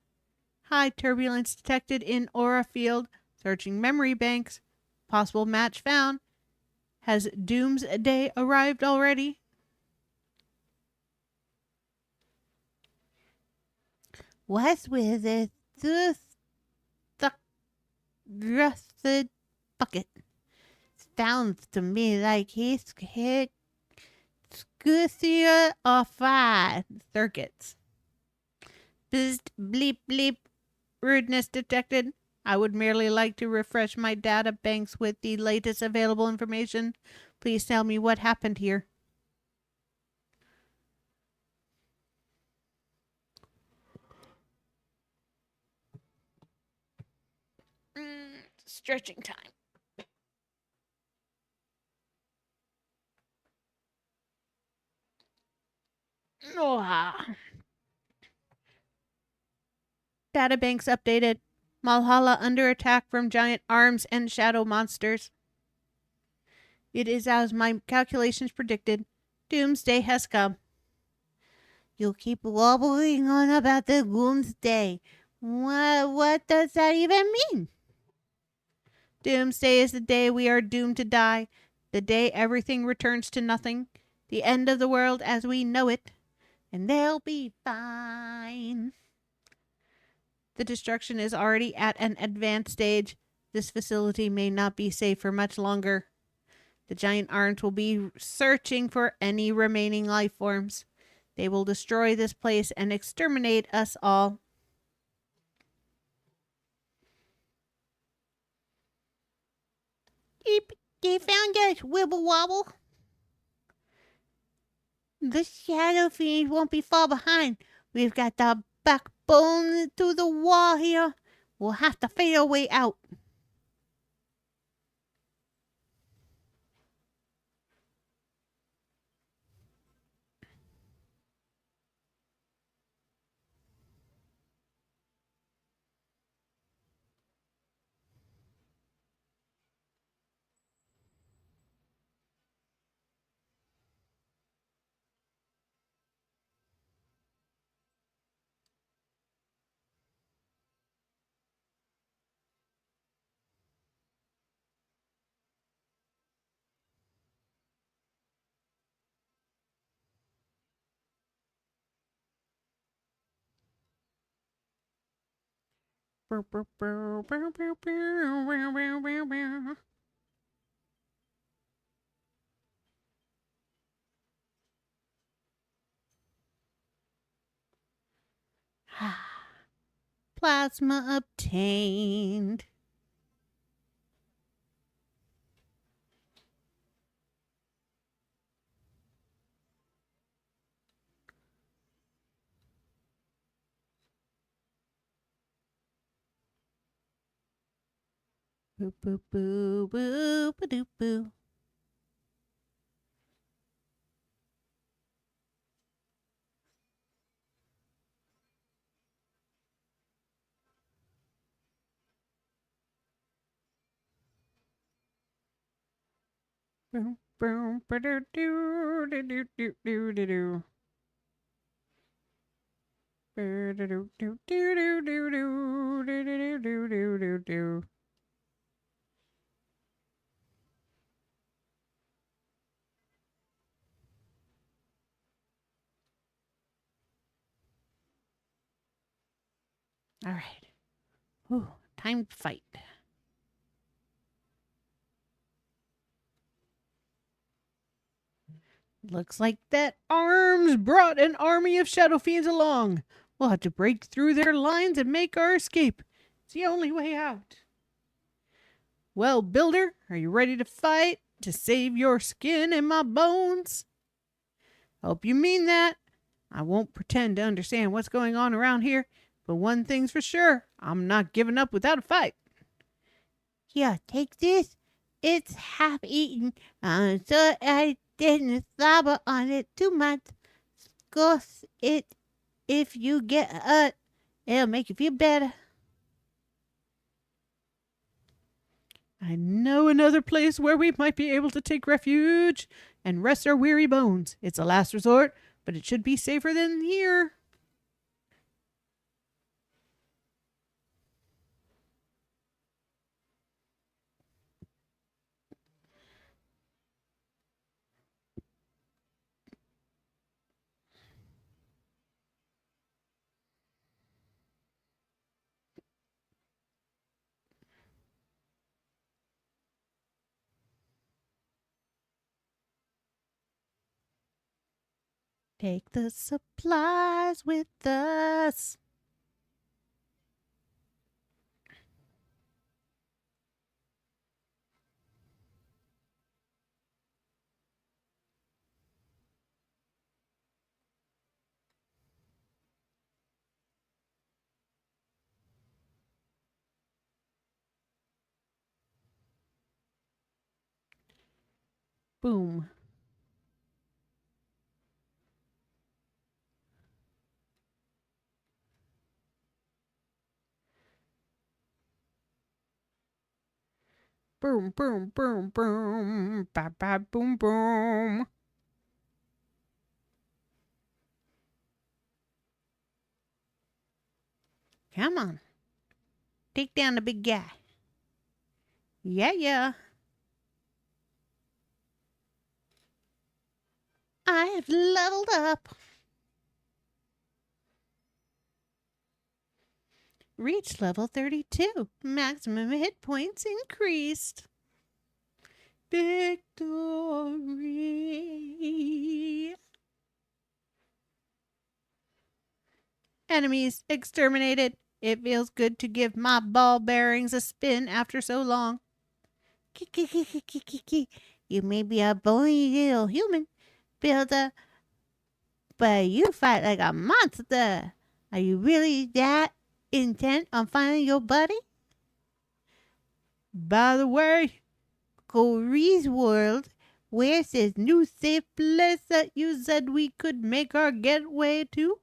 [SPEAKER 1] High turbulence detected in aura field. Searching memory banks. Possible match found. Has Doomsday arrived already? What's with this rusted bucket? Sounds to me like he's hit Scusia or 5 circuits. Bzzt, bleep, bleep. Rudeness detected. I would merely like to refresh my data banks with the latest available information. Please tell me what happened here. Stretching time. Oh. Databanks updated. Malhalla under attack from giant arms and shadow monsters. It is as my calculations predicted. Doomsday has come. You keep wobbling on about the Doomsday. What does that even mean? Doomsday is the day we are doomed to die, the day everything returns to nothing, the end of the world as we know it, and they'll be fine. The destruction is already at an advanced stage. This facility may not be safe for much longer. The giant arms will be searching for any remaining life forms. They will destroy this place and exterminate us all. They found us, Wibble Wobble. The shadow fiends won't be far behind. We've got the backbone to the wall here. We'll have to fade our way out. Plasma obtained. Boo boo boo boo boo doo boo. Boom, boom, ba-do-do, do-do-do-do-do-do. Ba-do-do-do-do-do-do-do-do-do-do-do-do. All right. Ooh, time to fight. Looks like that arms brought an army of shadow fiends along. We'll have to break through their lines and make our escape. It's the only way out. Well, Builder, are you ready to fight to save your skin and my bones? Hope you mean that. I won't pretend to understand what's going on around here, but one thing's for sure, I'm not giving up without a fight. Here, take this. It's half eaten, so I didn't slobber on it too much. Scoff it if you get hurt. It'll make you feel better. I know another place where we might be able to take refuge and rest our weary bones. It's a last resort, but it should be safer than here. Take the supplies with us. Boom. Boom, boom, boom, boom. Ba, ba, boom, boom. Come on. Take down the big guy. Yeah, yeah. I have leveled up. Reach level 32. Maximum hit points increased. Victory. Enemies exterminated. It feels good to give my ball bearings a spin after so long. You may be a bony little human, Builder, but you fight like a monster. Are you really that intent on finding your buddy? By the way, Corey's world, where's this new safe place that you said we could make our getaway to?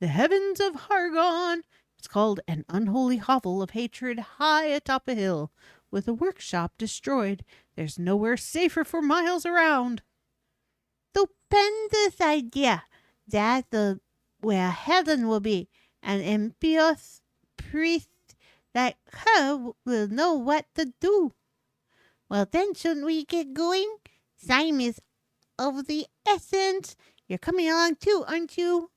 [SPEAKER 1] The heavens of Hargon. It's called an unholy hovel of hatred high atop a hill, with a workshop destroyed. There's nowhere safer for miles around. Stupendous idea. That's where heaven will be. An impious priest like her will know what to do. Well, then, shouldn't we get going? Time is of the essence. You're coming along too, aren't you?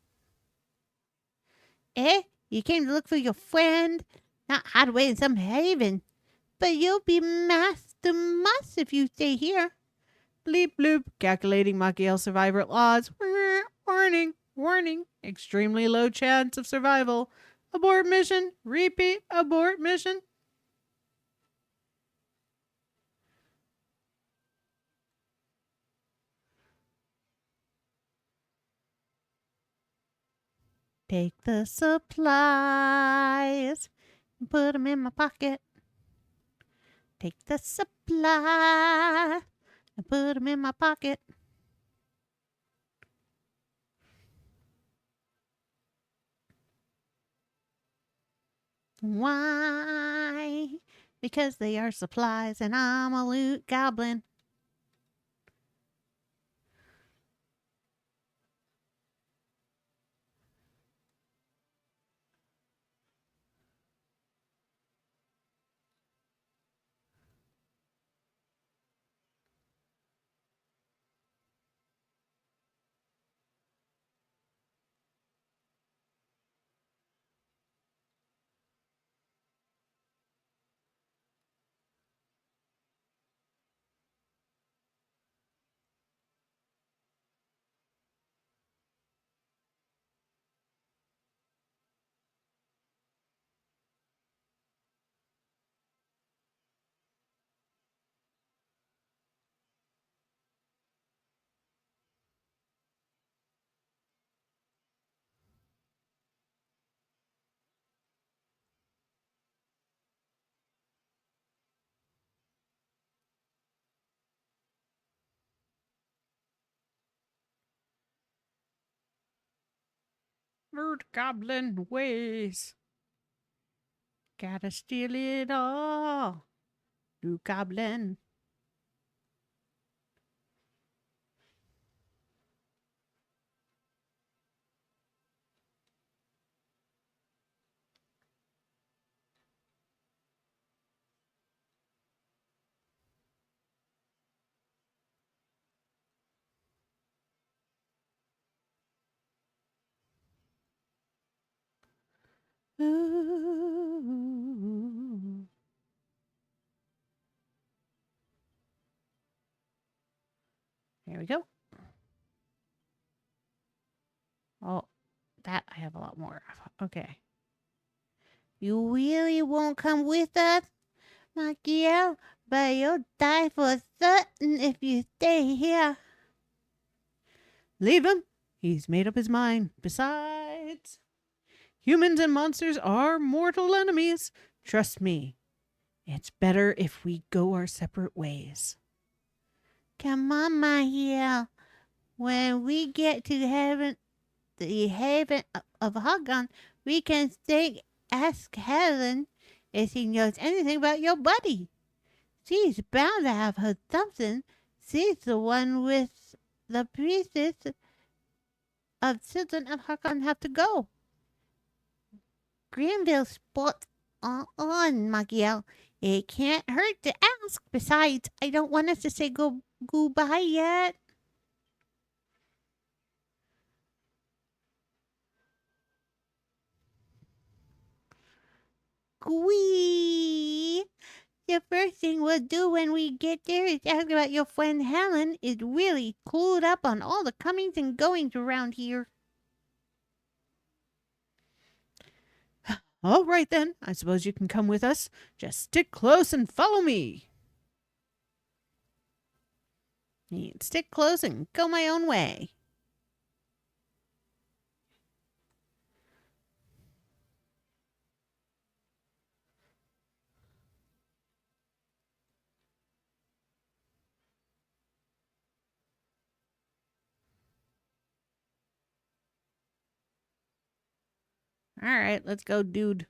[SPEAKER 1] Eh? You came to look for your friend? Not hide away in some haven. But you'll be master muss if you stay here. Bleep bloop. Calculating Machiel survivor odds. Warning. Warning. Extremely low chance of survival. Abort mission. Repeat. Abort mission. Take the supplies and put them in my pocket. Take the supply and put them in my pocket. Why? Because they are supplies and I'm a loot goblin. Nerd goblin ways. Gotta steal it all. New goblin. Ooh. There we go. Oh, that I have a lot more of. Okay. You really won't come with us, Miguel? But you'll die for certain if you stay here. Leave him. He's made up his mind. Besides, humans and monsters are mortal enemies. Trust me. It's better if we go our separate ways. Come on, Miguel. When we get to heaven, the haven of Hagan, we can ask Helen if she knows anything about your buddy. She's bound to have heard something. She's the one with the pieces of children of Hagan have to go. Greenville spot on, Miguel. It can't hurt to ask. Besides, I don't want us to say goodbye yet. Gee. The first thing we'll do when we get there is ask about your friend Helen is really clued up on all the comings and goings around here. All right then, I suppose you can come with us. Just stick close and follow me. Stick close and go my own way. All right, let's go, dude.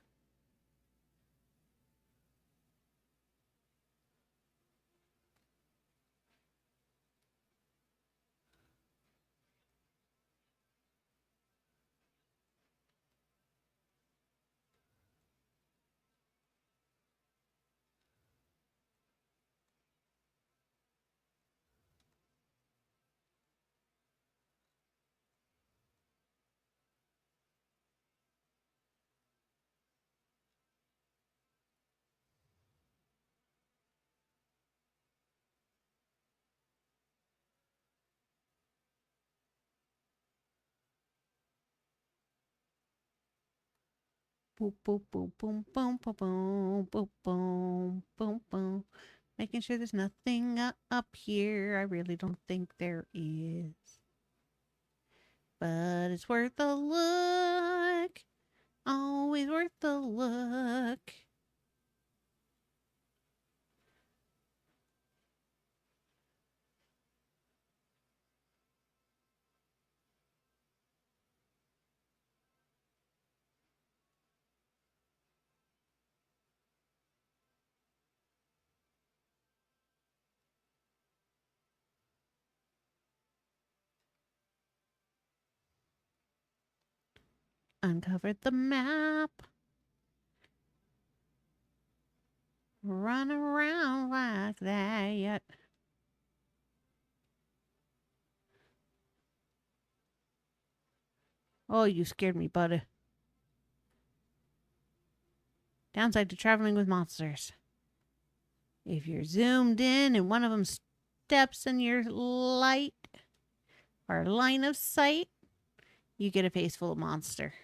[SPEAKER 1] Boom, boom, boom, boom, boom, boom, boom, boom, boom, boom, boom. Making sure there's nothing up here. I really don't think there is. But it's worth a look. Always worth a look. Uncovered the map. Run around like that. Oh, you scared me, buddy. Downside to traveling with monsters. If you're zoomed in and one of them steps in your light or line of sight, you get a face full of monster.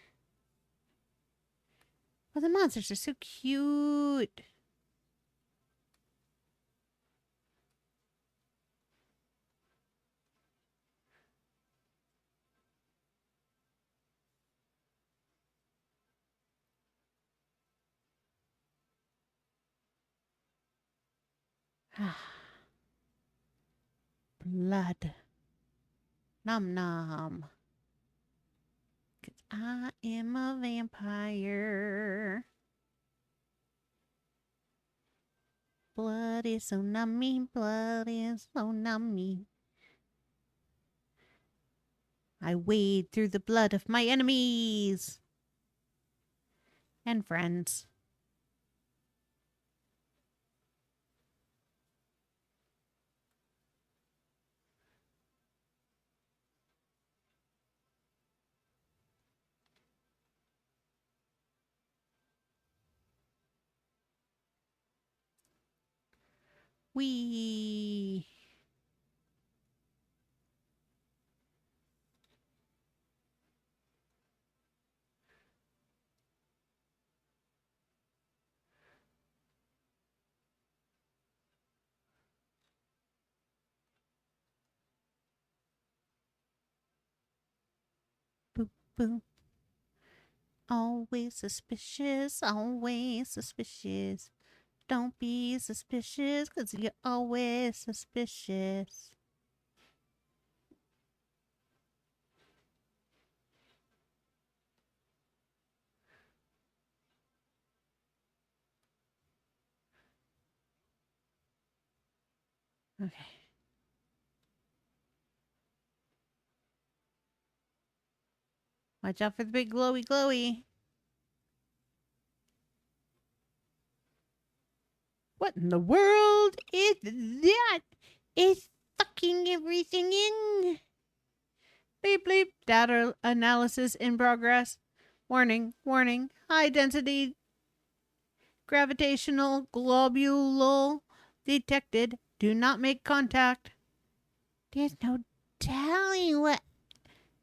[SPEAKER 1] Well, the monsters are so cute. Blood. Nom nom. I am a vampire. Blood is so nummy, blood is so nummy. I wade through the blood of my enemies and friends. Wee. Boop, boop. Always suspicious, always suspicious. Don't be suspicious, 'cause you're always suspicious. Okay. Watch out for the big glowy glowy. What in the world is that? Is fucking everything in? Bleep bleep. Data analysis in progress. Warning, warning. High density gravitational globule detected. Do not make contact. There's no telling what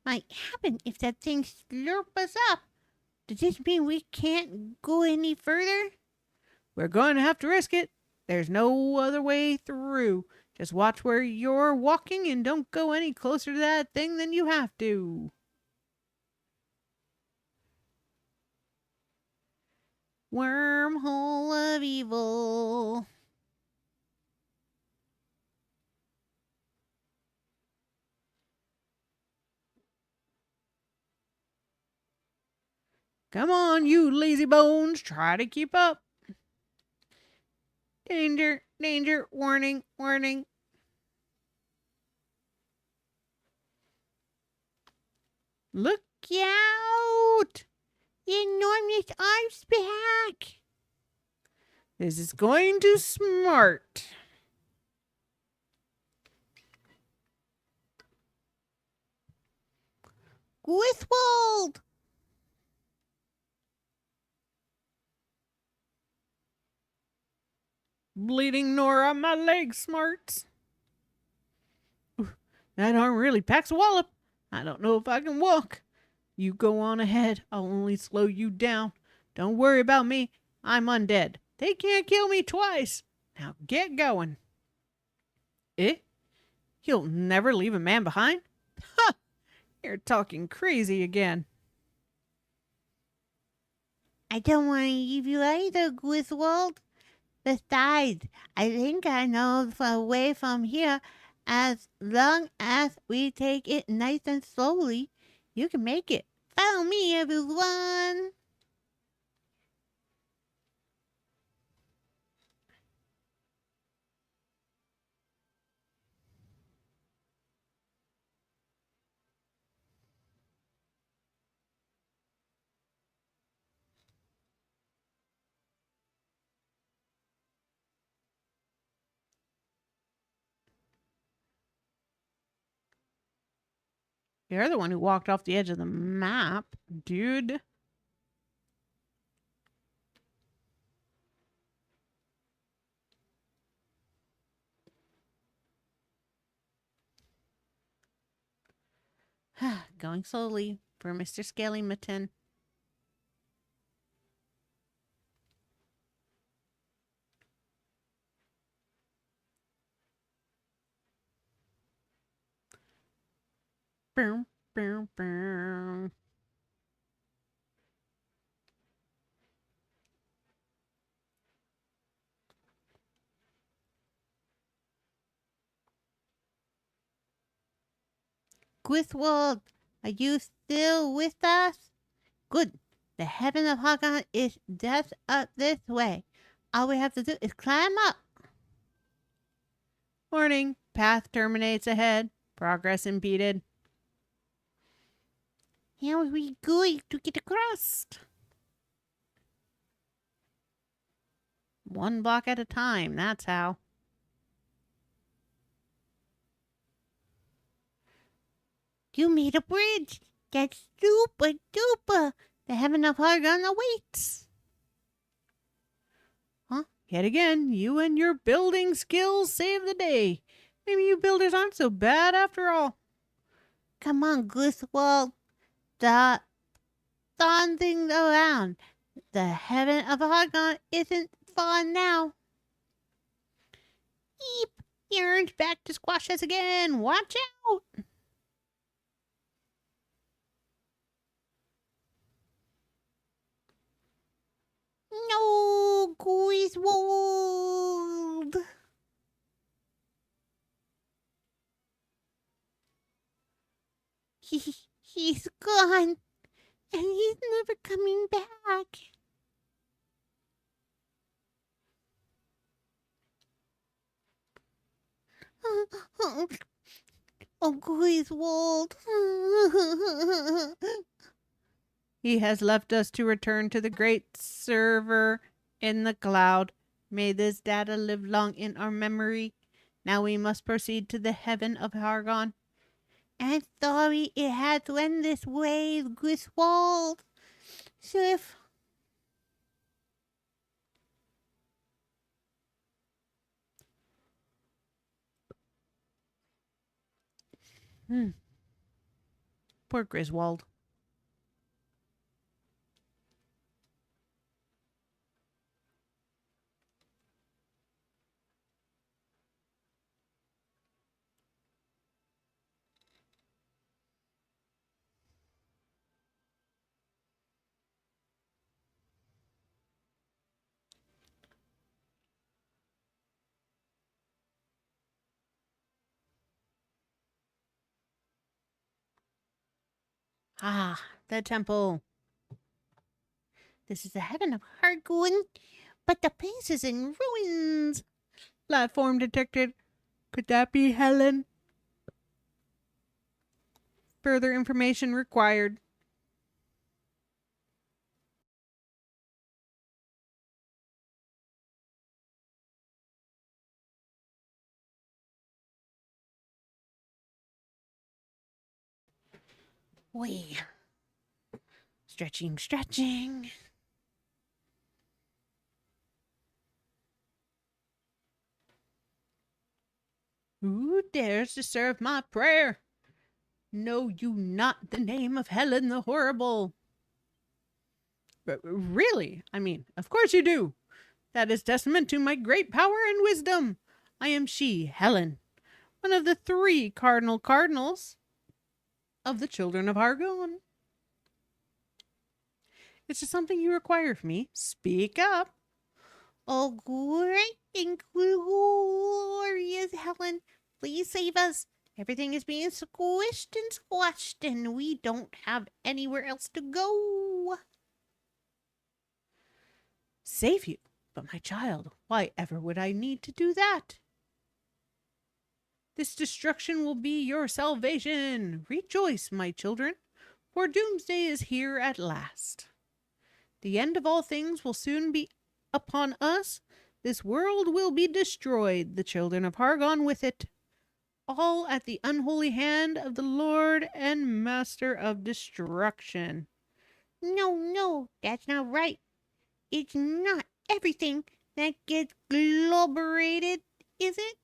[SPEAKER 1] might happen if that thing slurps us up. Does this mean we can't go any further? We're going to have to risk it. There's no other way through. Just watch where you're walking and don't go any closer to that thing than you have to. Wormhole of evil. Come on, you lazy bones. Try to keep up. Danger, danger, warning, warning. Look out! The enormous arms back. This is going to smart. Griswold! Bleeding Nora, my leg smarts. That arm really packs a wallop. I don't know if I can walk. You go on ahead. I'll only slow you down. Don't worry about me. I'm undead. They can't kill me twice. Now get going. Eh? You'll never leave a man behind? Ha! You're talking crazy again. I don't want to leave you either, Griswold. Besides, I think I know the way from here. As long as we take it nice and slowly, you can make it. Follow me, everyone. You're the one who walked off the edge of the map, dude. Going slowly for Mr. Skellington. Boom, boom, boom. Griswold, are you still with us? Good. The heaven of Hagan is just up this way. All we have to do is climb up. Warning. Path terminates ahead. Progress impeded. How are we going to get across? One block at a time, that's how. You made a bridge. That's super duper. The heaven of Hargon awaits. Huh? Yet again, you and your building skills save the day. Maybe you builders aren't so bad after all. Come on, Griswold. Stop things around. The heaven of Hargon isn't fun now. Eep! Aaron's back to squash us again. Watch out! No, Griswold! He's gone, and he's never coming back. Oh, Griswold. He has left us to return to the great server in the cloud. May this data live long in our memory. Now we must proceed to the heaven of Hargon. I'm sorry it had to end this way, Griswold. Sif. Poor Griswold. Ah, the temple. This is the heaven of Hargon, but the place is in ruins. Platform detected. Could that be Helen? Further information required. Wait. Stretching. Who dares disturb my prayer? Know you not the name of Helen the Horrible? Really? I mean, of course you do. That is testament to my great power and wisdom. I am she, Helen, one of the 3 cardinals of the children of Hargon. Is there something you require of me? Speak up. Oh, great and glorious Helen, please save us. Everything is being squished and squashed, and we don't have anywhere else to go. Save you? But my child, why ever would I need to do that? This destruction will be your salvation. Rejoice, my children, for doomsday is here at last. The end of all things will soon be upon us. This world will be destroyed, the children of Hargon with it. All at the unholy hand of the Lord and Master of Destruction. No, that's not right. It's not everything that gets globerated, is it?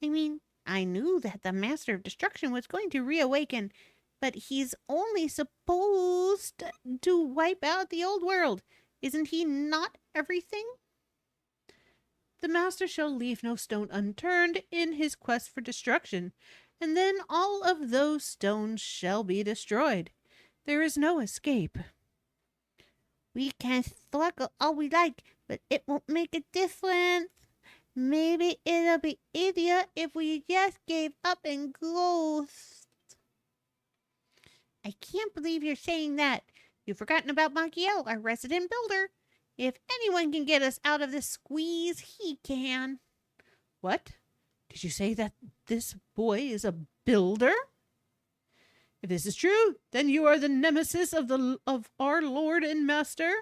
[SPEAKER 1] I mean, I knew that the Master of Destruction was going to reawaken, but he's only supposed to wipe out the old world. Isn't he not everything? The Master shall leave no stone unturned in his quest for destruction, and then all of those stones shall be destroyed. There is no escape. We can struggle all we like, but it won't make a difference. Maybe it'll be easier if we just gave up and ghost. I can't believe you're saying that. You've forgotten about Machiel, our resident builder. If anyone can get us out of this squeeze, he can. What? Did you say that this boy is a builder? If this is true, then you are the nemesis of our Lord and Master.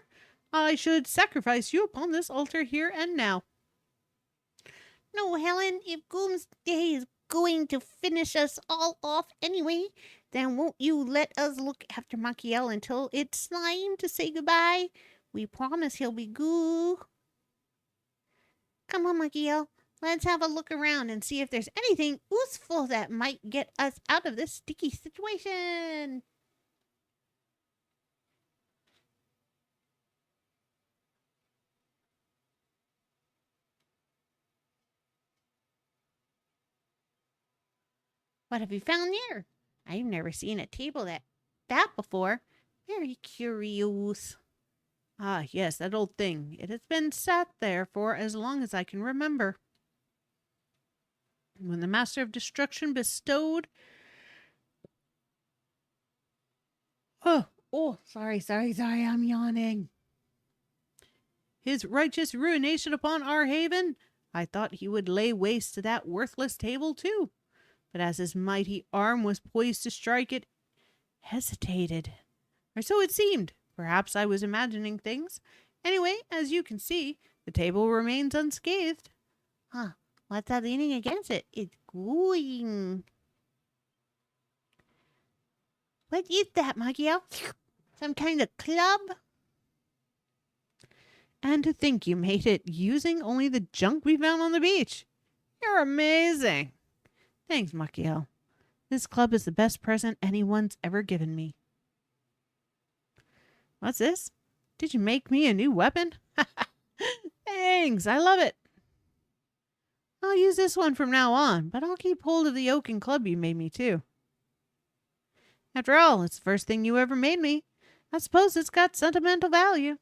[SPEAKER 1] I should sacrifice you upon this altar here and now. No, Helen, if Doomsday is going to finish us all off anyway, then won't you let us look after Machiel until it's time to say goodbye? We promise he'll be good. Come on, Machiel. Let's have a look around and see if there's anything useful that might get us out of this sticky situation. What have you found there? I've never seen a table that before. Very curious. Ah, yes, that old thing. It has been sat there for as long as I can remember. When the Master of Destruction bestowed... Sorry, I'm yawning. His righteous ruination upon our haven, I thought he would lay waste to that worthless table too. But as his mighty arm was poised to strike, it hesitated. Or so it seemed. Perhaps I was imagining things. Anyway, as you can see, the table remains unscathed. Huh. What's that leaning against it? It's glowing. What is that, Machiel? Some kind of club? And to think you made it using only the junk we found on the beach. You're amazing. Thanks, Machiel. This club is the best present anyone's ever given me. What's this? Did you make me a new weapon? Thanks, I love it. I'll use this one from now on, but I'll keep hold of the oaken club you made me too. After all, it's the first thing you ever made me. I suppose it's got sentimental value.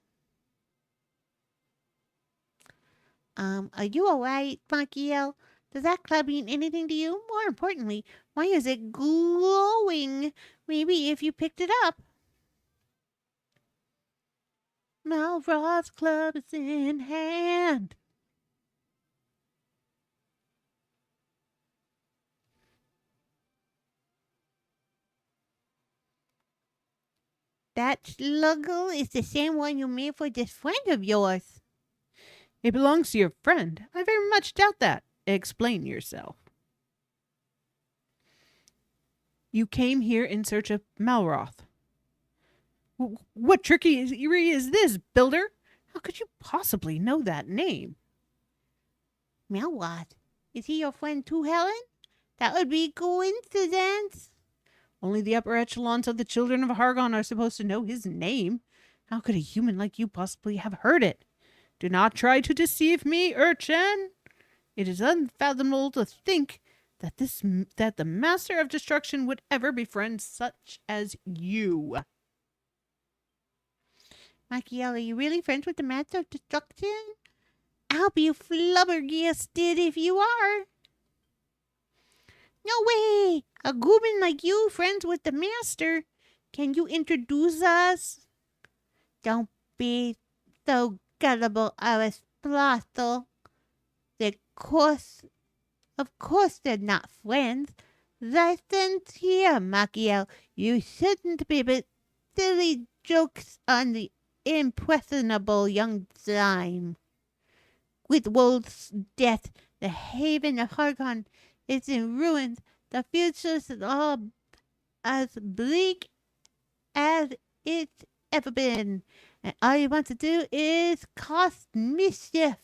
[SPEAKER 1] Are you alright, Machiel? Does that club mean anything to you? More importantly, why is it glowing? Maybe if you picked it up. Malroth's club is in hand. That sluggle is the same one you made for this friend of yours. It belongs to your friend. I very much doubt that. Explain yourself. You came here in search of Malroth. What trickery is this, builder? How could you possibly know that name? Malroth? Is he your friend too, Helen? That would be coincidence. Only the upper echelons of the children of Hargon are supposed to know his name. How could a human like you possibly have heard it? Do not try to deceive me, urchin. It is unfathomable to think that the Master of Destruction would ever befriend such as you. Machiel, are you really friends with the Master of Destruction? I'll be flabbergasted if you are. No way! A goblin like you, friends with the Master. Can you introduce us? Don't be so gullible, Aristotle. Of course they're not friends. Listen here, Machiel. You shouldn't be but silly jokes on the impressionable young slime. With Wolf's death, the haven of Hargon is in ruins. The future's all as bleak as it's ever been. And all you want to do is cause mischief.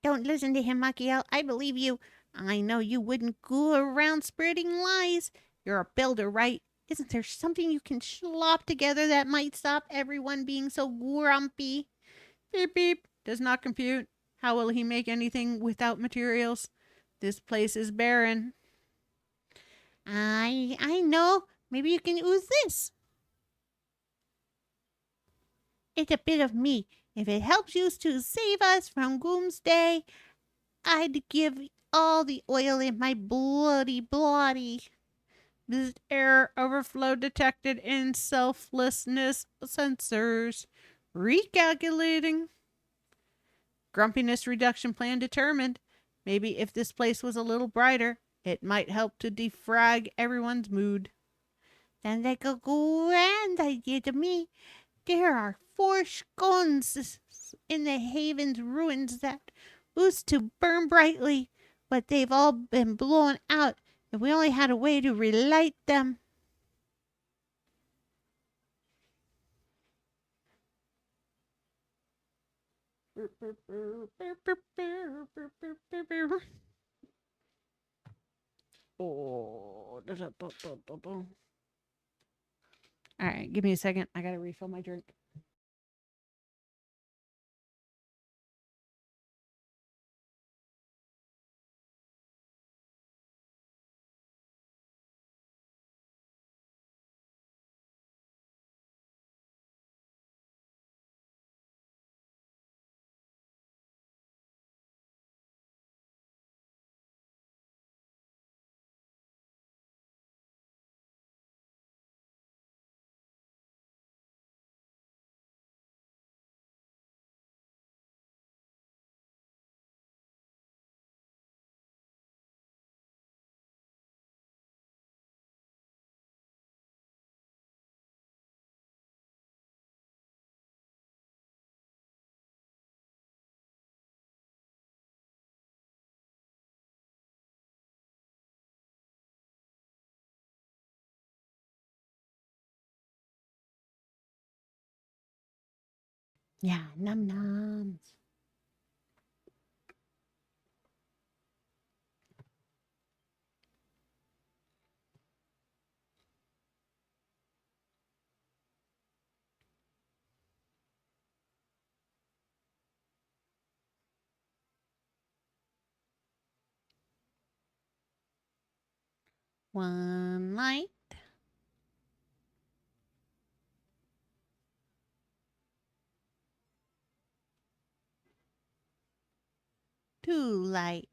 [SPEAKER 1] Don't listen to him, Machiel. I believe you. I know you wouldn't go around spreading lies. You're a builder, right? Isn't there something you can slop together that might stop everyone being so grumpy? Beep, beep. Does not compute. How will he make anything without materials? This place is barren. I know. Maybe you can use this. It's a bit of me. If it helps you to save us from Doomsday, I'd give all the oil in my bloody body. Bzzzt, error, overflow detected in selflessness sensors. Recalculating. Grumpiness reduction plan determined. Maybe if this place was a little brighter, it might help to defrag everyone's mood. Sounds like a grand idea to me. There are 4 scones in the Haven's ruins that used to burn brightly, but they've all been blown out, and we only had a way to relight them. Oh. All right, give me a second. I gotta refill my drink. Yeah, num nums. One light. 2 light.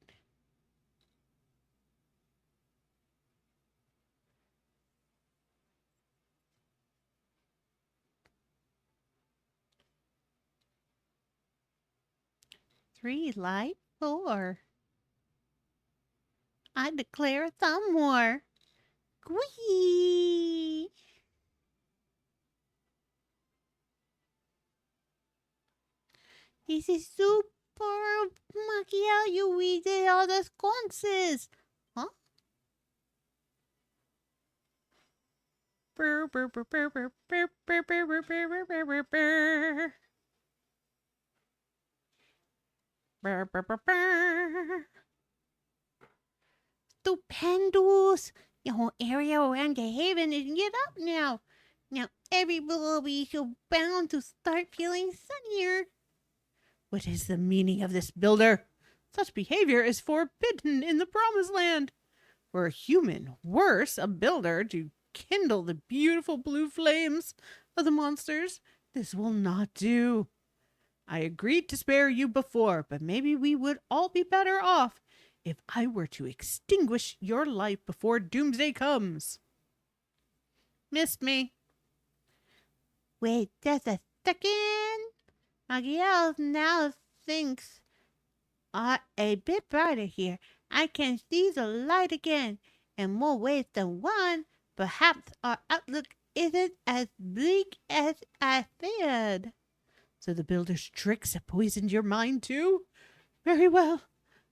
[SPEAKER 1] 3 light. 4. I declare a thumb war. Squee! This is super Macchiato. You did all the sconces. Huh? Brr, brr, brr, brr, brr, brr, brr, brr, brr, brr, brr, brr, brr. Brr, brr, brr, brr. Stupendous! The whole area around the haven is lit up now. Now everybody will be so bound to start feeling sunnier. What is the meaning of this, builder? Such behavior is forbidden in the Promised Land. For a human, worse, a builder, to kindle the beautiful blue flames of the monsters, this will not do. I agreed to spare you before, but maybe we would all be better off if I were to extinguish your life before doomsday comes. Missed me. Wait just a second. Miguel now thinks a bit brighter here. I can see the light again in more ways than one. Perhaps our outlook isn't as bleak as I feared. So the builder's tricks have poisoned your mind too? Very well.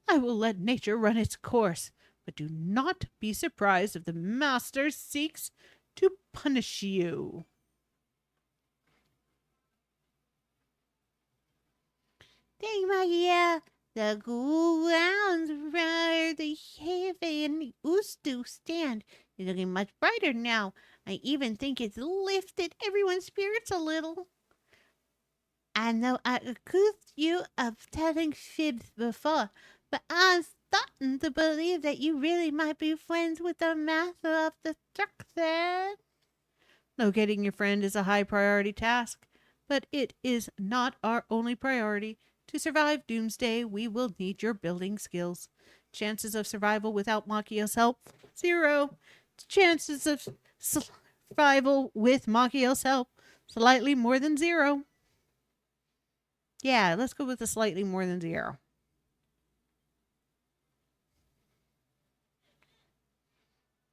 [SPEAKER 1] I will let nature run its course, but do not be surprised if the master seeks to punish you. Thank Magia. The grounds around the haven used to stand is looking much brighter now. I even think it's lifted everyone's spirits a little. I know I accused you of telling fibs before, but I'm starting to believe that you really might be friends with the master of destruction. Locating your friend is a high priority task, but it is not our only priority. To survive Doomsday, we will need your building skills. Chances of survival without Machia's help? 0. chances of survival with Machiel's help, slightly more than 0. Yeah, let's go with the slightly more than 0.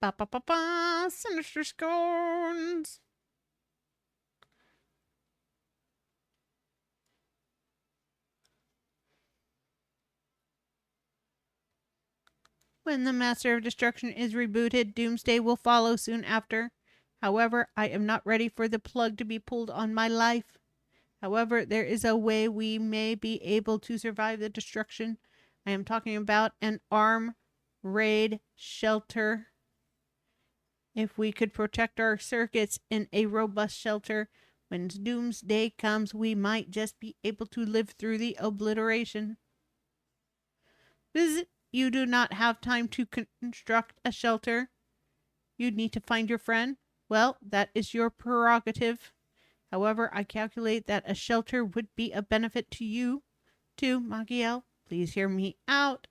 [SPEAKER 1] Ba ba ba ba, sinister scones. When the Master of Destruction is rebooted, Doomsday will follow soon after. However, I am not ready for the plug to be pulled on my life. However, there is a way we may be able to survive the destruction. I am talking about an arm raid shelter. If we could protect our circuits in a robust shelter, when doomsday comes, we might just be able to live through the obliteration. Visit. You do not have time to construct a shelter. You'd need to find your friend. Well, that is your prerogative. However, I calculate that a shelter would be a benefit to you, too, Machiel. Please hear me out.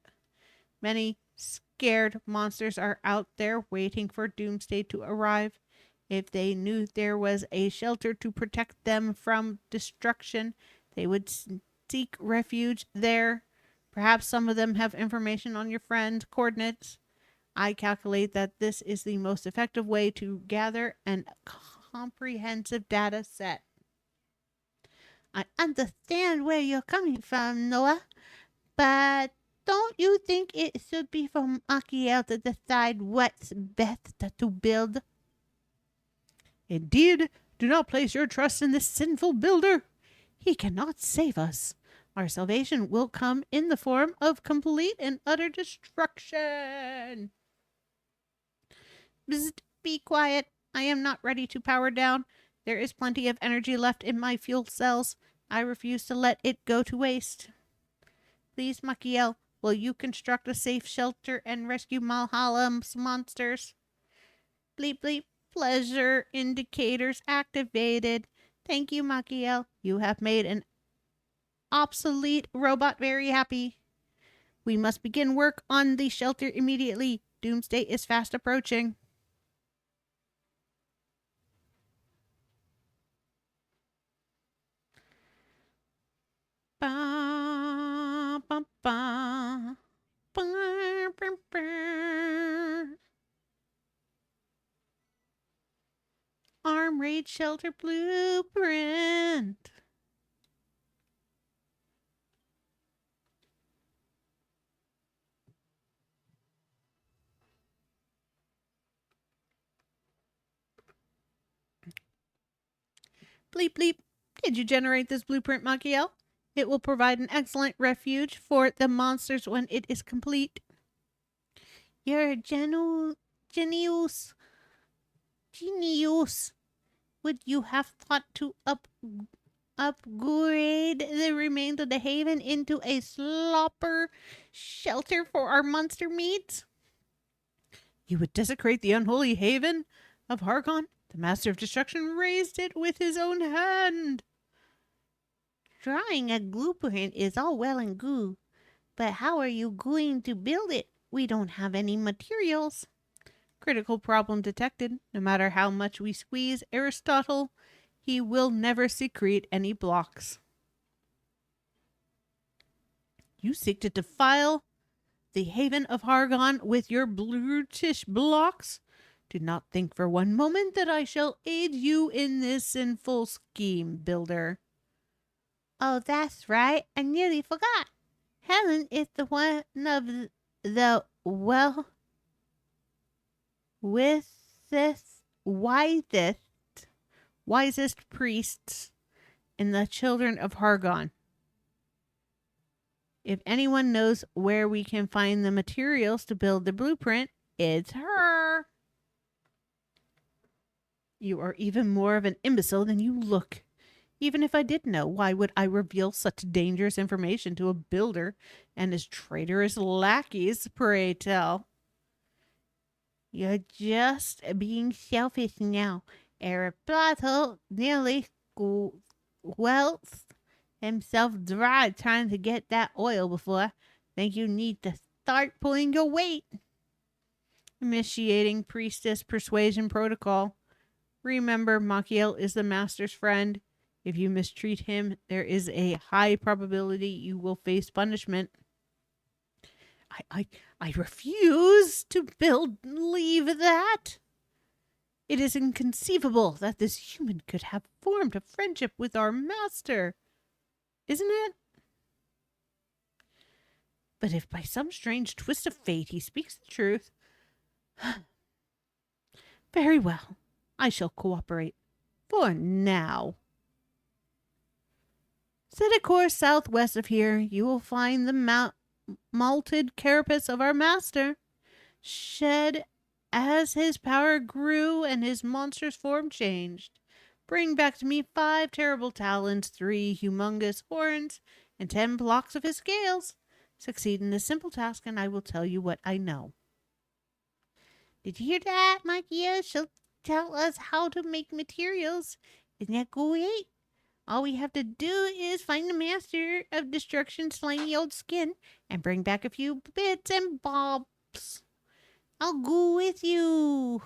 [SPEAKER 1] Many scared monsters are out there waiting for Doomsday to arrive. If they knew there was a shelter to protect them from destruction, they would seek refuge there. Perhaps some of them have information on your friend's coordinates. I calculate that this is the most effective way to gather an comprehensive data set. I understand where you're coming from, Noah, but don't you think it should be for Machiel to decide what's best to build? Indeed, do not place your trust in this sinful builder. He cannot save us. Our salvation will come in the form of complete and utter destruction. Bzzt, be quiet. I am not ready to power down. There is plenty of energy left in my fuel cells. I refuse to let it go to waste. Please, Machiel, will you construct a safe shelter and rescue Malhala's monsters? Bleep bleep. Pleasure indicators activated. Thank you, Machiel. You have made an obsolete robot very happy. We must begin work on the shelter immediately. Doomsday is fast approaching. Ba, ba, ba. Ba, ba, ba. Arm raid shelter blueprint. Bleep bleep. Did you generate this blueprint, Machiel? It will provide an excellent refuge for the monsters when it is complete. You're genius. Genius. Would you have thought to upgrade the remains of the haven into a slopper shelter for our monster meats? You would desecrate the unholy haven of Hargon? The Master of Destruction raised it with his own hand. Drawing a blueprint is all well and good, but how are you going to build it? We don't have any materials. Critical problem detected. No matter how much we squeeze Aristotle, he will never secrete any blocks. You seek to defile the haven of Hargon with your brutish blocks? Do not think for one moment that I shall aid you in this sinful scheme, builder. Oh, that's right. I nearly forgot. Helen is the one of the wisest priests in the children of Hargon. If anyone knows where we can find the materials to build the blueprint, it's her. You are even more of an imbecile than you look. Even if I did know, why would I reveal such dangerous information to a builder and his traitorous lackeys, pray tell? You're just being selfish now. Aristotle nearly squelched himself dry trying to get that oil before. Think you need to start pulling your weight. Initiating priestess persuasion protocol. Remember, Machiel is the master's friend. If you mistreat him, there is a high probability you will face punishment. I refuse to believe that. It is inconceivable that this human could have formed a friendship with our master. Isn't it? But if by some strange twist of fate he speaks the truth, very well, I shall cooperate. For now. Set a course southwest of here. You will find the malted carapace of our master. Shed as his power grew and his monstrous form changed. Bring back to me 5 terrible talons, 3 humongous horns, and 10 blocks of his scales. Succeed in this simple task, and I will tell you what I know. Did you hear that, Magia? She'll tell us how to make materials. Isn't that great? All we have to do is find the master of destruction's slimy old skin and bring back a few bits and bobs. I'll go with you.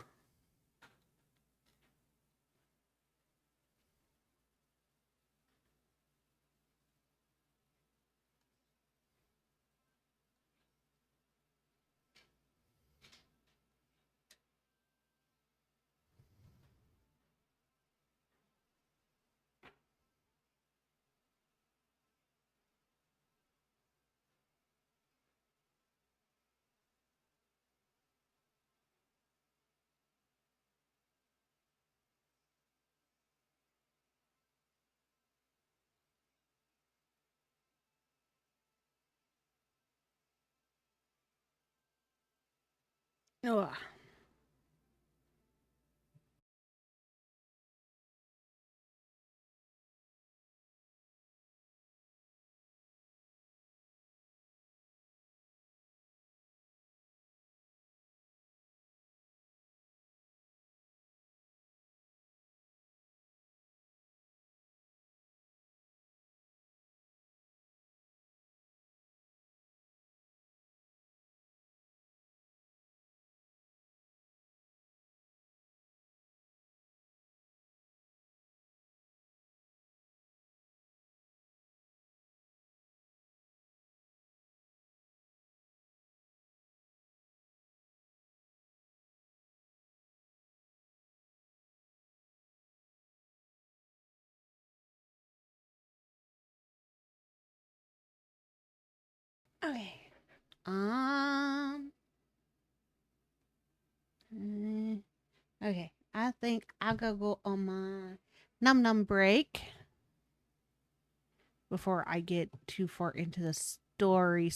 [SPEAKER 1] Ugh. Okay. Okay. I think I gotta go on my num break before I get too far into the story,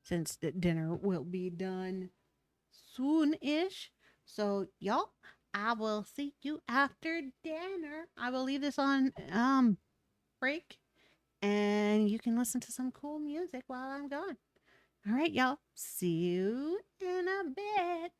[SPEAKER 1] since the dinner will be done soon-ish. So, y'all, I will see you after dinner. I will leave this on break, and you can listen to some cool music while I'm gone. All right, y'all. See you in a bit.